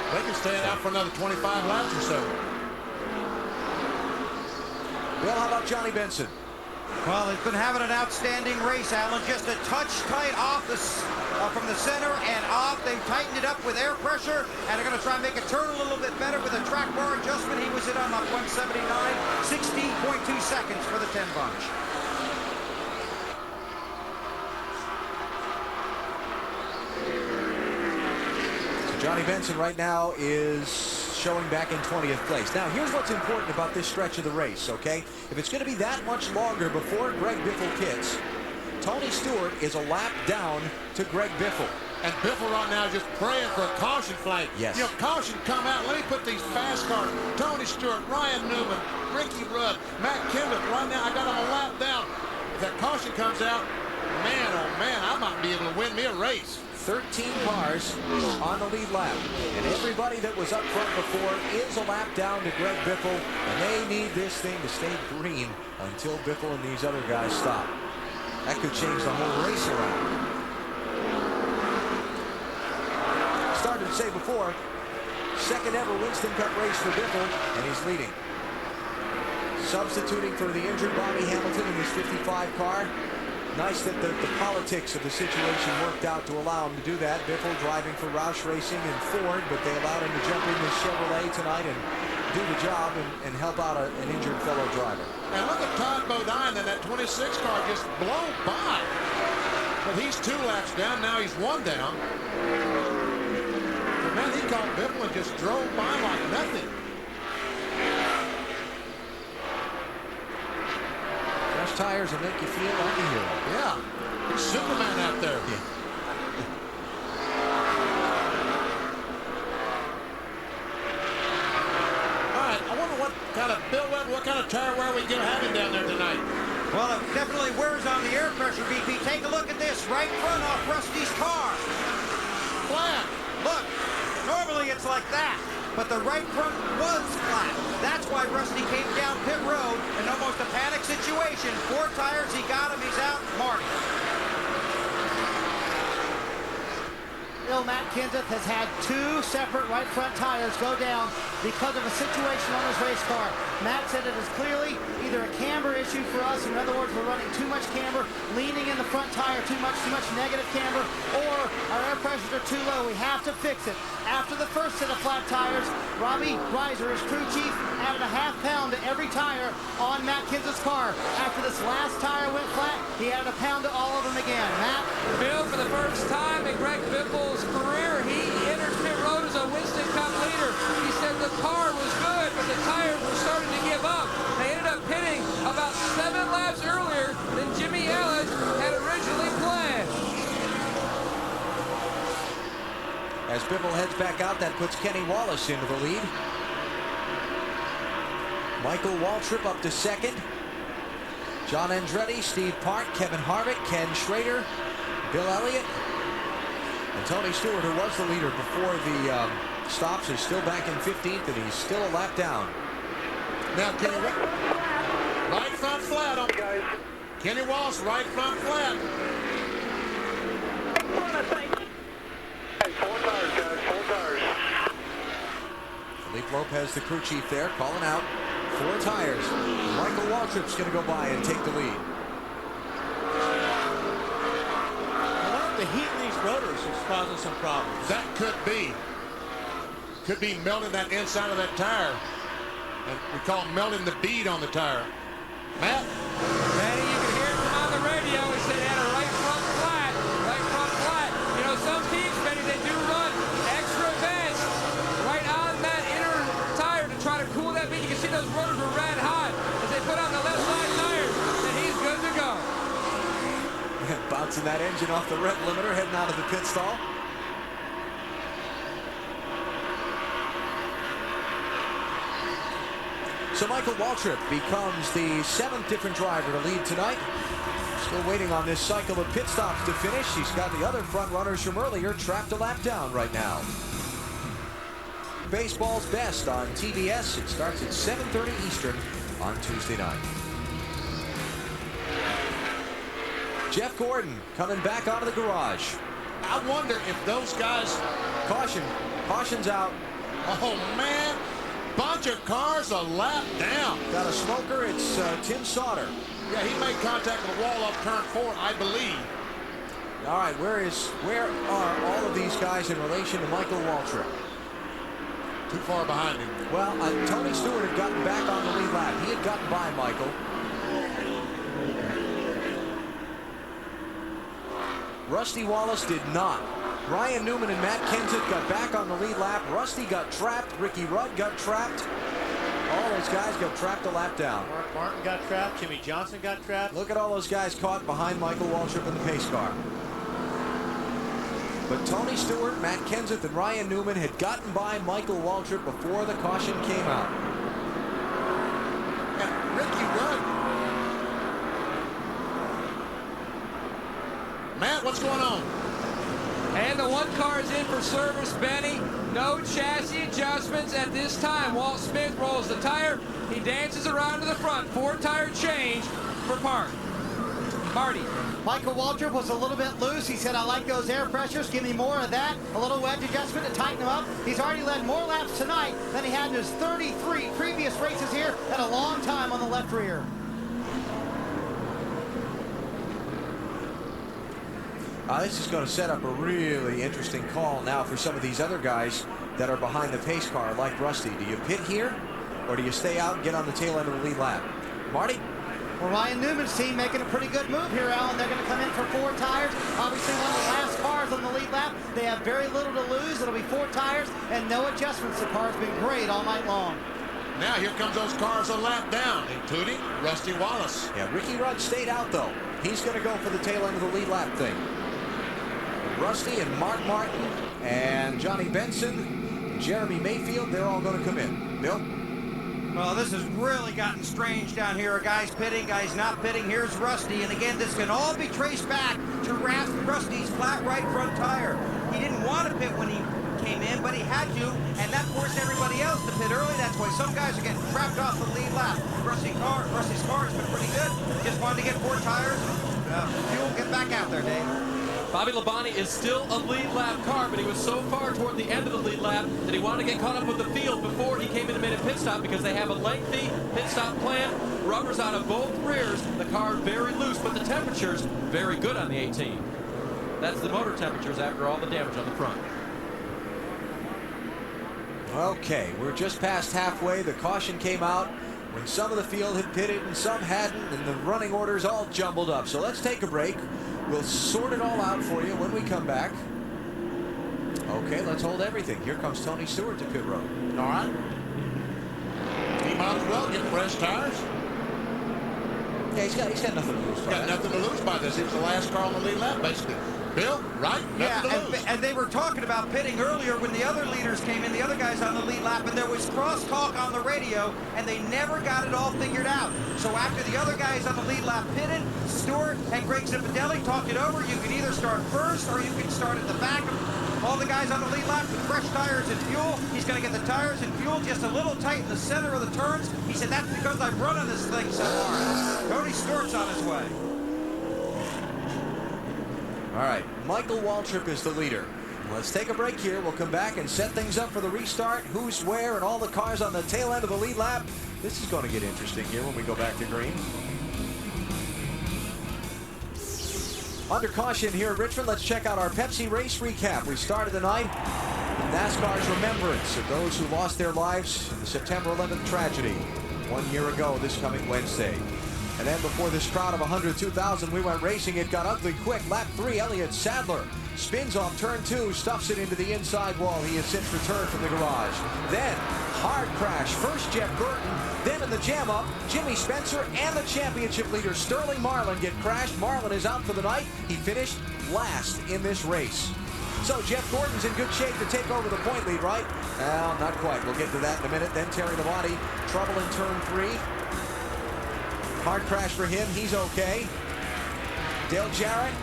Speaker 4: They can stay out for another 25 laps or so.
Speaker 1: Bill, how about Johnny Benson?
Speaker 9: Well, he's been having an outstanding race, Alan. Just a touch tight off from the center and off. They've tightened it up with air pressure, and they're going to try and make it turn a little bit better with a track bar adjustment. He was in on 179, 16.2 seconds for the 10 bunch.
Speaker 1: So Johnny Benson right now is showing back in 20th place. Now, here's what's important about this stretch of the race, okay? If it's going to be that much longer before Greg Biffle pits, Tony Stewart is a lap down to Greg Biffle.
Speaker 4: And Biffle right now is just praying for a caution flag.
Speaker 1: Yes.
Speaker 4: You know, caution come out. Let me put these fast cars. Tony Stewart, Ryan Newman, Ricky Rudd, Matt Kenseth. Right now, I got them a lap down. If that caution comes out, man, oh man, I might be able to win me a race.
Speaker 1: 13 cars on the lead lap, and everybody that was up front before is a lap down to Greg Biffle, and they need this thing to stay green until Biffle and these other guys stop. That could change the whole race around. Started to say before, second ever Winston Cup race for Biffle, and he's leading. Substituting for the injured Bobby Hamilton in his 55 car. Nice that the politics of the situation worked out to allow him to do that. Biffle driving for Roush Racing and Ford, but they allowed him to jump in the Chevrolet tonight and do the job and help out an injured fellow driver.
Speaker 4: And look at Todd Bodine, and that 26 car just blown by. But he's 2 laps down, now he's 1 down. But man, he caught Biffle and just drove by like nothing.
Speaker 1: Tires will make you feel like a hero.
Speaker 4: Yeah, he's Superman out there.
Speaker 1: Yeah.
Speaker 4: All right, I wonder what kind of what kind of tire wear we get having down there tonight.
Speaker 9: Well, it definitely wears on the air pressure, BP. Take a look at this right in front off Rusty's car. Flat. Look, normally it's like that, but the right front was flat. That's why Rusty came down pit road in almost a panic situation. 4 tires, he got him, he's out. Marty.
Speaker 8: Matt Kenseth has had 2 separate right front tires go down because of a situation on his race car. Matt said it is clearly either a camber issue for us, in other words, we're running too much camber, leaning in the front tire, too much negative camber, or our air pressures are too low. We have to fix it. After the first set of flat tires, Robbie Reiser, his crew chief, added a ½ pound to every tire on Matt Kenseth's car. After this last tire went flat, he added a pound to all of them again. Matt?
Speaker 7: Bill, for the first time in Greg Biffle's career, he entered pit road as a Winston Cup leader. He said the car was good, but the tires were starting to give up. They ended up pitting about 7 laps earlier than Jimmy Ellis had originally planned.
Speaker 1: As Biffle heads back out, that puts Kenny Wallace into the lead. Michael Waltrip up to second. John Andretti, Steve Park, Kevin Harvick, Ken Schrader, Bill Elliott, and Tony Stewart, who was the leader before the stops, is still back in 15th, and he's still a lap down.
Speaker 4: Now, Kenny, right front flat on guys. Kenny Wallace, right front flat.
Speaker 5: 4 tires, guys, 4 tires.
Speaker 1: Felipe Lopez, the crew chief there, calling out 4 tires. Michael Waltrip's going to go by and take the lead.
Speaker 10: I wonder if the heat in these rotors is causing some problems.
Speaker 4: That could be. Could be melting that inside of that tire. And we call it melting the bead on the tire. Matt?
Speaker 7: Manny, you can hear it from on the radio. He said he had a right front flat. Right front flat. You know, some teams, Manny, they do run extra vents right on that inner tire to try to cool that bead. You can see those rotors were red hot as they put on the left side tires, and he's good to go.
Speaker 1: Bouncing that engine off the red limiter, heading out of the pit stall. So Michael Waltrip becomes the 7th different driver to lead tonight. Still waiting on this cycle of pit stops to finish. He's got the other front runners from earlier trapped a lap down right now. Baseball's best on TBS. It starts at 7:30 Eastern on Tuesday night. Jeff Gordon coming back out of the garage.
Speaker 4: I wonder if those guys...
Speaker 1: Caution's out.
Speaker 4: Oh, man. Bunch of cars a lap down.
Speaker 1: Got a smoker. It's Tim Sauter.
Speaker 4: Yeah, he made contact with the wall up turn 4, I believe.
Speaker 1: All right, where are all of these guys in relation to Michael Waltrip?
Speaker 4: Too far behind him.
Speaker 1: Well, Tony Stewart had gotten back on the lead lap. He had gotten by Michael. Rusty Wallace did not. Ryan Newman and Matt Kenseth got back on the lead lap. Rusty got trapped. Ricky Rudd got trapped. All those guys got trapped a lap down.
Speaker 10: Mark Martin got trapped. Jimmy Johnson got trapped.
Speaker 1: Look at all those guys caught behind Michael Waltrip in the pace car. But Tony Stewart, Matt Kenseth, and Ryan Newman had gotten by Michael Waltrip before the caution came out.
Speaker 4: And Ricky Rudd. Matt, what's going on?
Speaker 7: And the one car is in for service, Benny. No chassis adjustments at this time. Walt Smith rolls the tire. He dances around to the front. 4-tire change for Marty.
Speaker 8: Michael Waltrip was a little bit loose. He said, I like those air pressures. Give me more of that. A little wedge adjustment to tighten him up. He's already led more laps tonight than he had in his 33 previous races here and a long time on the left rear.
Speaker 1: This is going to set up a really interesting call now for some of these other guys that are behind the pace car, like Rusty. Do you pit here, or do you stay out and get on the tail end of the lead lap? Marty?
Speaker 8: Well, Ryan Newman's team making a pretty good move here, Alan. They're going to come in for 4 tires. Obviously, one of the last cars on the lead lap. They have very little to lose. It'll be 4 tires and no adjustments. The car's been great all night long.
Speaker 4: Now here comes those cars a lap down, including Rusty Wallace.
Speaker 1: Yeah, Ricky Rudd stayed out, though. He's going to go for the tail end of the lead lap thing. Rusty and Mark Martin and Johnny Benson, Jeremy Mayfield, they're all going to come in. Bill?
Speaker 9: Well, this has really gotten strange down here. Guys pitting, guys not pitting. Here's Rusty, and again, this can all be traced back to Rusty's flat right front tire. He didn't want to pit when he came in, but he had to, and that forced everybody else to pit early. That's why some guys are getting trapped off the lead lap. Rusty's car has been pretty good. Just wanted to get 4 tires. Fuel, get back out there, Dave.
Speaker 6: Bobby Labonte is still a lead lap car, but he was so far toward the end of the lead lap that he wanted to get caught up with the field before he came in and made a pit stop, because they have a lengthy pit stop plan. Rubbers out of both rears. The car very loose, but the temperature's very good on the 18. That's the motor temperatures after all the damage on the front.
Speaker 1: Okay, we're just past halfway. The caution came out when some of the field had pitted and some hadn't, and the running orders all jumbled up. So let's take a break. We'll sort it all out for you when we come back. Okay, let's hold everything. Here comes Tony Stewart to pit road.
Speaker 4: All right. He might as well get fresh tires.
Speaker 1: Yeah, he's got nothing to lose.
Speaker 4: He's got nothing to lose by this. He was the last car on the lead lap, basically. Bill, right?
Speaker 9: And they were talking about pitting earlier when the other leaders came in, the other guys on the lead lap, and there was crosstalk on the radio, and they never got it all figured out. So after the other guys on the lead lap pitted, Stewart and Greg Zipadelli talked it over. You can either start first or you can start at the back of all the guys on the lead lap with fresh tires and fuel. He's going to get the tires and fuel just a little tight in the center of the turns. He said, that's because I've run on this thing so far. Tony Stewart's on his way.
Speaker 1: All right, Michael Waltrip is the leader. Let's take a break here. We'll come back and set things up for the restart, who's where, and all the cars on the tail end of the lead lap. This is going to get interesting here when we go back to green. Under caution here at Richmond, let's check out our Pepsi race recap. We started the night with NASCAR's remembrance of those who lost their lives in the September 11th tragedy 1 year ago this coming Wednesday. And then before this crowd of 102,000, we went racing. It got ugly quick. Lap 3, Elliott Sadler spins off turn 2, stuffs it into the inside wall. He has since returned from the garage. Then, hard crash. First Jeff Burton, then in the jam up, Jimmy Spencer and the championship leader Sterling Marlin get crashed. Marlin is out for the night. He finished last in this race. So Jeff Gordon's in good shape to take over the point lead, right? Well, not quite. We'll get to that in a minute. Then Terry Labonte, trouble in turn 3. Hard crash for him. He's okay. Dale Jarrett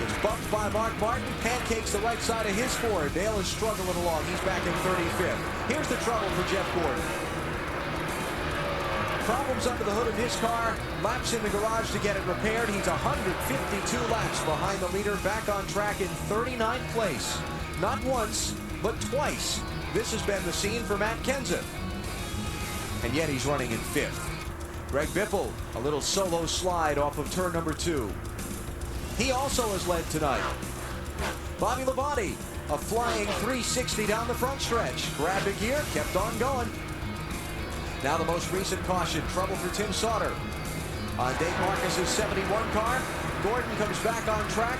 Speaker 1: is bumped by Mark Martin. Pancakes the right side of his Ford. Dale is struggling along. He's back in 35th. Here's the trouble for Jeff Gordon. Problems under the hood of his car. Laps in the garage to get it repaired. He's 152 laps behind the leader, back on track in 39th place. Not once, but twice. This has been the scene for Matt Kenseth. And yet he's running in 5th. Greg Biffle, a little solo slide off of turn number 2. He also has led tonight. Bobby Labonte, a flying 360 down the front stretch. Grabbed a gear, kept on going. Now the most recent caution, trouble for Tim Sauter. On Dave Marcus's 71 car, Gordon comes back on track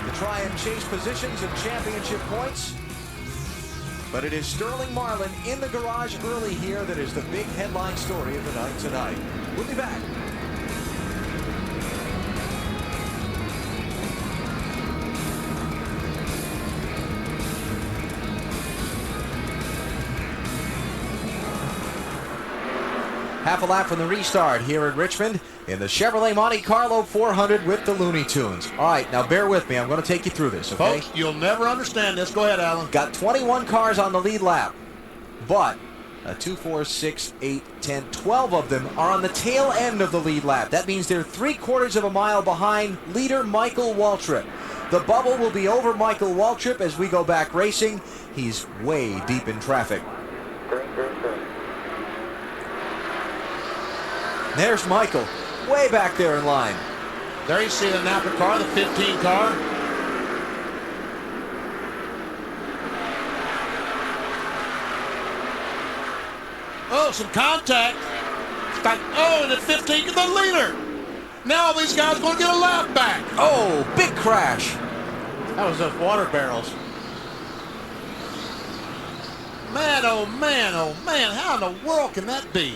Speaker 1: to try and chase positions and championship points. But it is Sterling Marlin in the garage early here that is the big headline story of the night tonight. We'll be back. Half a lap from the restart here in Richmond in the Chevrolet Monte Carlo 400 with the Looney Tunes. All right, now bear with me. I'm going to take you through this, okay?
Speaker 4: Folks, you'll never understand this. Go ahead, Alan.
Speaker 1: Got 21 cars on the lead lap, but 2, 4, 6, 8, 10, 12 of them are on the tail end of the lead lap. That means they're 3/4 of a mile behind leader Michael Waltrip. The bubble will be over Michael Waltrip as we go back racing. He's way deep in traffic. There's Michael, way back there in line.
Speaker 4: There you see the Napa car, the 15 car. Oh, some contact. Oh, and the 15 to the leader. Now these guys are going to get a lap back.
Speaker 1: Oh, big crash.
Speaker 10: That was those water barrels.
Speaker 4: Man, oh man, oh man. How in the world can that be?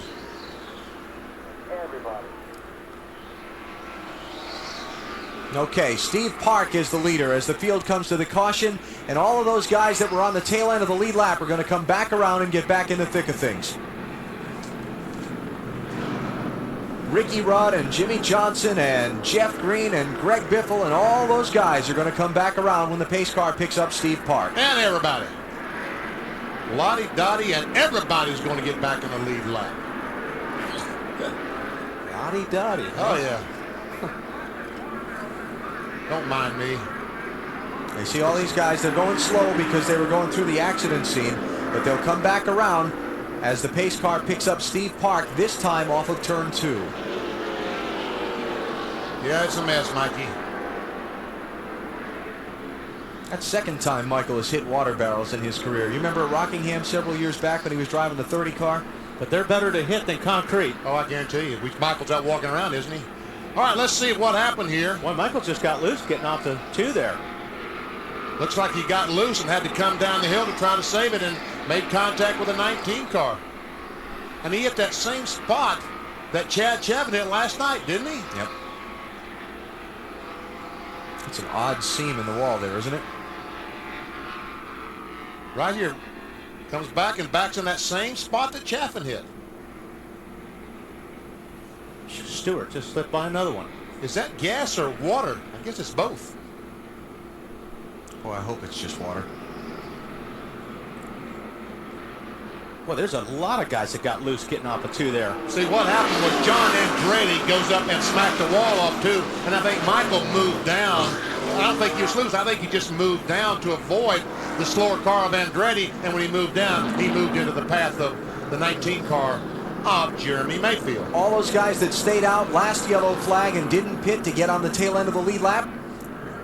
Speaker 1: Okay, Steve Park is the leader as the field comes to the caution, and all of those guys that were on the tail end of the lead lap are going to come back around and get back in the thick of things. Ricky Rudd and Jimmy Johnson and Jeff Green and Greg Biffle and all those guys are going to come back around when the pace car picks up Steve Park.
Speaker 4: And everybody. Lottie Dottie and everybody's going to get back in the lead lap.
Speaker 1: Lottie Dottie.
Speaker 4: Oh, yeah. Don't mind me.
Speaker 1: They see all these guys, they're going slow because they were going through the accident scene, but they'll come back around as the pace car picks up Steve Park, this time off of turn 2.
Speaker 4: Yeah, it's a mess, Mikey.
Speaker 1: That's the second time Michael has hit water barrels in his career. You remember at Rockingham several years back when he was driving the 30 car?
Speaker 10: But they're better to hit than concrete.
Speaker 4: Oh, I guarantee you. Michael's out walking around, isn't he? All right, let's see what happened here.
Speaker 10: Well, Michael just got loose getting off the 2 there.
Speaker 4: Looks like he got loose and had to come down the hill to try to save it and made contact with a 19 car. And he hit that same spot that Chad Chevin hit last night, didn't he?
Speaker 1: Yep. It's an odd seam in the wall there, isn't it?
Speaker 4: Right here. Comes back and backs in that same spot that Chaffin hit.
Speaker 10: Stewart just slipped by another one.
Speaker 4: Is that gas or water? I guess it's both.
Speaker 1: Oh, I hope it's just water.
Speaker 10: Well, there's a lot of guys that got loose getting off of 2 there.
Speaker 4: See, what happened was John Andretti goes up and smacked the wall off too, and I think Michael moved down. I don't think he was loose. I think he just moved down to avoid the slower car of Andretti, and when he moved down, he moved into the path of the 19 car of Jeremy Mayfield.
Speaker 1: All those guys that stayed out last yellow flag and didn't pit to get on the tail end of the lead lap,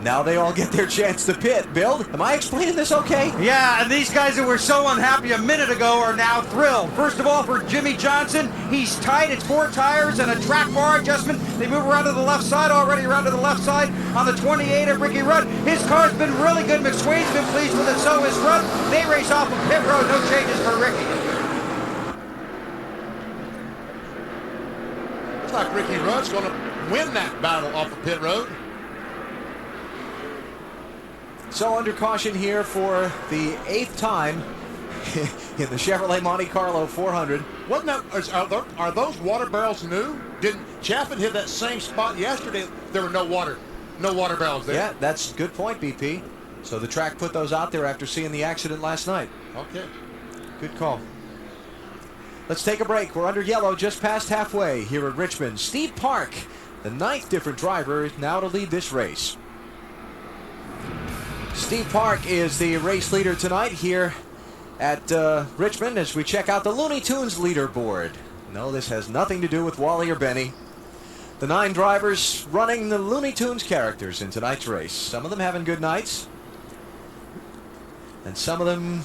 Speaker 1: now they all get their chance to pit. Bill, am I explaining this okay?
Speaker 9: Yeah, and these guys that were so unhappy a minute ago are now thrilled. First of all, for Jimmy Johnson, he's tight. It's 4 tires and a track bar adjustment. They move around to the left side, already around to the left side on the 28 of Ricky Rudd. His car's been really good. McSwain's been pleased with it, so is Rudd. They race off of pit road. No changes for Ricky.
Speaker 4: Looks like Ricky Rudd's going to win that battle off of pit road.
Speaker 1: So under caution here for the 8th time in the Chevrolet Monte Carlo 400.
Speaker 4: Wasn't that, are those water barrels new? Didn't Chaffin hit that same spot yesterday? there were no water barrels there.
Speaker 1: Yeah, that's a good point, BP. So the track put those out there after seeing the accident last night.
Speaker 4: Okay.
Speaker 1: Good call. Let's take a break. We're under yellow, just past halfway here at Richmond. Steve Park, the 9th different driver, now to lead this race. Steve Park is the race leader tonight here at Richmond as we check out the Looney Tunes leaderboard. No, this has nothing to do with Wally or Benny. The 9 drivers running the Looney Tunes characters in tonight's race. Some of them having good nights, and some of them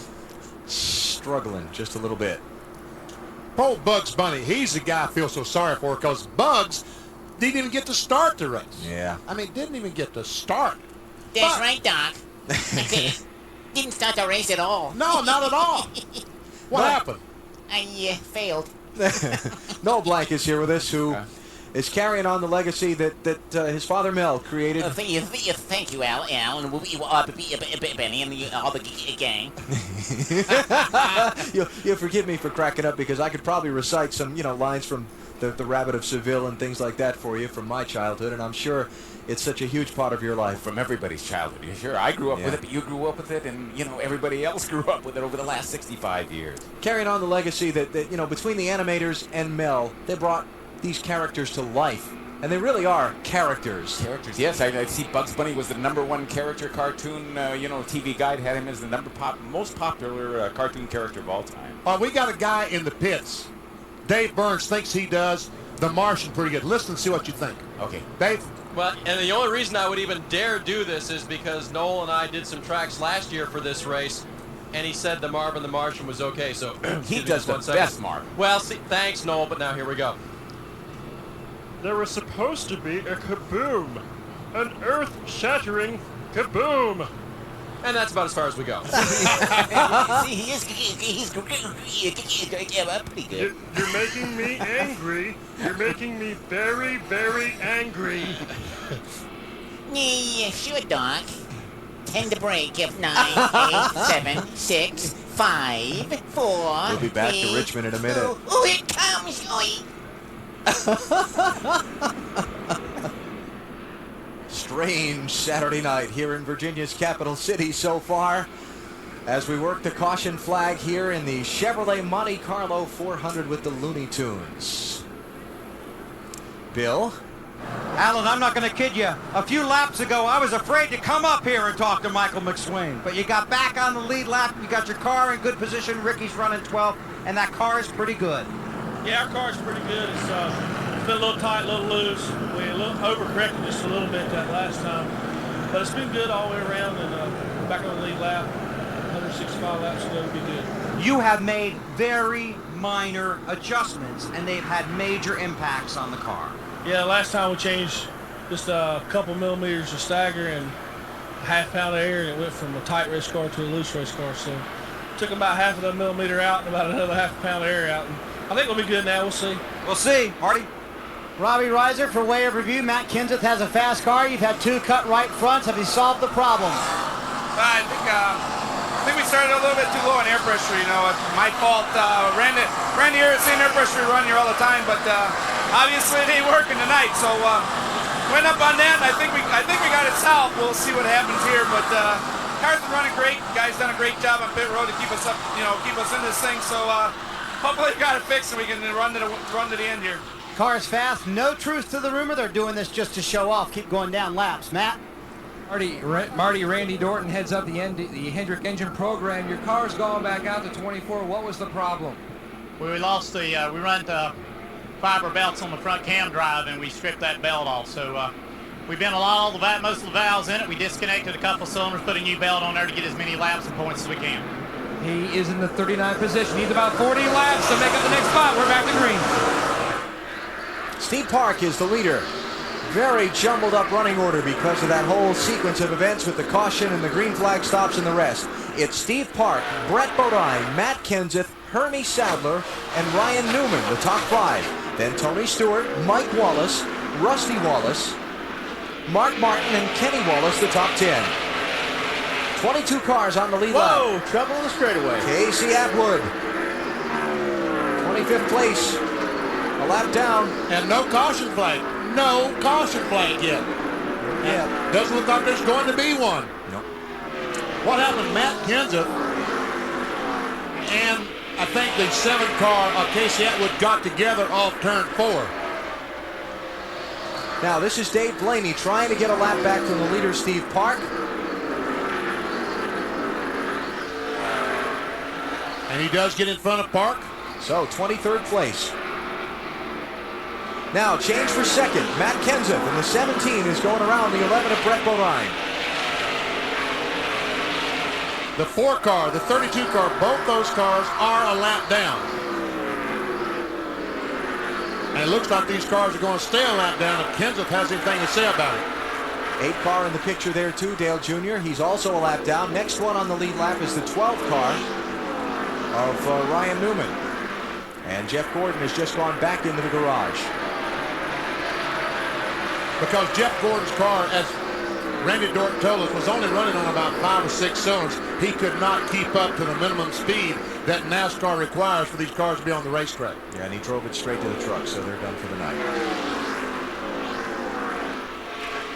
Speaker 1: struggling just a little bit.
Speaker 4: Poor Bugs Bunny, he's the guy I feel so sorry for, because Bugs didn't even get to start the race.
Speaker 1: Yeah.
Speaker 4: I mean, didn't even get to start.
Speaker 11: That's right, Doc. Didn't start the race at all.
Speaker 4: No, not at all. What happened?
Speaker 11: I failed.
Speaker 1: Noel Blank is here with us, who is carrying on the legacy that his father Mel created.
Speaker 11: Thank you, Al, and Benny, and all the gang.
Speaker 1: You'll forgive me for cracking up, because I could probably recite some, lines from the Rabbit of Seville and things like that for you from my childhood, and I'm sure it's such a huge part of your life.
Speaker 22: From everybody's childhood. Sure, I grew up with it, but you grew up with it, and, everybody else grew up with it over the last 65 years.
Speaker 1: Carrying on the legacy that between the animators and Mel, they brought these characters to life. And they really are characters.
Speaker 22: Characters, yes. I see Bugs Bunny was the #1 character cartoon. TV Guide had him as the most popular cartoon character of all time.
Speaker 4: We got a guy in the pits. Dave Burns thinks he does The Martian pretty good. Listen and see what you think.
Speaker 22: Okay.
Speaker 4: Dave?
Speaker 6: Well, and the only reason I would even dare do this is because Noel and I did some tracks last year for this race, and he said the Marvin the Martian was okay. So
Speaker 22: he does the best Marvin.
Speaker 6: Well, see, thanks, Noel, but now here we go.
Speaker 23: There was supposed to be a kaboom, an earth-shattering kaboom.
Speaker 6: And that's about as far as we go.
Speaker 11: See, he's pretty good.
Speaker 23: You're making me angry. You're making me very, very angry.
Speaker 11: Yeah, sure, Doc. 10 to break if 9, 8, 7, 6, 5, 4.
Speaker 1: We'll be back to Richmond in a minute.
Speaker 11: Oh, here it comes.
Speaker 1: Strange Saturday night here in Virginia's capital city so far, as we work the caution flag here in the Chevrolet Monte Carlo 400 with the Looney Tunes. Bill?
Speaker 9: Alan, I'm not going to kid you. A few laps ago, I was afraid to come up here and talk to Michael McSwain. But you got back on the lead lap, you got your car in good position, Ricky's running 12, and that car is pretty good.
Speaker 21: Yeah, our car's pretty good. It's been a little tight, a little loose. We overcorrected just a little bit that last time. But it's been good all the way around, and back on the lead lap. 165 laps to go to be good.
Speaker 9: You have made very minor adjustments, and they've had major impacts on the car.
Speaker 21: Yeah, last time we changed just a couple millimeters of stagger and a half pound of air, and it went from a tight race car to a loose race car. So took about half of that millimeter out and about another half a pound of air out. And I think we'll be good now. We'll see.
Speaker 9: We'll see. Hardy?
Speaker 8: Robbie Reiser for way of review. Matt Kenseth has a fast car. You've had 2 cut right fronts. Have you solved the problem?
Speaker 24: I think we started a little bit too low on air pressure. It's my fault. Randy here has seen air pressure run here all the time, but obviously it ain't working tonight. So went up on that. And I think we got it solved. We'll see what happens here, but car's been running great. Guys done a great job on pit road to keep us up, keep us in this thing. So hopefully we got it fixed and we can run to the end here.
Speaker 8: Car's fast. No truth to the rumor they're doing this just to show off. Keep going down laps. Matt?
Speaker 7: Randy Dorton heads up the Hendrick engine program. Your car's going back out to 24. What was the problem?
Speaker 25: We lost we run the fiber belts on the front cam drive, and we stripped that belt off. So we've been most of the valves in it. We disconnected a couple cylinders, put a new belt on there to get as many laps and points as we can.
Speaker 7: He is in the 39th position. He's about 40 laps to make up the next spot. We're back to green.
Speaker 1: Steve Park is the leader. Very jumbled up running order because of that whole sequence of events with the caution and the green flag stops and the rest. It's Steve Park, Brett Bodine, Matt Kenseth, Hermie Sadler, and Ryan Newman, the top 5. Then Tony Stewart, Mike Wallace, Rusty Wallace, Mark Martin, and Kenny Wallace, the top 10. 22 cars on the lead lap.
Speaker 10: Whoa, trouble in the straightaway.
Speaker 1: Casey Atwood, 25th place, a lap down.
Speaker 4: And no caution flag. no caution flag yet.
Speaker 1: Yeah.
Speaker 4: Doesn't look like there's going to be one.
Speaker 1: Nope.
Speaker 4: What happened? Matt Kenseth and I think the 7 car of Casey Atwood got together off turn 4.
Speaker 1: Now this is Dave Blaney trying to get a lap back from the leader, Steve Park.
Speaker 4: And he does get in front of Park.
Speaker 1: So 23rd place. Now change for second. Matt Kenseth in the 17 is going around the 11 of Brett Bodine.
Speaker 4: The 4 car, the 32 car, both those cars are a lap down. And it looks like these cars are going to stay a lap down if Kenseth has anything to say about it.
Speaker 1: 8 car in the picture there too, Dale Jr. He's also a lap down. Next one on the lead lap is the 12 car of Ryan Newman. And Jeff Gordon has just gone back into the garage.
Speaker 4: Because Jeff Gordon's car, as Randy Dorton told us, was only running on about 5 or 6 cylinders. He could not keep up to the minimum speed that NASCAR requires for these cars to be on the racetrack.
Speaker 1: Yeah, and he drove it straight to the truck, so they're done for the night.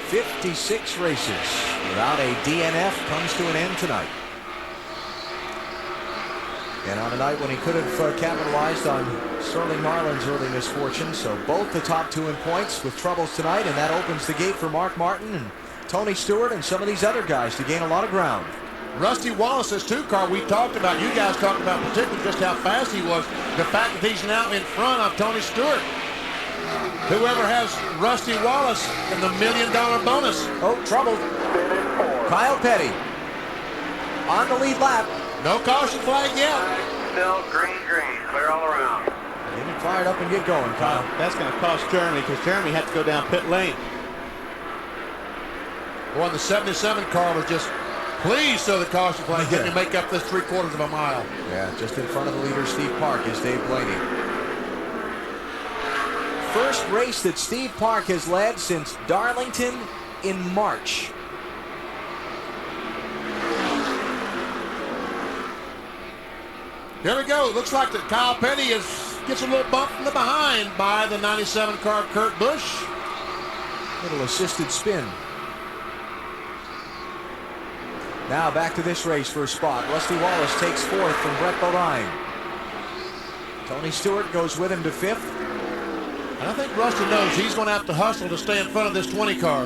Speaker 1: 56 races without a DNF comes to an end tonight. And on a night when he could have capitalized on Sterling Marlin's early misfortune. So both the top 2 in points with troubles tonight, and that opens the gate for Mark Martin and Tony Stewart and some of these other guys to gain a lot of ground.
Speaker 4: Rusty Wallace's 2 car we talked about, you guys talked about particularly just how fast he was. The fact that he's now in front of Tony Stewart. Whoever has Rusty Wallace in the $1 million bonus.
Speaker 1: Oh, trouble. Kyle Petty on the lead lap.
Speaker 4: No caution flag yet.
Speaker 15: Still green, clear all around.
Speaker 1: Get him fired up and get going, Kyle.
Speaker 10: That's going to cost Jeremy because Jeremy had to go down pit lane.
Speaker 4: Boy, the 77 car was just pleased so the caution flag didn't make up this 3/4 of a mile.
Speaker 1: Yeah, just in front of the leader, Steve Park, is Dave Blaney. First race that Steve Park has led since Darlington in March.
Speaker 4: Here we go. It looks like that Kyle Petty gets a little bump from the behind by the 97 car Kurt Busch.
Speaker 1: Little assisted spin. Now back to this race for a spot. Rusty Wallace takes 4th from Brett Bodine. Tony Stewart goes with him to 5th.
Speaker 4: And I think Rusty knows he's going to have to hustle to stay in front of this 20 car.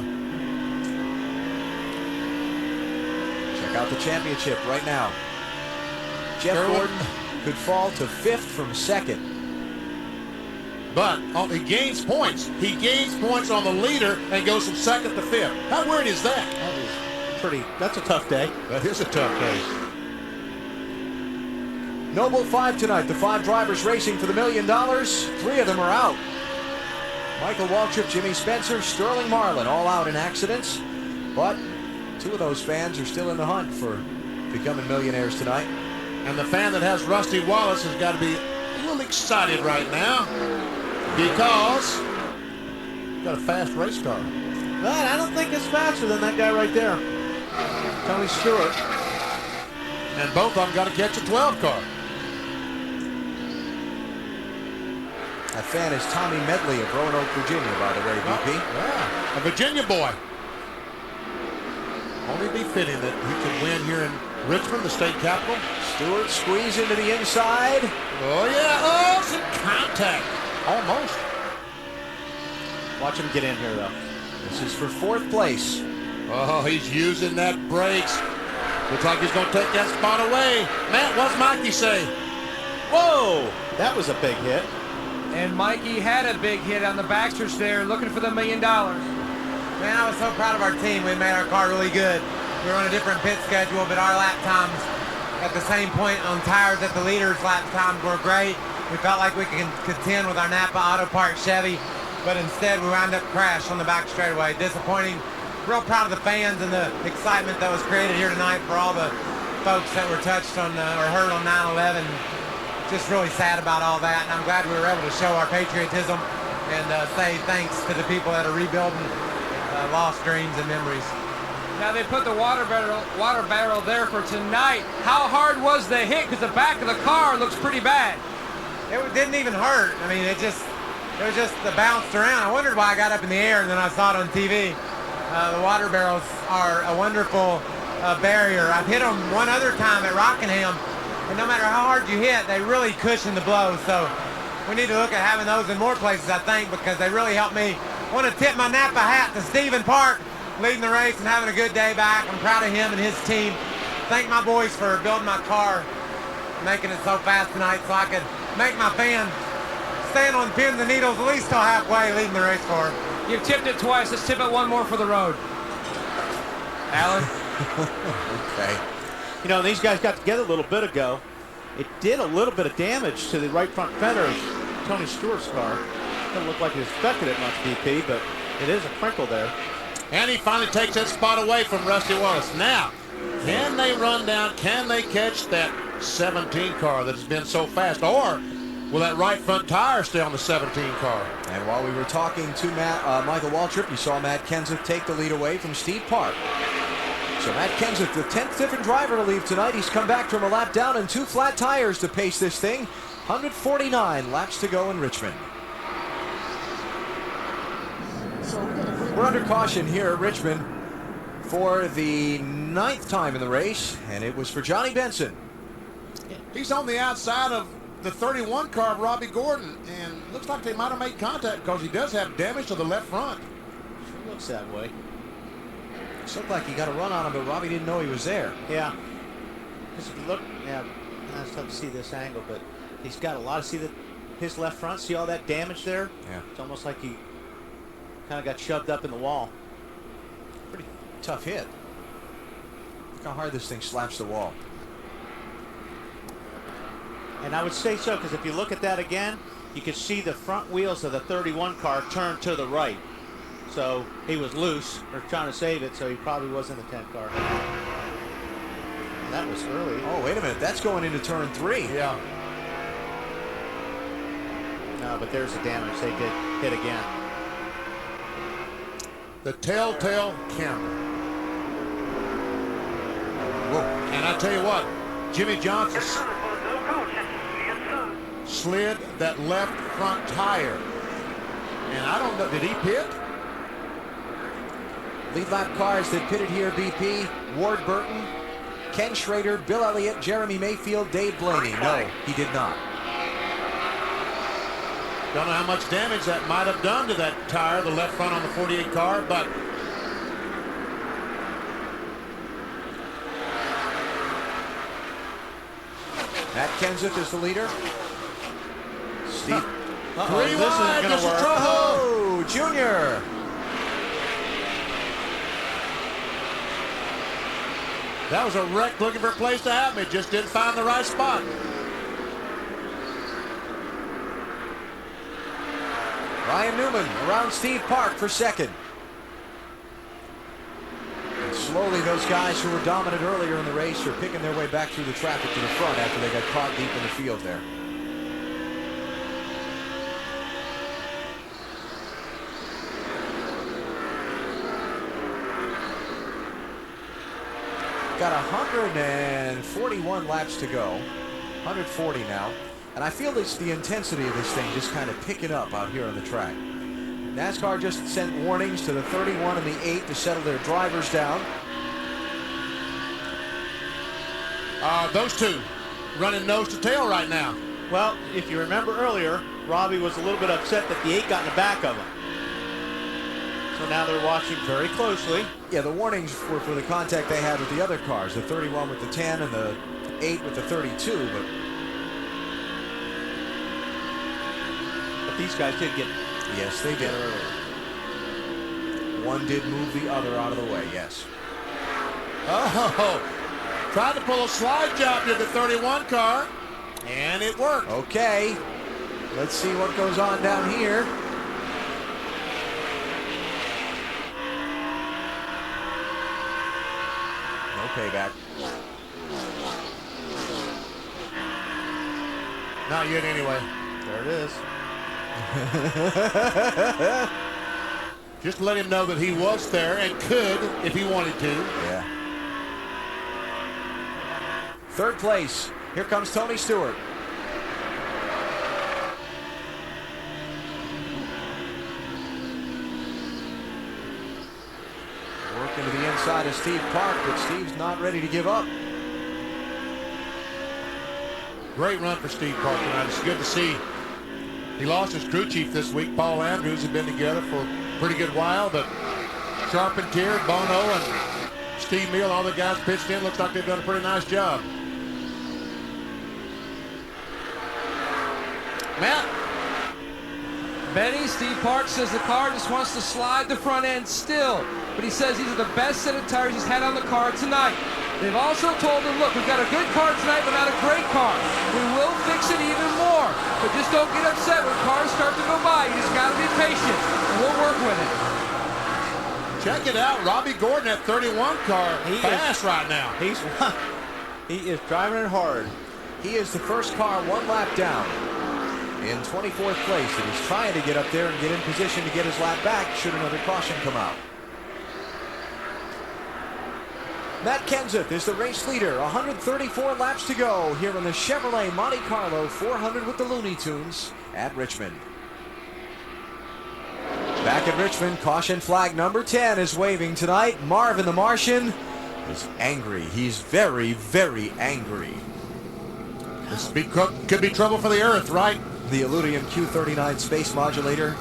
Speaker 1: Check out the championship right now. Jeff Gordon could fall to 5th from 2nd.
Speaker 4: But he gains points. He gains points on the leader and goes from 2nd to 5th. How weird is that?
Speaker 10: That's a tough day.
Speaker 4: That is a tough day.
Speaker 1: Noble 5 tonight. The 5 drivers racing for the $1 million. 3 of them are out. Michael Waltrip, Jimmy Spencer, Sterling Marlin, all out in accidents. But 2 of those fans are still in the hunt for becoming millionaires tonight.
Speaker 4: And the fan that has Rusty Wallace has got to be a little excited right now because he's got a fast race car.
Speaker 10: But I don't think it's faster than that guy right there. Tony Stewart.
Speaker 4: And both of them got to catch a 12 car.
Speaker 1: That fan is Tommy Medley of Roanoke, Virginia, by the way, VP.
Speaker 4: Yeah, a Virginia boy. Only be fitting that he could win here in Richmond, the state capital.
Speaker 1: Stewart squeeze into the inside.
Speaker 4: Oh, yeah. Oh, some contact. Almost.
Speaker 10: Watch him get in here, though.
Speaker 1: This is for 4th place.
Speaker 4: Oh, he's using that brakes. Looks like he's going to take that spot away. Matt, what's Mikey say?
Speaker 10: Whoa, that was a big hit.
Speaker 7: And Mikey had a big hit on the backstretch there, looking for the $1 million.
Speaker 2: Man, I was so proud of our team. We made our car really good. We were on a different pit schedule, but our lap times at the same point on tires at the leaders' lap times were great. We felt like we could contend with our Napa Auto Parts Chevy, but instead we wound up crashed on the back straightaway. Disappointing. Real proud of the fans and the excitement that was created here tonight for all the folks that were touched on or hurt on 9/11. Just really sad about all that, and I'm glad we were able to show our patriotism and say thanks to the people that are rebuilding lost dreams and memories.
Speaker 7: Now they put the water barrel there for tonight. How hard was the hit? Because the back of the car looks pretty bad.
Speaker 2: It didn't even hurt. I mean, it just it was just bounced around. I wondered why I got up in the air, and then I saw it on TV. The water barrels are a wonderful barrier. I've hit them one other time at Rockingham, and no matter how hard you hit, they really cushion the blow. So we need to look at having those in more places, I think, because they really help me. I want to tip my Napa hat to Stephen Park, leading the race and having a good day back. I'm proud of him and his team. Thank my boys for building my car, making it so fast tonight so I could make my fan stand on pins and needles at least till halfway, leading the race car.
Speaker 7: You've tipped it twice. Let's tip it one more for the road. Alan?
Speaker 10: Okay. You know, these guys got together a little bit ago. It did a little bit of damage to the right front fender of Tony Stewart's car. Doesn't look like it affected it much, BP, but it is a crinkle there.
Speaker 4: And he finally takes that spot away from Rusty Wallace. Now, can they run down? Can they catch that 17 car that has been so fast? Or will that right front tire stay on the 17 car?
Speaker 1: And while we were talking to Michael Waltrip, you saw Matt Kenseth take the lead away from Steve Park. So Matt Kenseth, the 10th different driver to leave tonight. He's come back from a lap down and 2 flat tires to pace this thing. 149 laps to go in Richmond. We're under caution here at Richmond for the 9th time in the race, and it was for Johnny Benson.
Speaker 4: He's on the outside of the 31 car of Robbie Gordon, and looks like they might have made contact because he does have damage to the left front.
Speaker 10: Sure looks that way.
Speaker 1: It looked like he got a run on him, but Robbie didn't know he was there.
Speaker 10: Yeah. Because if you look, yeah, it's tough to see this angle, but he's got a lot of, see his left front, see all that damage there?
Speaker 1: Yeah.
Speaker 10: It's almost like he kind of got shoved up in the wall.
Speaker 1: Pretty tough hit. Look how hard this thing slaps the wall.
Speaker 10: And I would say so, because if you look at that again, you could see the front wheels of the 31 car turn to the right. So he was loose, or trying to save it, so he probably was in the 10 car. And that was early.
Speaker 1: Oh, wait a minute. That's going into turn 3.
Speaker 10: Yeah. No, but there's the damage. They did hit again.
Speaker 4: The telltale camera. Whoa. And I tell you what, Jimmy Johnson slid that left front tire. And I don't know, did he pit?
Speaker 1: Lead lap cars that pitted here, BP, Ward Burton, Ken Schrader, Bill Elliott, Jeremy Mayfield, Dave Blaney. No, he did not.
Speaker 4: Don't know how much damage that might have done to that tire, the left front on the 48 car, but
Speaker 1: Matt Kenseth is the leader. Steve.
Speaker 4: Three wide, this is trouble.
Speaker 1: Oh, Junior.
Speaker 4: That was a wreck looking for a place to happen. It just didn't find the right spot.
Speaker 1: Ryan Newman around Steve Park for second. And slowly those guys who were dominant earlier in the race are picking their way back through the traffic to the front after they got caught deep in the field there. Got 141 laps to go. 140 now. And I feel it's the intensity of this thing just kind of picking up out here on the track. NASCAR just sent warnings to the 31 and the 8 to settle their drivers down.
Speaker 4: Those two running nose to tail right now.
Speaker 10: Well, if you remember earlier, Robbie was a little bit upset that the 8 got in the back of him. So now they're watching very closely.
Speaker 1: Yeah, the warnings were for the contact they had with the other cars, the 31 with the 10 and the 8 with the 32, but
Speaker 10: these guys did get.
Speaker 1: Yes, they did. One did move the other out of the way, yes.
Speaker 4: Oh, tried to pull a slide job to the 31 car, and it worked.
Speaker 1: Okay, let's see what goes on down here. No payback.
Speaker 4: Not yet anyway.
Speaker 10: There it is.
Speaker 4: Just let him know that he was there and could if he wanted to.
Speaker 1: Yeah. Third place. Here comes Tony Stewart. Looking to the inside of Steve Park, but Steve's not ready to give up.
Speaker 4: Great run for Steve Park tonight. It's good to see. He lost his crew chief this week. Paul Andrews had been together for a pretty good while, but Charpentier, Bono, and Steve Meal, all the guys pitched in. Looks like they've done a pretty nice job. Matt?
Speaker 7: Benny, Steve Park says the car just wants to slide the front end still, but he says these are the best set of tires he's had on the car tonight. They've also told him, look, we've got a good car tonight, but not a great car. We will fix it even more, but just don't get upset when cars start to go by. You just got to be patient, and we'll work with it.
Speaker 4: Check it out, Robbie Gordon, that 31 car, fast right now.
Speaker 10: He is driving it hard.
Speaker 1: He is the first car one lap down in 24th place, and he's trying to get up there and get in position to get his lap back should another caution come out. Matt Kenseth is the race leader. 134 laps to go here in the Chevrolet Monte Carlo 400 with the Looney Tunes at Richmond. Back at Richmond, caution flag number 10 is waving tonight. Marvin the Martian is angry. He's very, very angry.
Speaker 4: This could be trouble for the Earth, right?
Speaker 1: The Illudium Q39 space modulator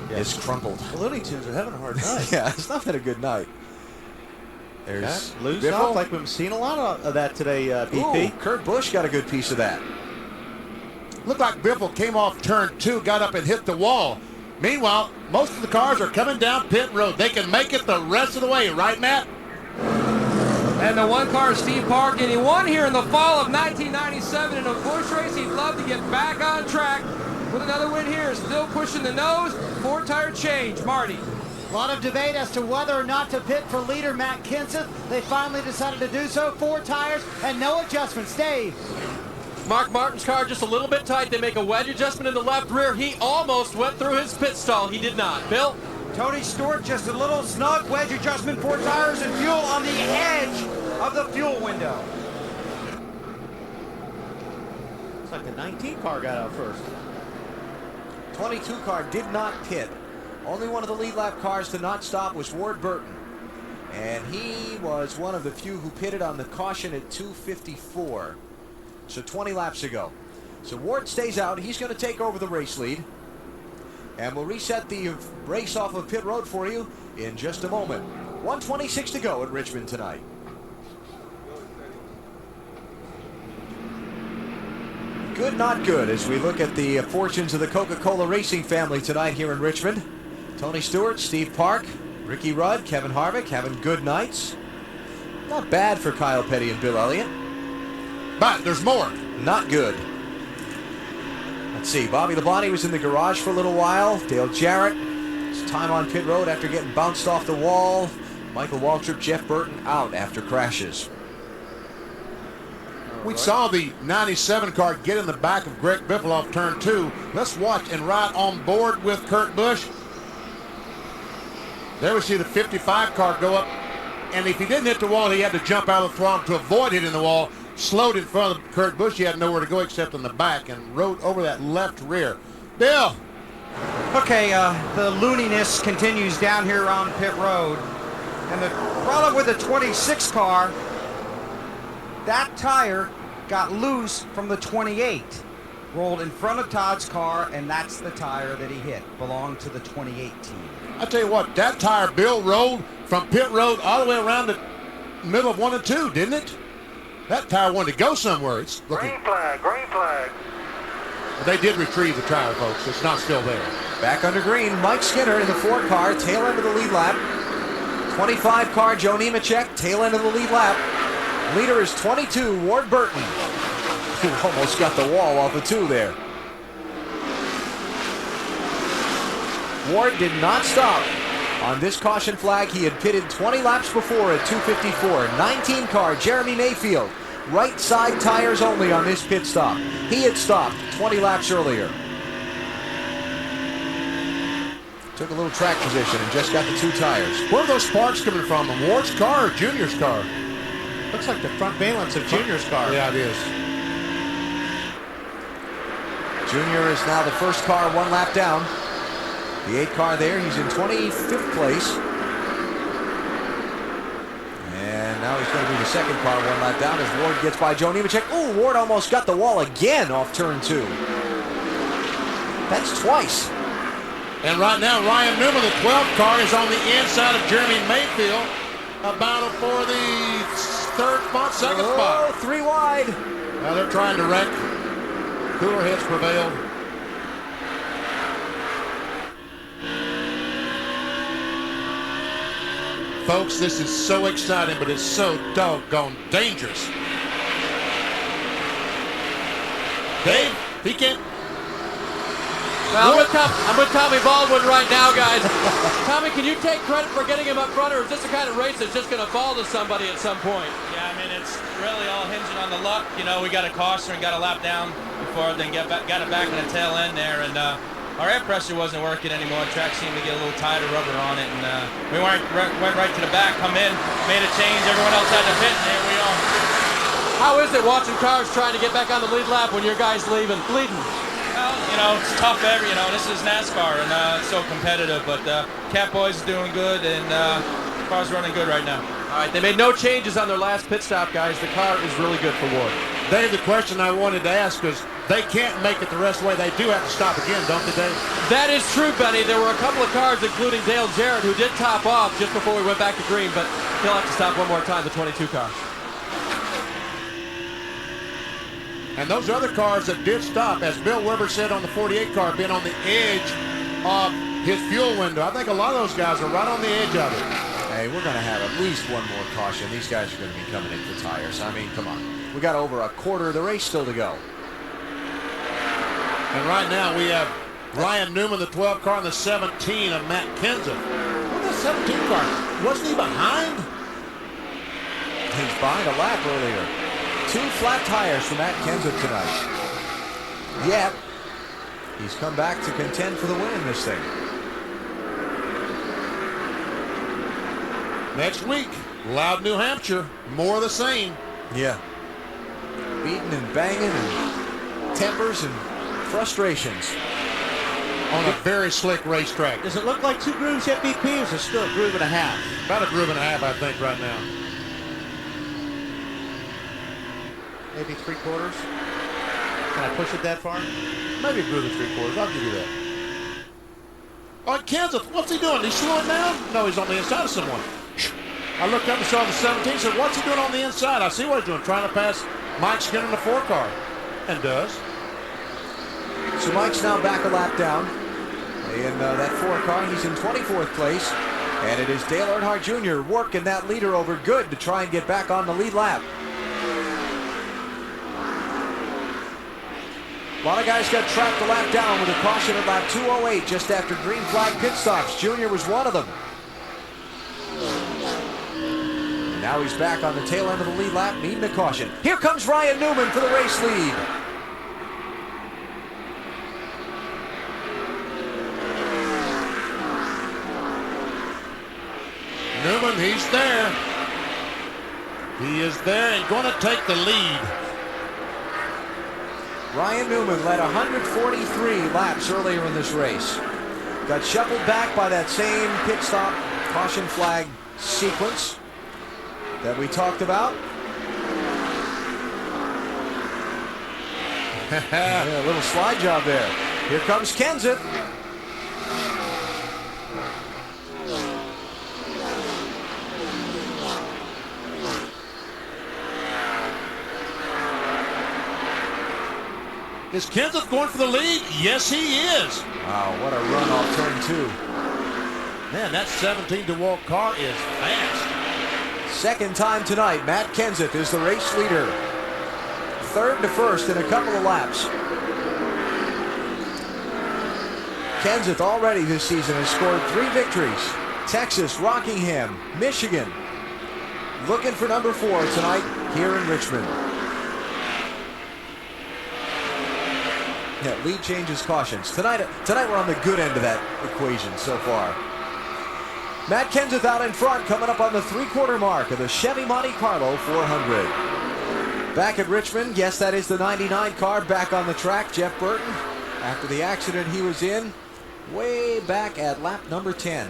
Speaker 1: is crumpled.
Speaker 10: The Looney Tunes are having a hard night.
Speaker 1: Yeah, it's not been a good night. There's
Speaker 10: loose
Speaker 1: Biffle.
Speaker 10: off, like we've seen a lot of that today, BP.
Speaker 1: Ooh, Kurt Busch got a good piece of that.
Speaker 4: Looked like Biffle came off turn 2, got up and hit the wall. Meanwhile, most of the cars are coming down pit road. They can make it the rest of the way, right, Matt?
Speaker 7: And the one car, Steve Park, and he won here in the fall of 1997 in a Busch race. He'd love to get back on track with another win here. Still pushing the nose. 4-tire change. Marty.
Speaker 8: A lot of debate as to whether or not to pit for leader Matt Kenseth. They finally decided to do so. 4 tires and no adjustments. Dave.
Speaker 6: Mark Martin's car just a little bit tight. They make a wedge adjustment in the left rear. He almost went through his pit stall. He did not. Bill?
Speaker 9: Tony Stewart, just a little snug wedge adjustment, 4 tires and fuel on the edge of the fuel window.
Speaker 10: It's like the 19 car got out first.
Speaker 1: 22 car did not pit. Only one of the lead lap cars to not stop was Ward Burton. And he was one of the few who pitted on the caution at 2:54. So 20 laps ago. So Ward stays out. He's going to take over the race lead. And we'll reset the race off of pit road for you in just a moment. 1:26 to go at Richmond tonight. Good, not good, as we look at the fortunes of the Coca-Cola racing family tonight here in Richmond. Tony Stewart, Steve Park, Ricky Rudd, Kevin Harvick having good nights. Not bad for Kyle Petty and Bill Elliott.
Speaker 4: But there's more.
Speaker 1: Not good. Let's see, Bobby Labonte was in the garage for a little while. Dale Jarrett, his time on pit road after getting bounced off the wall. Michael Waltrip, Jeff Burton out after crashes.
Speaker 4: We saw the 97 car get in the back of Greg Biffle off turn 2. Let's watch and ride on board with Kurt Busch. There we see the 55 car go up, and if he didn't hit the wall, he had to jump out of the throttle to avoid hitting the wall. Slowed in front of Kurt Busch. He had nowhere to go except in the back and rode over that left rear. Bill.
Speaker 9: Okay, the looniness continues down here on pit road. And the problem with the 26 car, that tire got loose from the 28. Rolled in front of Todd's car, and that's the tire that he hit. Belonged to the 28 team.
Speaker 4: I tell you what, that tire, Bill, rolled from pit road all the way around the middle of 1 and 2, didn't it? That tire wanted to go somewhere. It's looking...
Speaker 5: Green flag, green flag.
Speaker 4: They did retrieve the tire, folks. It's not still there.
Speaker 1: Back under green, Mike Skinner in the 4 car, tail end of the lead lap. 25 car, Joe Nemechek, tail end of the lead lap. Leader is 22, Ward Burton, who almost got the wall off of 2 there. Ward did not stop. On this caution flag, he had pitted 20 laps before at 2:54. 19 car, Jeremy Mayfield. Right side tires only on this pit stop. He had stopped 20 laps earlier. Took a little track position and just got the 2 tires.
Speaker 4: Where are those sparks coming from? Ward's car or Junior's car?
Speaker 10: Looks like the front valence of Junior's car.
Speaker 4: Yeah, it is.
Speaker 1: Junior is now the first car 1 lap down. The 8 car there, he's in 25th place. Now he's going to be the second car one lap down as Ward gets by Joe Nemechek. Ooh, Ward almost got the wall again off turn 2. That's twice.
Speaker 4: And right now, Ryan Newman, the 12th car, is on the inside of Jeremy Mayfield. A battle for the second spot.
Speaker 1: 3 wide.
Speaker 4: Now they're trying to wreck. Cooler heads prevailed. Folks, this is so exciting, but it's so doggone dangerous. Dave, he can't.
Speaker 6: Well, I'm with Tommy Baldwin right now, guys. Tommy, can you take credit for getting him up front, or is this the kind of race that's just going to fall to somebody at some point?
Speaker 12: Yeah, I mean, it's really all hinging on the luck. You know, we got a caution and got a lap down before, then got it back in the tail end there, and our air pressure wasn't working anymore. The track seemed to get a little tighter rubber on it, and we went right to the back, come in, made a change. Everyone else had to pit, and there we are.
Speaker 6: How is it watching cars trying to get back on the lead lap when your guy's bleeding?
Speaker 12: Well, you know, it's tough this is NASCAR, and it's so competitive, but Cat Boys is doing good, and the car's running good right now.
Speaker 6: All right, they made no changes on their last pit stop, guys. The car is really good for Ward.
Speaker 4: Dave, the question I wanted to ask is, they can't make it the rest of the way. They do have to stop again, don't they, Dave?
Speaker 6: That is true, Benny. There were a couple of cars, including Dale Jarrett, who did top off just before we went back to green, but he'll have to stop one more time, the 22 car.
Speaker 4: And those other cars that did stop, as Bill Weber said on the 48 car, been on the edge of his fuel window. I think a lot of those guys are right on the edge of it.
Speaker 1: Hey, we're going to have at least one more caution. These guys are going to be coming in for tires. I mean, come on. We got over a quarter of the race still to go.
Speaker 4: And right now we have Ryan Newman, the 12 car, and the 17 of Matt Kenseth. What's the 17 car? Wasn't he behind?
Speaker 1: He's behind a lap earlier. 2 flat tires for Matt Kenseth tonight. Yet, he's come back to contend for the win in this thing.
Speaker 4: Next week, Loud, New Hampshire, more of the same.
Speaker 1: Yeah. Beating and banging and tempers and frustrations.
Speaker 4: On a very slick racetrack.
Speaker 10: Does it look like 2 grooves FBP, or is it still a groove and a half?
Speaker 4: About a groove and a half, I think, right now.
Speaker 10: Maybe 3/4. Can I push it that far? Maybe a groove and 3/4. I'll give you that.
Speaker 4: All right, Kenseth, what's he doing? He's slowing down? No, he's on the inside of someone. I looked up and saw the 17, said, what's he doing on the inside? I see what he's doing, trying to pass Mike Skinner in the 4 car. And does.
Speaker 1: So Mike's now back a lap down. In that 4 car, he's in 24th place. And it is Dale Earnhardt Jr. working that leader over good to try and get back on the lead lap. A lot of guys got trapped a lap down with a caution at lap 208 just after green flag pit stops. Junior was one of them. And now he's back on the tail end of the lead lap, needing a caution. Here comes Ryan Newman for the race lead.
Speaker 4: Newman, he's there. He is there and going to take the lead.
Speaker 1: Ryan Newman led 143 laps earlier in this race. Got shuffled back by that same pit stop caution flag sequence that we talked about. Yeah, a little slide job there. Here comes Kenseth.
Speaker 4: Is Kenseth going for the lead? Yes, he is.
Speaker 1: Wow, what a run off turn 2.
Speaker 4: Man, that 17-to-walk car is fast.
Speaker 1: Second time tonight, Matt Kenseth is the race leader. Third to first in a couple of laps. Kenseth already this season has scored 3 victories. Texas, Rockingham, Michigan. Looking for number 4 tonight here in Richmond. Yeah, lead changes, cautions. Tonight we're on the good end of that equation so far. Matt Kenseth out in front, coming up on the 3/4 mark of the Chevy Monte Carlo 400. Back at Richmond, yes, that is the 99 car back on the track. Jeff Burton, after the accident he was in, way back at lap number 10.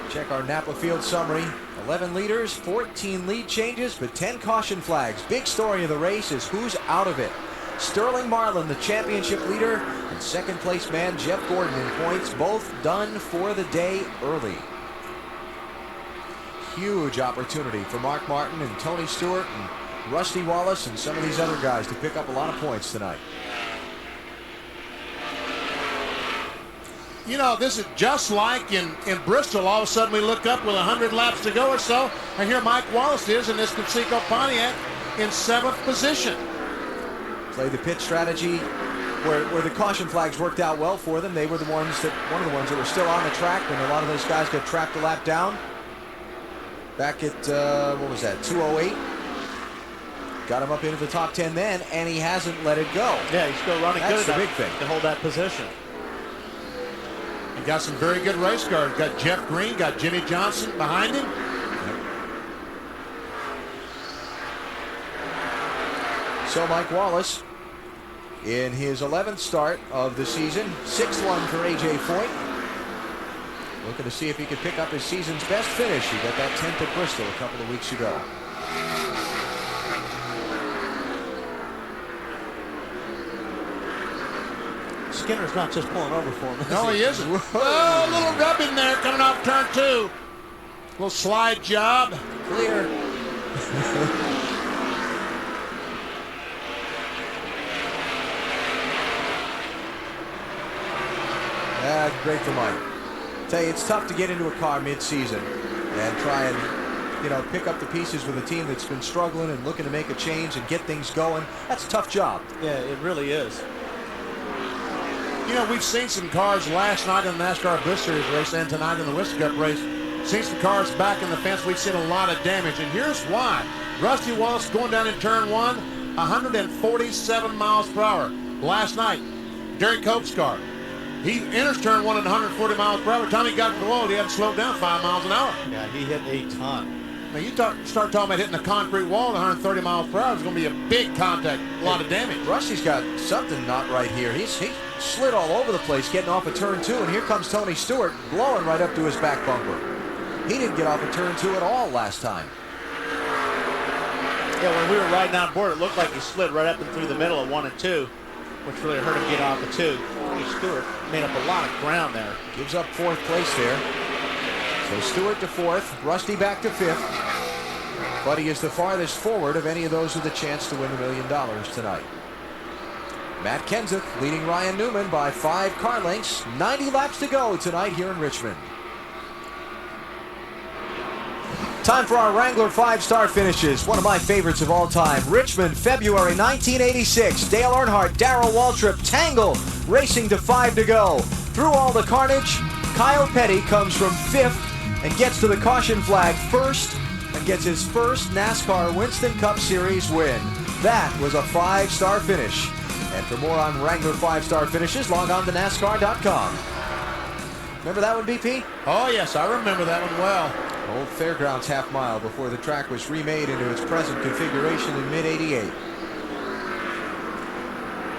Speaker 1: Check our Napa Field summary 11 leaders, 14 lead changes, but 10 caution flags. Big story of the race is who's out of it. Sterling Marlin, the championship leader, and second place man Jeff Gordon in points, both done for the day early. Huge opportunity for Mark Martin and Tony Stewart and Rusty Wallace and some of these other guys to pick up a lot of points tonight.
Speaker 4: You know, this is just like in Bristol. All of a sudden we look up with 100 laps to go or so, and here Mike Wallace is in this Conseco Pontiac in 7th position.
Speaker 1: Play the pit strategy where the caution flags worked out well for them. They were one of the ones that were still on the track when a lot of those guys got tracked a lap down. Back at, what was that, 2:08? Got him up into the top 10 then, and he hasn't let it go.
Speaker 10: Yeah, he's still running good
Speaker 1: That's the
Speaker 10: enough
Speaker 1: big thing.
Speaker 10: to hold that position.
Speaker 4: He got some very good race cars. Got Jeff Green, got Jimmy Johnson behind him.
Speaker 1: So Mike Wallace, in his 11th start of the season, 6th one for A.J. Foyt. Looking to see if he could pick up his season's best finish. He got that 10th at Bristol a couple of weeks ago.
Speaker 10: Skinner's not just pulling over for him.
Speaker 4: No, he isn't. Oh, a little rub in there coming off turn 2. Little slide job.
Speaker 1: Clear. Great for Mike. Tell you, it's tough to get into a car mid-season and try and, you know, pick up the pieces with a team that's been struggling and looking to make a change and get things going. That's a tough job.
Speaker 10: Yeah, it really is.
Speaker 4: You know, we've seen some cars last night in the NASCAR Busch Series race and tonight in the Winston Cup race. Seen some cars back in the fence. We've seen a lot of damage, and here's why. Rusty Wallace going down in turn 1, 147 miles per hour. Last night, Derek Cope's car. He enters turn 1 at 140 miles per hour. By the time he got to the wall, he hadn't slowed down 5 miles an hour.
Speaker 10: Yeah, he hit a ton.
Speaker 4: Now, you start talking about hitting a concrete wall at 130 miles per hour. It's going to be a big contact, a lot of damage.
Speaker 1: Rusty's got something not right here. He slid all over the place getting off of turn 2, and here comes Tony Stewart blowing right up to his back bumper. He didn't get off of turn 2 at all last time.
Speaker 10: Yeah, when we were riding on board, it looked like he slid right up and through the middle of 1 and 2, which really hurt him get off of 2. Tony Stewart made up a lot of ground there.
Speaker 1: Gives up 4th place there. So Stewart to 4th, Rusty back to 5th. But he is the farthest forward of any of those with a chance to win $1 million tonight. Matt Kenseth leading Ryan Newman by 5 car lengths. 90 laps to go tonight here in Richmond. Time for our Wrangler 5-star finishes. One of my favorites of all time. Richmond, February 1986. Dale Earnhardt, Darrell Waltrip, tangle, racing to 5 to go. Through all the carnage, Kyle Petty comes from 5th and gets to the caution flag first and gets his first NASCAR Winston Cup Series win. That was a 5-star finish. And for more on Wrangler 5-star finishes, log on to NASCAR.com. Remember that one, BP?
Speaker 4: Oh, yes, I remember that one well.
Speaker 1: Old Fairgrounds half mile before the track was remade into its present configuration in mid-88.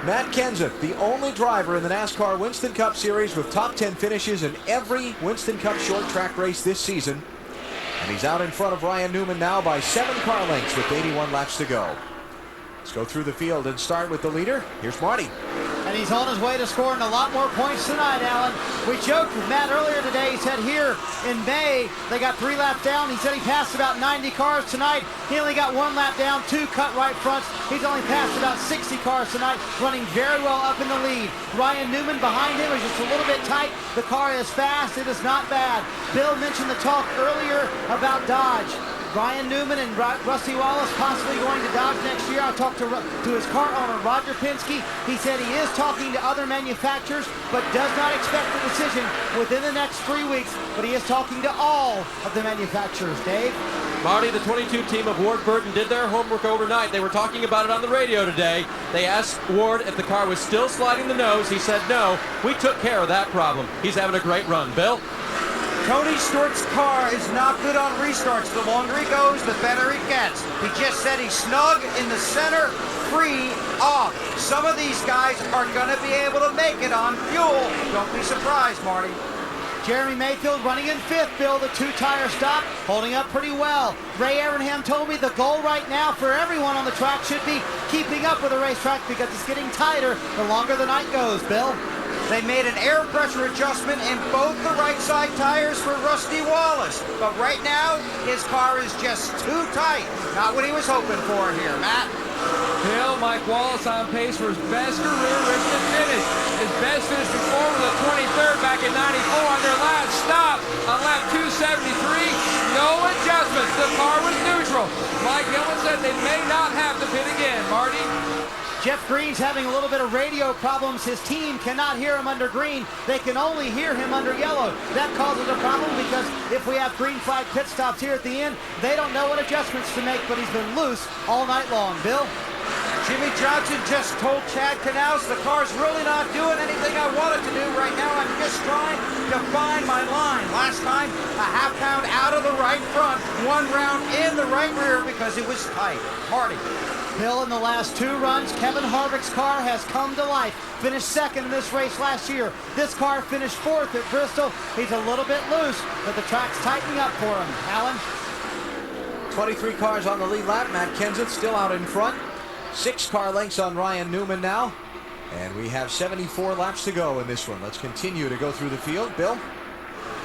Speaker 1: Matt Kenseth, the only driver in the NASCAR Winston Cup Series with top 10 finishes in every Winston Cup short track race this season. And he's out in front of Ryan Newman now by 7 car lengths with 81 laps to go. Let's go through the field and start with the leader. Here's Marty.
Speaker 8: And he's on his way to scoring a lot more points tonight, Alan. We joked with Matt earlier today. He said here in May, they got 3 laps down. He said he passed about 90 cars tonight. He only got 1 lap down, 2 cut right fronts. He's only passed about 60 cars tonight, running very well up in the lead. Ryan Newman behind him is just a little bit tight. The car is fast. It is not bad. Bill mentioned the talk earlier about Dodge. Ryan Newman and Rusty Wallace possibly going to Dodge next year. I talked to his car owner, Roger Penske. He said he is talking to other manufacturers, but does not expect a decision within the next 3 weeks. But he is talking to all of the manufacturers. Dave?
Speaker 6: Marty, the 22 team of Ward Burton did their homework overnight. They were talking about it on the radio today. They asked Ward if the car was still sliding the nose. He said no. We took care of that problem. He's having a great run. Bill?
Speaker 9: Tony Stewart's car is not good on restarts. The longer he goes, the better he gets. He just said he's snug in the center, free, off. Some of these guys are going to be able to make it on fuel. Don't be surprised, Marty.
Speaker 8: Jeremy Mayfield running in 5th, Bill, the 2-tire stop, holding up pretty well. Ray Aronham told me the goal right now for everyone on the track should be keeping up with the racetrack because it's getting tighter the longer the night goes, Bill.
Speaker 9: They made an air pressure adjustment in both the right side tires for Rusty Wallace. But right now, his car is just too tight. Not what he was hoping for here, Matt.
Speaker 7: Bill, Mike Wallace on pace for his best career Richmond finish. His best finish before was a 23rd back in 94 on their last stop on lap 273. No adjustments. The car was neutral. Mike Dillon said they may not have to pit again. Marty?
Speaker 8: Jeff Green's having a little bit of radio problems. His team cannot hear him under green. They can only hear him under yellow. That causes a problem because if we have green flag pit stops here at the end, they don't know what adjustments to make, but he's been loose all night long. Bill?
Speaker 9: Jimmy Johnson just told Chad Knaus the car's really not doing anything I want it to do right now. I'm just trying to find my line. Last time, a half pound out of the right front, 1 round in the right rear because it was tight. Marty?
Speaker 8: Bill, in the last 2 runs, Kevin Harvick's car has come to life. Finished 2nd in this race last year. This car finished 4th at Bristol. He's a little bit loose, but the track's tightening up for him. Alan?
Speaker 1: 23 cars on the lead lap. Matt Kenseth still out in front. 6 car lengths on Ryan Newman now. And we have 74 laps to go in this one. Let's continue to go through the field. Bill?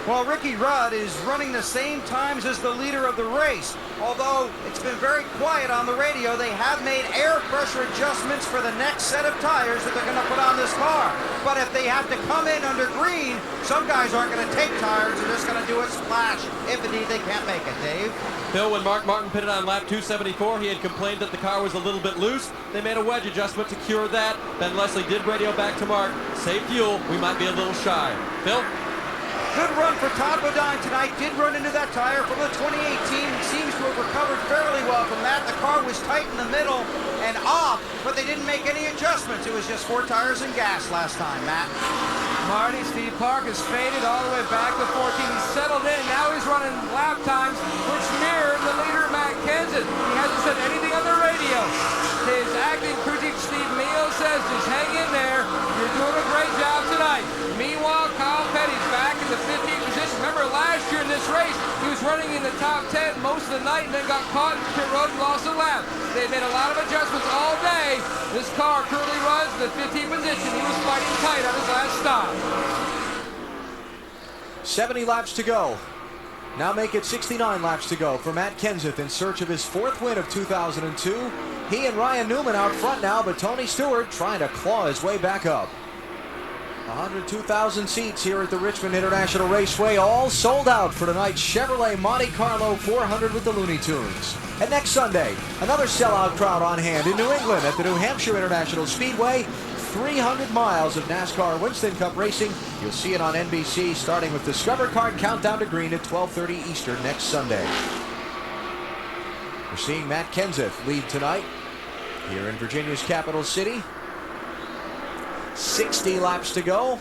Speaker 9: Well, Ricky Rudd is running the same times as the leader of the race. Although it's been very quiet on the radio, they have made air pressure adjustments for the next set of tires that they're going to put on this car. But if they have to come in under green, some guys aren't going to take tires. They're just going to do a splash if indeed they can't make it. Dave?
Speaker 6: Bill, when Mark Martin pitted on lap 274, he had complained that the car was a little bit loose. They made a wedge adjustment to cure that. Ben Leslie did radio back to Mark. Save fuel, we might be a little shy. Bill?
Speaker 9: Good run for Todd Bodine tonight. Did run into that tire from the 2018. Seems to have recovered fairly well from that. The car was tight in the middle and off, but they didn't make any adjustments. It was just 4 tires and gas last time, Matt.
Speaker 7: Marty, Steve Park has faded all the way back to 14. He's settled in. Now he's running lap times, which mirror the leader, Matt Kenseth. He hasn't said anything on the radio. His acting crew chief, Steve Mio, says, just hang in there. You're doing a great job tonight. Meanwhile, Kyle Petty's back in the 15th position. Remember last year in this race, he was running in the top 10 most of the night and then got caught in pit road and lost a lap. They made a lot of adjustments all day. This car currently runs in the 15th position. He was fighting tight on his last stop.
Speaker 1: 70 laps to go. Now make it 69 laps to go for Matt Kenseth in search of his 4th win of 2002. He and Ryan Newman out front now, but Tony Stewart trying to claw his way back up. 102,000 seats here at the Richmond International Raceway, all sold out for tonight's Chevrolet Monte Carlo 400 with the Looney Tunes. And next Sunday, another sellout crowd on hand in New England at the New Hampshire International Speedway. 300 miles of NASCAR Winston Cup racing. You'll see it on NBC starting with Discover Card Countdown to Green at 12:30 Eastern next Sunday. We're seeing Matt Kenseth lead tonight here in Virginia's capital city. 60 laps to go.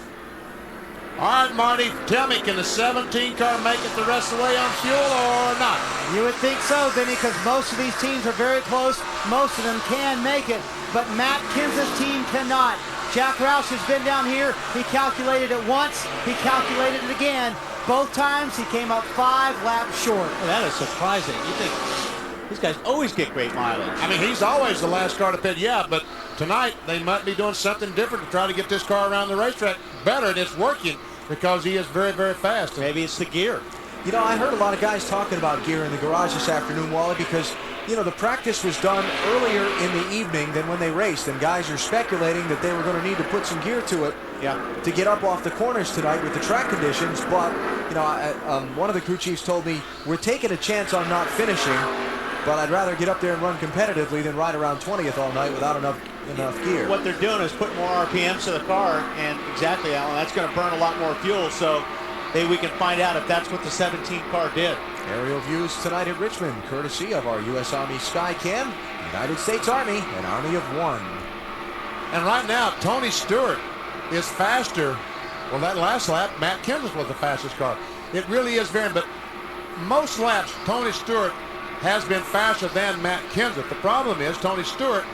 Speaker 4: All right, Marty, tell me, can the 17 car make it the rest of the way on fuel or not?
Speaker 8: You would think so, Vinny, because most of these teams are very close. Most of them can make it, but Matt Kenseth's team cannot. Jack Roush has been down here. He calculated it once. He calculated it again. Both times he came up 5 laps short.
Speaker 10: Well, that is surprising. You think these guys always get great mileage.
Speaker 4: I mean, he's always the last car to pit, yeah, but tonight they might be doing something different to try to get this car around the racetrack better, and it's working because he is very, very fast.
Speaker 10: Maybe it's the gear.
Speaker 1: You know, I heard a lot of guys talking about gear in the garage this afternoon, Wally, because, you know, the practice was done earlier in the evening than when they raced, and guys are speculating that they were going to need to put some gear to it to get up off the corners tonight with the track conditions. But, you know, one of the crew chiefs told me, we're taking a chance on not finishing, but I'd rather get up there and run competitively than ride around 20th all night without enough gear.
Speaker 10: What they're doing is putting more RPMs to the car, and exactly, Alan, that's going to burn a lot more fuel, so maybe we can find out if that's what the 17 car did.
Speaker 1: Aerial views tonight at Richmond, courtesy of our U.S. Army Skycam, United States Army, an army of one.
Speaker 4: And right now, Tony Stewart is faster. Well, that last lap, Matt Kenseth was the fastest car. It really is very, but most laps, Tony Stewart has been faster than Matt Kenseth. The problem is Tony Stewart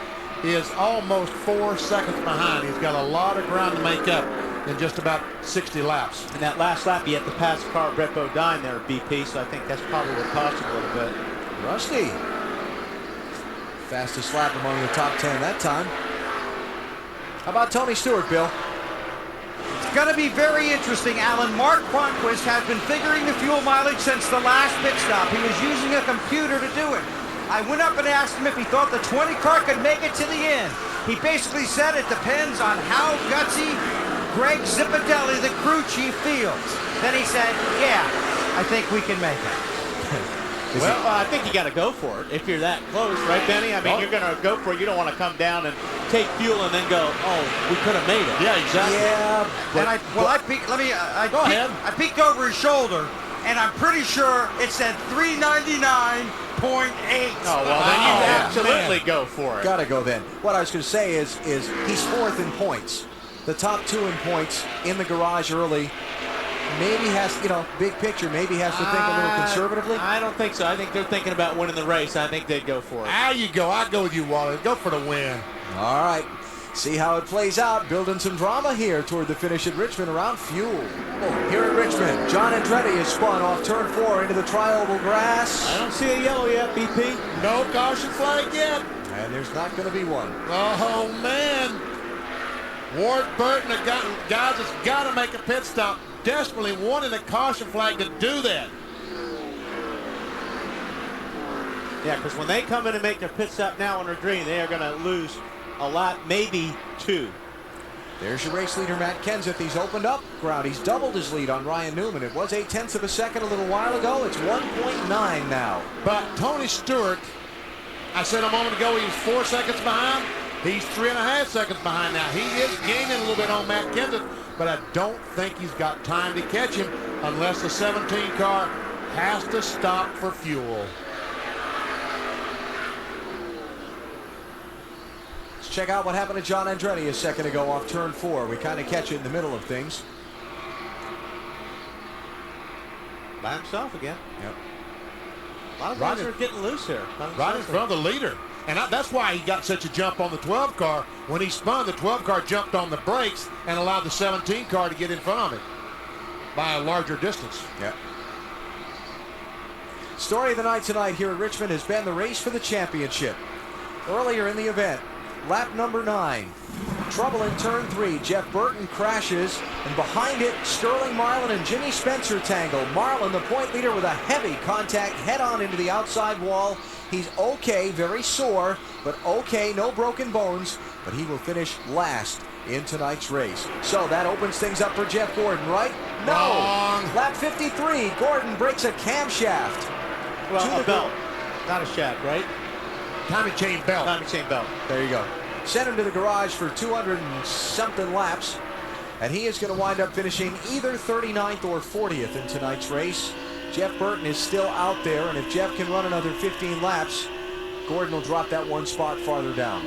Speaker 4: is almost 4 seconds behind. He's got a lot of ground to make up. in just about 60 laps.
Speaker 10: And that last lap, he had to pass the car of Brett Bodine there at BP, so I think that's probably what cost him a little bit.
Speaker 1: Rusty. Fastest lap among the top 10 that time. How about Tony Stewart, Bill?
Speaker 9: It's going to be very interesting, Alan. Mark Quanquist has been figuring the fuel mileage since the last pit stop. He was using a computer to do it. I went up and asked him if he thought the 20 car could make it to the end. He basically said it depends on how gutsy Greg Zipadelli, the crew chief, feels. Then he said, yeah, I think we can make it.
Speaker 10: Well, I think you got to go for it if you're that close, right, Benny? I mean, you're going to go for it. You don't want to come down and take fuel and then go, oh, we could have made it.
Speaker 4: Yeah, exactly.
Speaker 9: Yeah,
Speaker 10: but,
Speaker 9: and
Speaker 10: go ahead.
Speaker 9: I peeked over his shoulder, and I'm pretty sure it said 399.8.
Speaker 10: Oh, well, then you absolutely go for it.
Speaker 1: Gotta go then. What I was going to say is he's fourth in points. The top 2 in points in the garage early. Maybe has, big picture, maybe has to think a little conservatively.
Speaker 10: I don't think so. I think they're thinking about winning the race. I think they'd go for it.
Speaker 4: There you go. I'll go with you, Wally. Go for the win.
Speaker 1: All right. See how it plays out. Building some drama here toward the finish at Richmond around fuel. Here at Richmond, John Andretti is spun off turn 4 into the tri-oval grass.
Speaker 10: I don't see a yellow yet, BP.
Speaker 4: No caution flag yet.
Speaker 1: And there's not going to be one.
Speaker 4: Oh, man. Ward Burton, guys that's got to make a pit stop, desperately wanted a caution flag to do that.
Speaker 10: Yeah, because when they come in and make their pit stop now on their green, they are going to lose a lap, maybe 2.
Speaker 1: There's your race leader, Matt Kenseth. He's opened up ground. He's doubled his lead on Ryan Newman. It was 0.8 of a second a little while ago. It's 1.9 now.
Speaker 4: But Tony Stewart, I said a moment ago he was 4 seconds behind. He's 3.5 seconds behind now. He is gaining a little bit on Matt Kenseth, but I don't think he's got time to catch him unless the 17 car has to stop for fuel.
Speaker 1: Let's check out what happened to John Andretti a second ago off turn 4. We kind of catch it in the middle of things.
Speaker 10: By himself again.
Speaker 1: Yep.
Speaker 10: A lot of guys are getting loose here.
Speaker 4: Right in front of the leader. And that's why he got such a jump on the 12 car. When he spun, the 12 car jumped on the brakes and allowed the 17 car to get in front of him by a larger distance.
Speaker 1: Yeah. Story of the night tonight here at Richmond has been the race for the championship. Earlier in the event, lap number 9. Trouble in turn 3. Jeff Burton crashes, and behind it, Sterling Marlin and Jimmy Spencer tangle. Marlin, the point leader, with a heavy contact head-on into the outside wall. He's okay, very sore, but okay, no broken bones, but he will finish last in tonight's race. So that opens things up for Jeff Gordon, right? No!
Speaker 4: Wrong.
Speaker 1: Lap 53, Gordon breaks a camshaft.
Speaker 10: Well, a belt, not a shaft, right?
Speaker 4: Timing chain belt.
Speaker 10: Timing chain belt.
Speaker 1: There you go. Sent him to the garage for 200 and something laps, and he is going to wind up finishing either 39th or 40th in tonight's race. Jeff Burton is still out there, and if Jeff can run another 15 laps, Gordon will drop that one spot farther down.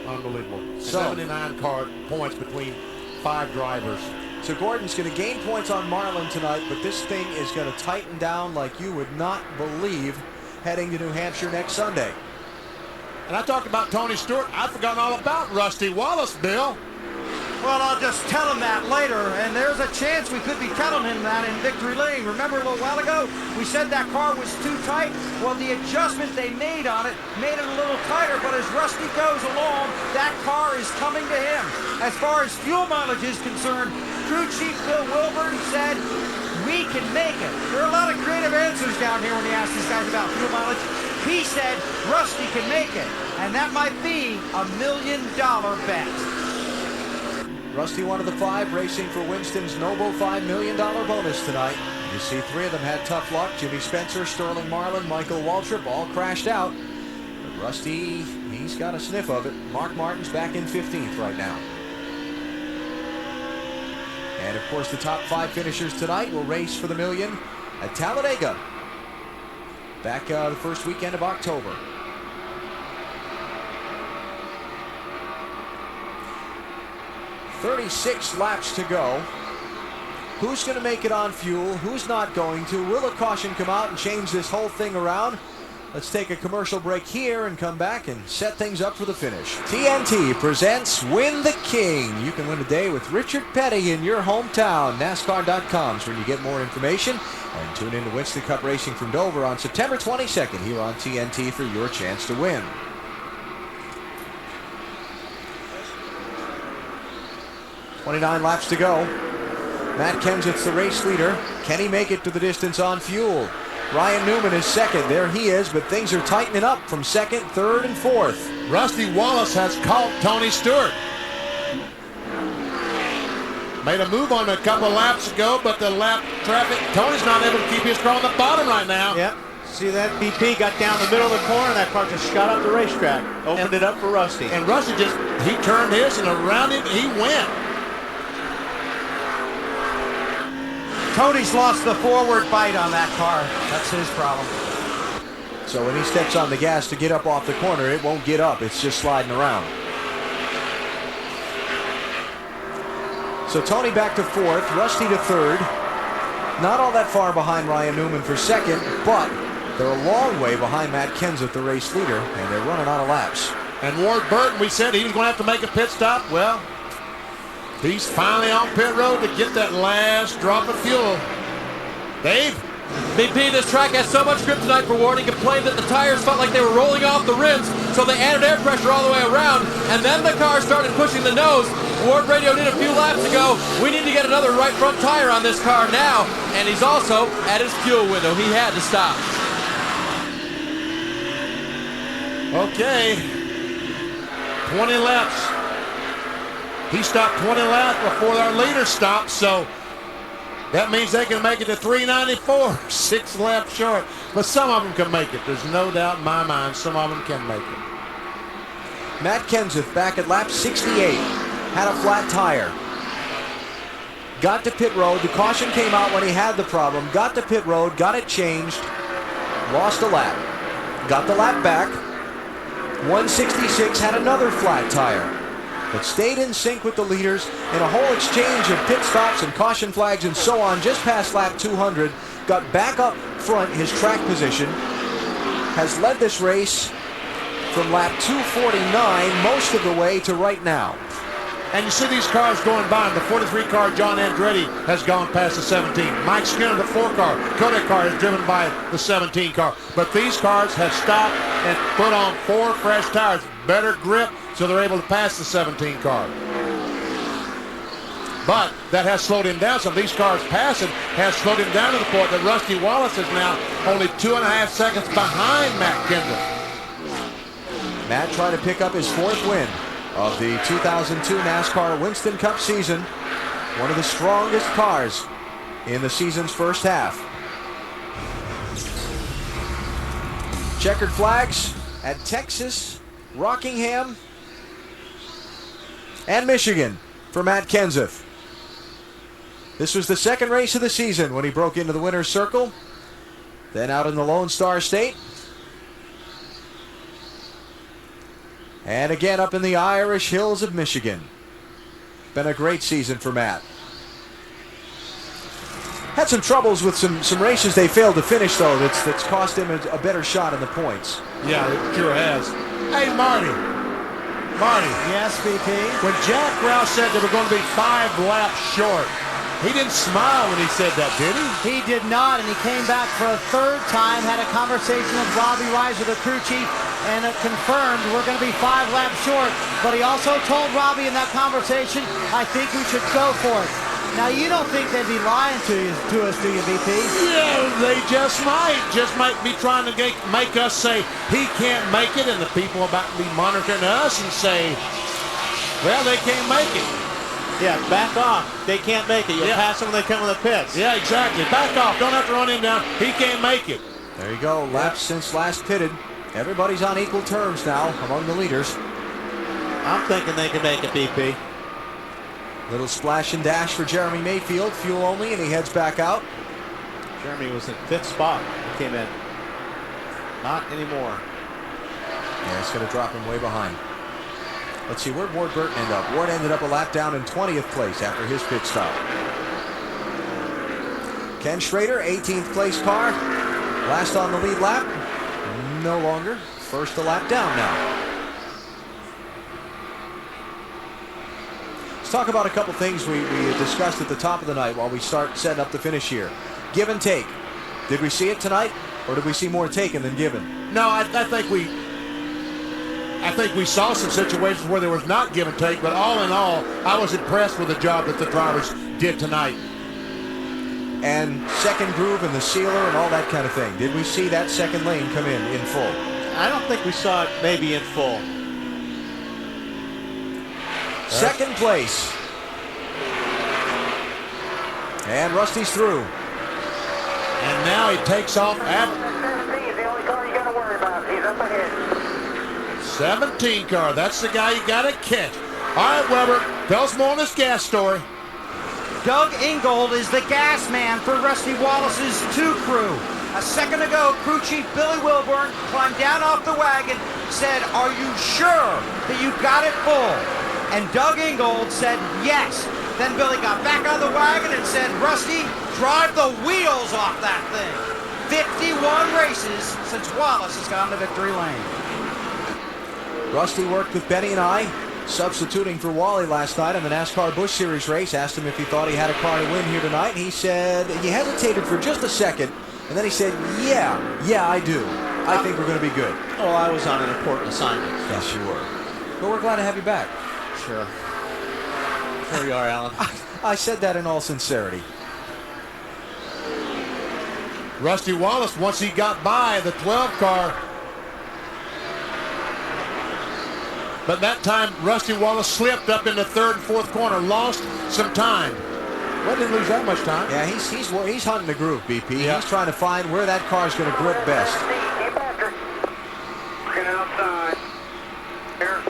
Speaker 4: Unbelievable.
Speaker 1: So,
Speaker 4: 79 car points between 5 drivers.
Speaker 1: So Gordon's going to gain points on Marlin tonight, but this thing is going to tighten down like you would not believe heading to New Hampshire next Sunday.
Speaker 4: And I talked about Tony Stewart. I've forgotten all about Rusty Wallace, Bill.
Speaker 9: Well, I'll just tell him that later, and there's a chance we could be telling him that in Victory Lane. Remember a little while ago, we said that car was too tight? Well, the adjustment they made on it made it a little tighter, but as Rusty goes along, that car is coming to him. As far as fuel mileage is concerned, crew chief Bill Wilburn said, we can make it. There are a lot of creative answers down here when you ask these guys about fuel mileage. He said Rusty can make it, and that might be $1 million bet.
Speaker 1: Rusty, one of the 5, racing for Winston's noble $5 million bonus tonight. You see 3 of them had tough luck. Jimmy Spencer, Sterling Marlin, Michael Waltrip all crashed out. But Rusty, he's got a sniff of it. Mark Martin's back in 15th right now. And of course the top 5 finishers tonight will race for the million at Talladega. Back the first weekend of October. "36 laps to go. Who's going to make it on fuel? Who's not going to? Will a caution come out and change this whole thing around? Let's take a commercial break here and come back and set things up for the finish. TNT presents Win the King. You can win a day with Richard Petty in your hometown. NASCAR.com is where you get more information. And tune in to Winston Cup Racing from Dover on September 22nd here on TNT for your chance to win. .29 laps to go. Matt Kenseth's the race leader. Can he make it to the distance on fuel? Ryan Newman is second. There he is, but things are tightening up from second, third, and fourth.
Speaker 4: Rusty Wallace has caught Tony Stewart. Made a move on him a couple of laps ago, but the lap traffic, Tony's not able to keep his car on the bottom right now.
Speaker 10: Yep. See that BP got down the middle of the corner, and that car just shot up the racetrack. Opened it up for Rusty.
Speaker 4: And Rusty he turned his, and around him, he went.
Speaker 9: Tony's lost the forward bite on that car. That's his problem.
Speaker 1: So when he steps on the gas to get up off the corner, it won't get up. It's just sliding around. So Tony back to fourth, Rusty to third. Not all that far behind Ryan Newman for second, but they're a long way behind Matt Kenseth, the race leader, and they're running out of laps.
Speaker 4: And Ward Burton, we said he was going to have to make a pit stop. Well, he's finally on pit road to get that last drop of fuel. Dave?
Speaker 6: BP, this track has so much grip tonight for Ward. He complained that the tires felt like they were rolling off the rims, so they added air pressure all the way around, and then the car started pushing the nose. Ward radioed in a few laps ago, we need to get another right front tire on this car now, and he's also at his fuel window. He had to stop.
Speaker 4: Okay, 20 laps. He stopped 20 laps before our leader stopped, so that means they can make it to 394, 6 laps short. But some of them can make it. There's no doubt in my mind some of them can make it.
Speaker 1: Matt Kenseth back at lap 68. Had a flat tire. Got to pit road. The caution came out when he had the problem. Got to pit road, got it changed. Lost a lap. Got the lap back. 166, had another flat tire. But stayed in sync with the leaders in a whole exchange of pit stops and caution flags and so on just past lap 200. Got back up front, his track position. Has led this race from lap 249 most of the way to right now.
Speaker 4: And you see these cars going by. The 43 car, John Andretti, has gone past the 17. Mike Skinner, the 4 car, Kodak car, is driven by the 17 car. But these cars have stopped and put on 4 fresh tires. Better grip, so they're able to pass the 17 car. But that has slowed him down. Some of these cars passing has slowed him down to the point that Rusty Wallace is now only 2.5 seconds behind Matt Kenseth.
Speaker 1: Matt trying to pick up his 4th win of the 2002 NASCAR Winston Cup season. One of the strongest cars in the season's first half. Checkered flags at Texas, Rockingham, and Michigan for Matt Kenseth. This was the 2nd race of the season when he broke into the winner's circle. Then out in the Lone Star State. And again up in the Irish hills of Michigan. Been a great season for Matt. Had some troubles with some races they failed to finish, though. That's cost him a better shot in the points.
Speaker 4: Yeah, it sure has. Hey, Marty.
Speaker 8: Yes, BP.
Speaker 4: When Jack Rouse said they were going to be 5 laps short, he didn't smile when he said that, did he?
Speaker 8: He did not, and he came back for a 3rd time, had a conversation with Robbie Reiser, the crew chief, and it confirmed we're going to be 5 laps short. But he also told Robbie in that conversation, I think we should go for it. Now, you don't think they'd be lying to us, do you, BP?
Speaker 4: Yeah, they just might. Just might be trying to make us say he can't make it, and the people about to be monitoring us and say, well, they can't make it.
Speaker 10: Yeah, back off. They can't make it. You'll pass them when they come in the pits.
Speaker 4: Yeah, exactly. Back off. Don't have to run him down. He can't make it.
Speaker 1: There you go. Laps since last pitted. Everybody's on equal terms now among the leaders.
Speaker 10: I'm thinking they can make it, BP.
Speaker 1: Little splash and dash for Jeremy Mayfield. Fuel only, and he heads back out.
Speaker 10: Jeremy was in 5th spot. He came in. Not anymore.
Speaker 1: Yeah, it's going to drop him way behind. Let's see, where'd Ward Burton end up? Ward ended up a lap down in 20th place after his pit stop. Ken Schrader, 18th place car. Last on the lead lap. no longer. First a lap down now. Let's talk about a couple things we discussed at the top of the night while we start setting up the finish here. Give and take. Did we see it tonight, or did we see more taken than given?
Speaker 4: No, I think we saw some situations where there was not give and take, but all in all, I was impressed with the job that the drivers did tonight.
Speaker 1: And second groove and the sealer and all that kind of thing. Did we see that second lane come in full?
Speaker 10: I don't think we saw it maybe in full.
Speaker 1: Second place. And Rusty's through.
Speaker 4: And now he takes off at
Speaker 5: 17 is the only car you got to worry about. He's up ahead.
Speaker 4: 17 car. That's the guy you got to catch. All right, Weber, tell us more on this gas story.
Speaker 9: Doug Ingold is the gas man for Rusty Wallace's 2 crew. A second ago, crew chief Billy Wilburn climbed down off the wagon, said, "Are you sure that you got it full?" And Doug Ingold said, "Yes." Then Billy got back on the wagon and said, "Rusty, drive the wheels off that thing." 51 races since Wallace has gone to victory lane.
Speaker 1: Rusty worked with Benny and I, substituting for Wally last night in the NASCAR Busch Series race. Asked him if he thought he had a car to win here tonight. He said he hesitated for just a second, and then he said, yeah, I do. I think we're going to be good.
Speaker 10: Oh, I was on an important assignment.
Speaker 1: Yes, you were. But we're glad to have you back.
Speaker 10: Sure. There you are, Alan.
Speaker 1: I said that in all sincerity.
Speaker 4: Rusty Wallace, once he got by the 12 car, but that time Rusty Wallace slipped up in the third and fourth corner, lost some time. Well, didn't lose that much time.
Speaker 1: Yeah, he's hunting the groove, BP. Yeah. He's trying to find where that car's going to grip best.
Speaker 5: Keep after. Get outside. Here.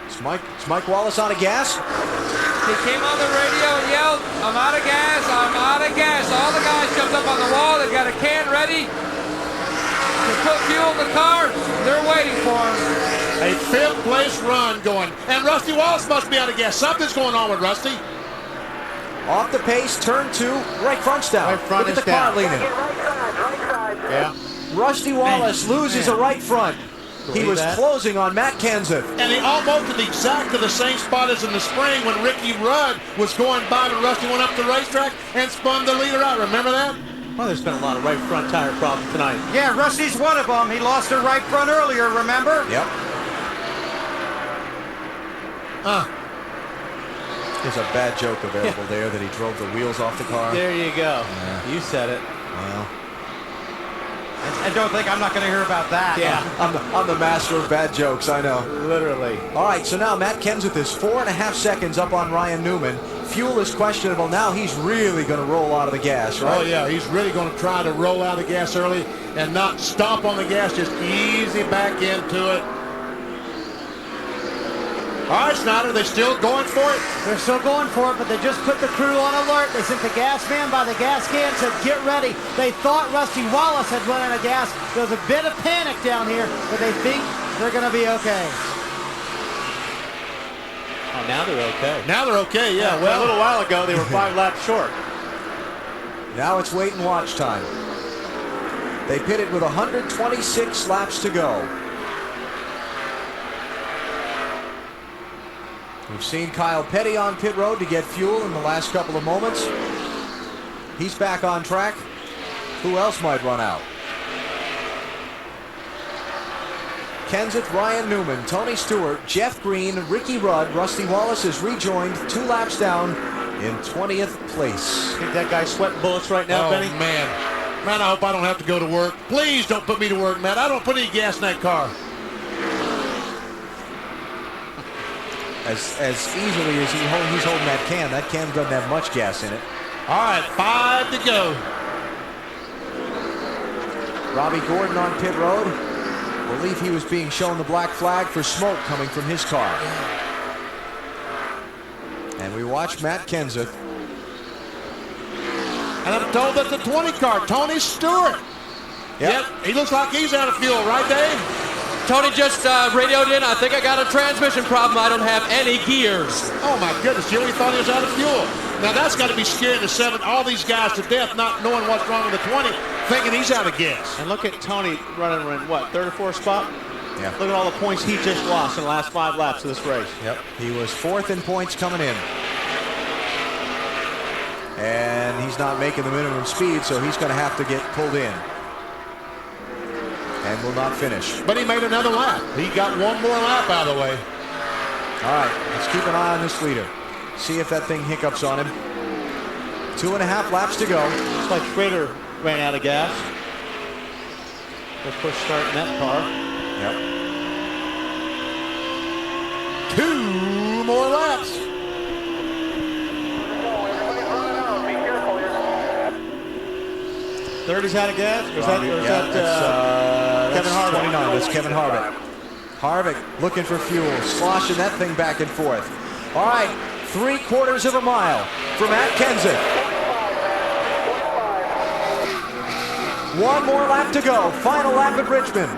Speaker 1: Is Mike Wallace out of gas?
Speaker 7: He came on the radio and yelled, "I'm out of gas, I'm out of gas." All the guys jumped up on the wall. They've got a can ready to put fuel in the car. They're waiting for him.
Speaker 4: A 5th place run going. And Rusty Wallace must be out of gas. Something's going on with Rusty.
Speaker 1: Off the pace, turn 2, right front's down.
Speaker 4: Right front
Speaker 1: Look at
Speaker 4: is
Speaker 1: the car
Speaker 4: down.
Speaker 1: leaning.
Speaker 5: Right side.
Speaker 4: Yeah.
Speaker 1: Rusty Wallace loses a right front. He was
Speaker 4: that?
Speaker 1: closing on Matt Kenseth.
Speaker 4: And he almost at exactly the same spot as in the spring when Ricky Rudd was going by and Rusty went up the racetrack and spun the leader out. Remember that?
Speaker 10: Well, there's been a lot of right front tire problems tonight.
Speaker 9: Yeah, Rusty's one of them. He lost a right front earlier, remember?
Speaker 1: Yep. There's a bad joke available there that he drove the wheels off the car.
Speaker 10: There you go.
Speaker 1: Yeah.
Speaker 10: You said it.
Speaker 1: Well.
Speaker 9: And don't think I'm not going to hear about that.
Speaker 10: Yeah.
Speaker 1: I'm the master of bad jokes, I know.
Speaker 10: Literally.
Speaker 1: All right, so now Matt Kenseth is 4.5 seconds up on Ryan Newman. Fuel is questionable. Now he's really going to roll out of the gas, right?
Speaker 4: Oh, yeah. He's really going to try to roll out of the gas early and not stomp on the gas. Just easy back into it. All right, Snyder, they're still going for it?
Speaker 8: They're still going for it, but they just put the crew on alert. They sent the gas man by the gas can, said, "Get ready." They thought Rusty Wallace had run out of gas. There's a bit of panic down here, but they think they're going to be okay.
Speaker 10: Oh, now they're okay.
Speaker 4: Now they're okay, yeah.
Speaker 10: Well, a little while ago, they were 5 laps short.
Speaker 1: Now it's wait and watch time. They pitted with 126 laps to go. We've seen Kyle Petty on pit road to get fuel in the last couple of moments. He's back on track. Who else might run out? Kenseth, Ryan Newman, Tony Stewart, Jeff Green, Ricky Rudd, Rusty Wallace is rejoined 2 laps down in 20th place.
Speaker 10: Think that guy's sweating bullets right now, Benny?
Speaker 4: Man. Man, I hope I don't have to go to work. Please don't put me to work, man. I don't put any gas in that car.
Speaker 1: As easily as he's holding that can doesn't have much gas in it.
Speaker 4: All right, 5 to go.
Speaker 1: Robbie Gordon on pit road. Believe he was being shown the black flag for smoke coming from his car. And we watch Matt Kenseth.
Speaker 4: And I'm told that the 20 car, Tony Stewart. Yep, he looks like he's out of fuel, right, Dave?
Speaker 6: Tony just radioed in. I think I got a transmission problem. I don't have any gears.
Speaker 4: Oh, my goodness. You really thought he was out of fuel. Now, that's got to be scaring all these guys to death, not knowing what's wrong with the 20. thinking he's out of gas.
Speaker 10: And look at Tony running in, what, third or fourth spot?
Speaker 1: Yeah.
Speaker 10: Look at all the points he just lost in the last 5 laps of this race.
Speaker 1: Yep. He was 4th in points coming in. And he's not making the minimum speed, so he's going to have to get pulled in. And will not finish.
Speaker 4: But he made another lap. He got one more lap out of the way.
Speaker 1: All right, let's keep an eye on this leader. See if that thing hiccups on him. 2.5 laps to go.
Speaker 10: Looks like Schrader ran out of gas. Let's push start in that car.
Speaker 1: Yep.
Speaker 4: 2 more laps.
Speaker 10: Thirty's out of gas? Or is
Speaker 1: that's
Speaker 10: Kevin Harvick?
Speaker 1: 29. That's Kevin Harvick. Harvick looking for fuel, sloshing that thing back and forth. All right, 3/4 of a mile for Matt Kenseth. 1 more lap to go. Final lap at Richmond.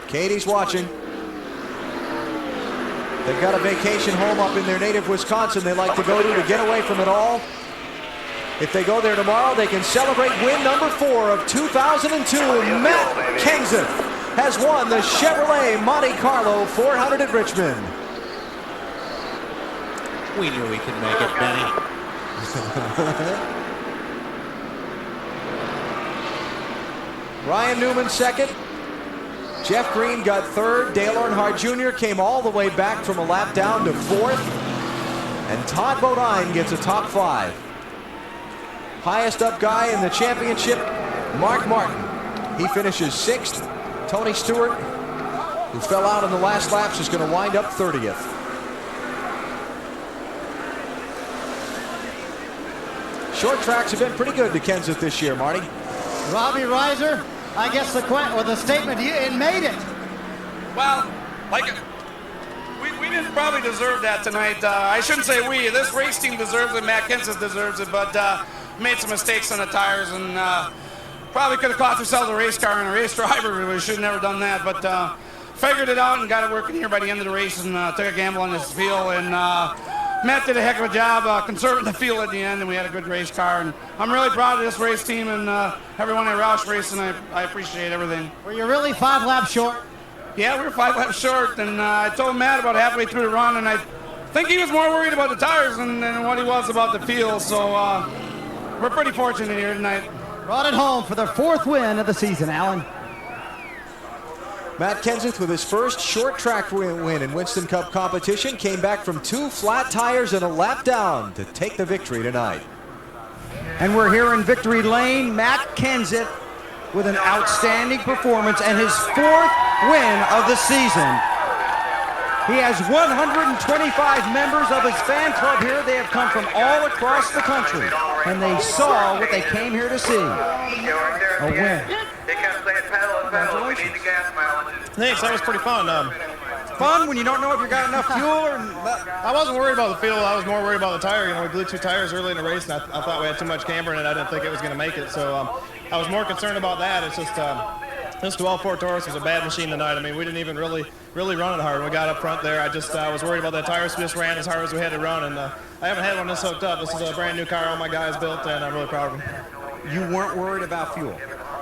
Speaker 1: Katie's watching. They've got a vacation home up in their native Wisconsin they like to go to get away from it all. If they go there tomorrow, they can celebrate win number 4 of 2002. Matt Kenseth has won the Chevrolet Monte Carlo 400 at Richmond.
Speaker 10: We knew we could make it, Benny.
Speaker 1: Ryan Newman 2nd. Jeff Green got 3rd. Dale Earnhardt Jr. came all the way back from a lap down to 4th. And Todd Bodine gets a top 5. Highest up guy in the championship, Mark Martin. He finishes 6th. Tony Stewart, who fell out in the last laps, is going to wind up 30th. Short tracks have been pretty good to Kenseth this year, Marty.
Speaker 8: Robbie Reiser, I guess the statement, it made it.
Speaker 24: Well, like, we didn't probably deserve that tonight. I shouldn't say we. This race team deserves it. Matt Kenseth deserves it, but made some mistakes on the tires and probably could have cost ourselves a race car and a race driver. We should have never done that, but figured it out and got it working here by the end of the race and took a gamble on this field. And Matt did a heck of a job conserving the field at the end, and we had a good race car. And I'm really proud of this race team and everyone at Roush Racing. I appreciate everything.
Speaker 8: Were you really 5 laps short?
Speaker 24: Yeah, we were 5 laps short, and I told Matt about halfway through the run, and I think he was more worried about the tires than what he was about the field. So we're pretty fortunate here tonight.
Speaker 8: Brought it home for the 4th win of the season, Alan.
Speaker 1: Matt Kenseth with his first short track win in Winston Cup competition came back from 2 flat tires and a lap down to take the victory tonight.
Speaker 9: And we're here in victory lane. Matt Kenseth with an outstanding performance and his 4th win of the season. He has 125 members of his fan club here. They have come from all across the country, and they saw what they came here to see. A win.
Speaker 8: Congratulations.
Speaker 17: Thanks, that was pretty fun.
Speaker 9: Fun when you don't know if you got enough fuel or...
Speaker 17: I wasn't worried about the fuel. I was more worried about the tire. You know, we blew 2 tires early in the race, and I thought we had too much camber in it. I didn't think it was going to make it, so I was more concerned about that. It's just this 12-4 Taurus was a bad machine tonight. I mean, we didn't even really run it hard. When we got up front there, I was worried about that tire, so we just ran as hard as we had to run, and I haven't had one this hooked up. This is a brand new car all my guys built, and I'm really proud of them.
Speaker 9: You weren't worried about fuel?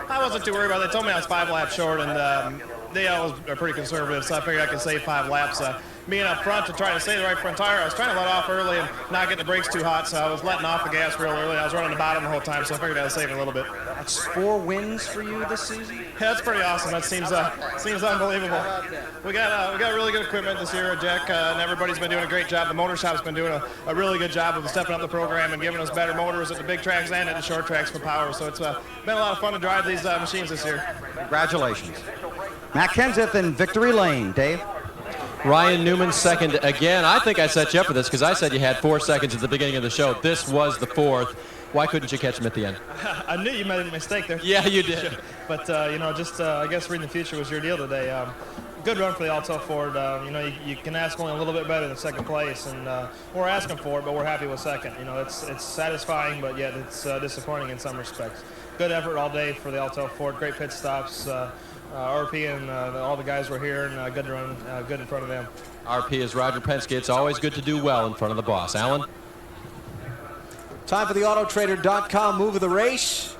Speaker 17: I wasn't too worried about it. They told me I was 5 laps short, and they always are pretty conservative, so I figured I could save 5 laps. Being up front to try to save the right front tire, I was trying to let off early and not get the brakes too hot, so I was letting off the gas real early. I was running the bottom the whole time, so I figured I was saving a little bit.
Speaker 9: That's 4 wins for you this season?
Speaker 17: Yeah, that's pretty awesome. That seems unbelievable. We got really good equipment this year, Jack, and everybody's been doing a great job. The motor shop's been doing a really good job of stepping up the program and giving us better motors at the big tracks and at the short tracks for power. So it's been a lot of fun to drive these machines this year.
Speaker 9: Congratulations. Matt Kenseth in victory lane. Dave?
Speaker 6: Ryan Newman 2nd again. I think I set you up for this because I said you had 4 seconds at the beginning of the show. This was the 4th. Why couldn't you catch him at the end?
Speaker 17: I knew you made a mistake there.
Speaker 6: Yeah, you did.
Speaker 17: But, I guess reading the future was your deal today. Good run for the Alto Ford. You can ask only a little bit better than 2nd place, and we're asking for it, but we're happy with 2nd. It's satisfying, but yet it's disappointing in some respects.
Speaker 13: good effort all day for the Altel Ford. Great pit stops. RP and all the guys were here, and good to run good in front of them.
Speaker 6: RP is Roger Penske. It's always good to do well in front of the boss. Alan?
Speaker 1: Time for the Autotrader.com move of the race.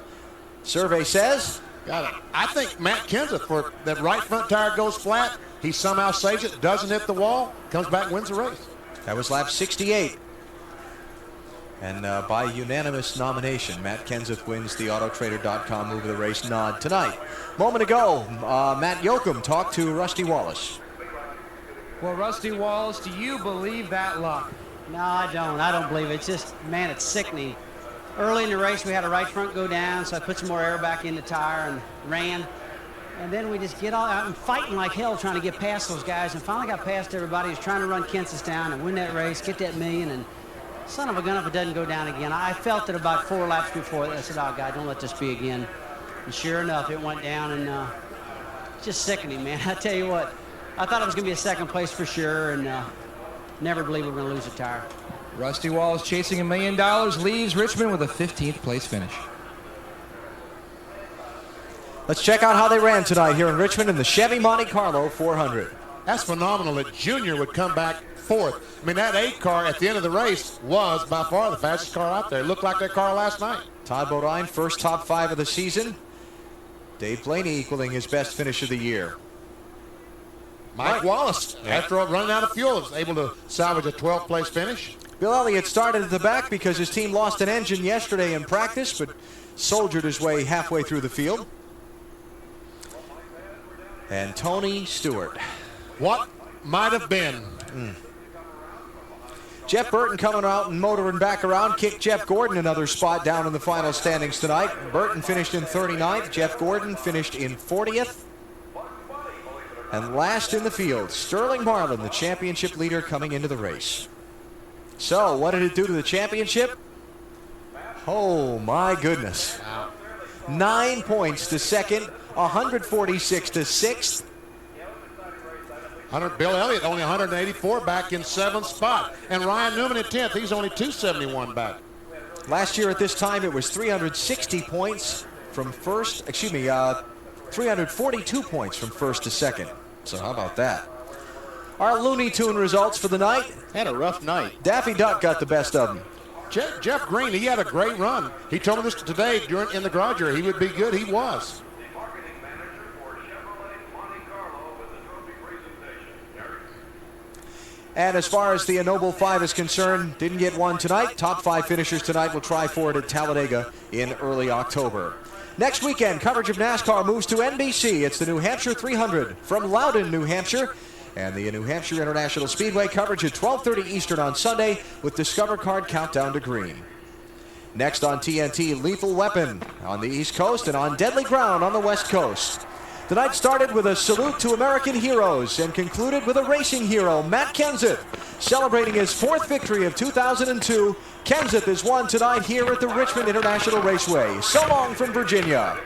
Speaker 1: Survey says...
Speaker 4: Got it. I think Matt Kenseth, for that right front tire goes flat, he somehow saves it, doesn't hit the wall, comes back and wins the race.
Speaker 1: That was lap 68. And by unanimous nomination, Matt Kenseth wins the Autotrader.com move of the race nod tonight. Moment ago, Matt Yoakum talked to Rusty Wallace.
Speaker 7: Well, Rusty Wallace, do you believe that luck?
Speaker 14: No, I don't. I don't believe it. It's just, man, it's sickening. Early in the race, we had a right front go down, so I put some more air back in the tire and ran. And then we just get all out and fighting like hell trying to get past those guys. And finally got past everybody who's trying to run Kenseth down and win that race, get that million. And son of a gun if it doesn't go down again. I felt it about 4 laps before. I said, oh, God, don't let this be again. And sure enough, it went down. And just sickening, man. I tell you what, I thought it was going to be a second place for sure. And never believed we were going to lose a tire.
Speaker 7: Rusty Wallace chasing $1 million, leaves Richmond with a 15th place finish.
Speaker 1: Let's check out how they ran tonight here in Richmond in the Chevy Monte Carlo 400.
Speaker 4: That's phenomenal that Junior would come back fourth. I mean, that 8 car at the end of the race was by far the fastest car out there. It looked like that car last night.
Speaker 1: Todd Bodine, first top 5 of the season. Dave Blaney equaling his best finish of the year.
Speaker 4: Mike Wallace, after running out of fuel, was able to salvage a 12th place finish.
Speaker 1: Bill Elliott started at the back because his team lost an engine yesterday in practice, but soldiered his way halfway through the field. And Tony Stewart.
Speaker 4: What might have been.
Speaker 1: Jeff Burton coming out and motoring back around, kicked Jeff Gordon another spot down in the final standings tonight. Burton finished in 39th. Jeff Gordon finished in 40th. And last in the field, Sterling Marlin, the championship leader coming into the race. So, what did it do to the championship? Oh, my goodness. 9 points to second, 146 to sixth.
Speaker 4: Bill Elliott only 184 back in 7th spot. And Ryan Newman in 10th. He's only 271 back.
Speaker 1: Last year at this time, it was 360 points from first, 342 points from first to second. So how about that? Our Looney Tune results for the night.
Speaker 10: Had a rough night.
Speaker 1: Daffy Duck got the best of them.
Speaker 4: Jeff Green, he had a great run. He told me this today in the garage here. He would be good. He was.
Speaker 1: And as far as the Noble 5 is concerned, didn't get one tonight. Top 5 finishers tonight will try for it at Talladega in early October. Next weekend, coverage of NASCAR moves to NBC. It's the New Hampshire 300 from Loudon, New Hampshire. And the New Hampshire International Speedway coverage at 12:30 Eastern on Sunday with Discover Card Countdown to Green. Next on TNT, Lethal Weapon on the East Coast and on Deadly Ground on the West Coast. The night started with a salute to American heroes and concluded with a racing hero, Matt Kenseth, celebrating his 4th victory of 2002. Kenseth is won tonight here at the Richmond International Raceway. So long from Virginia.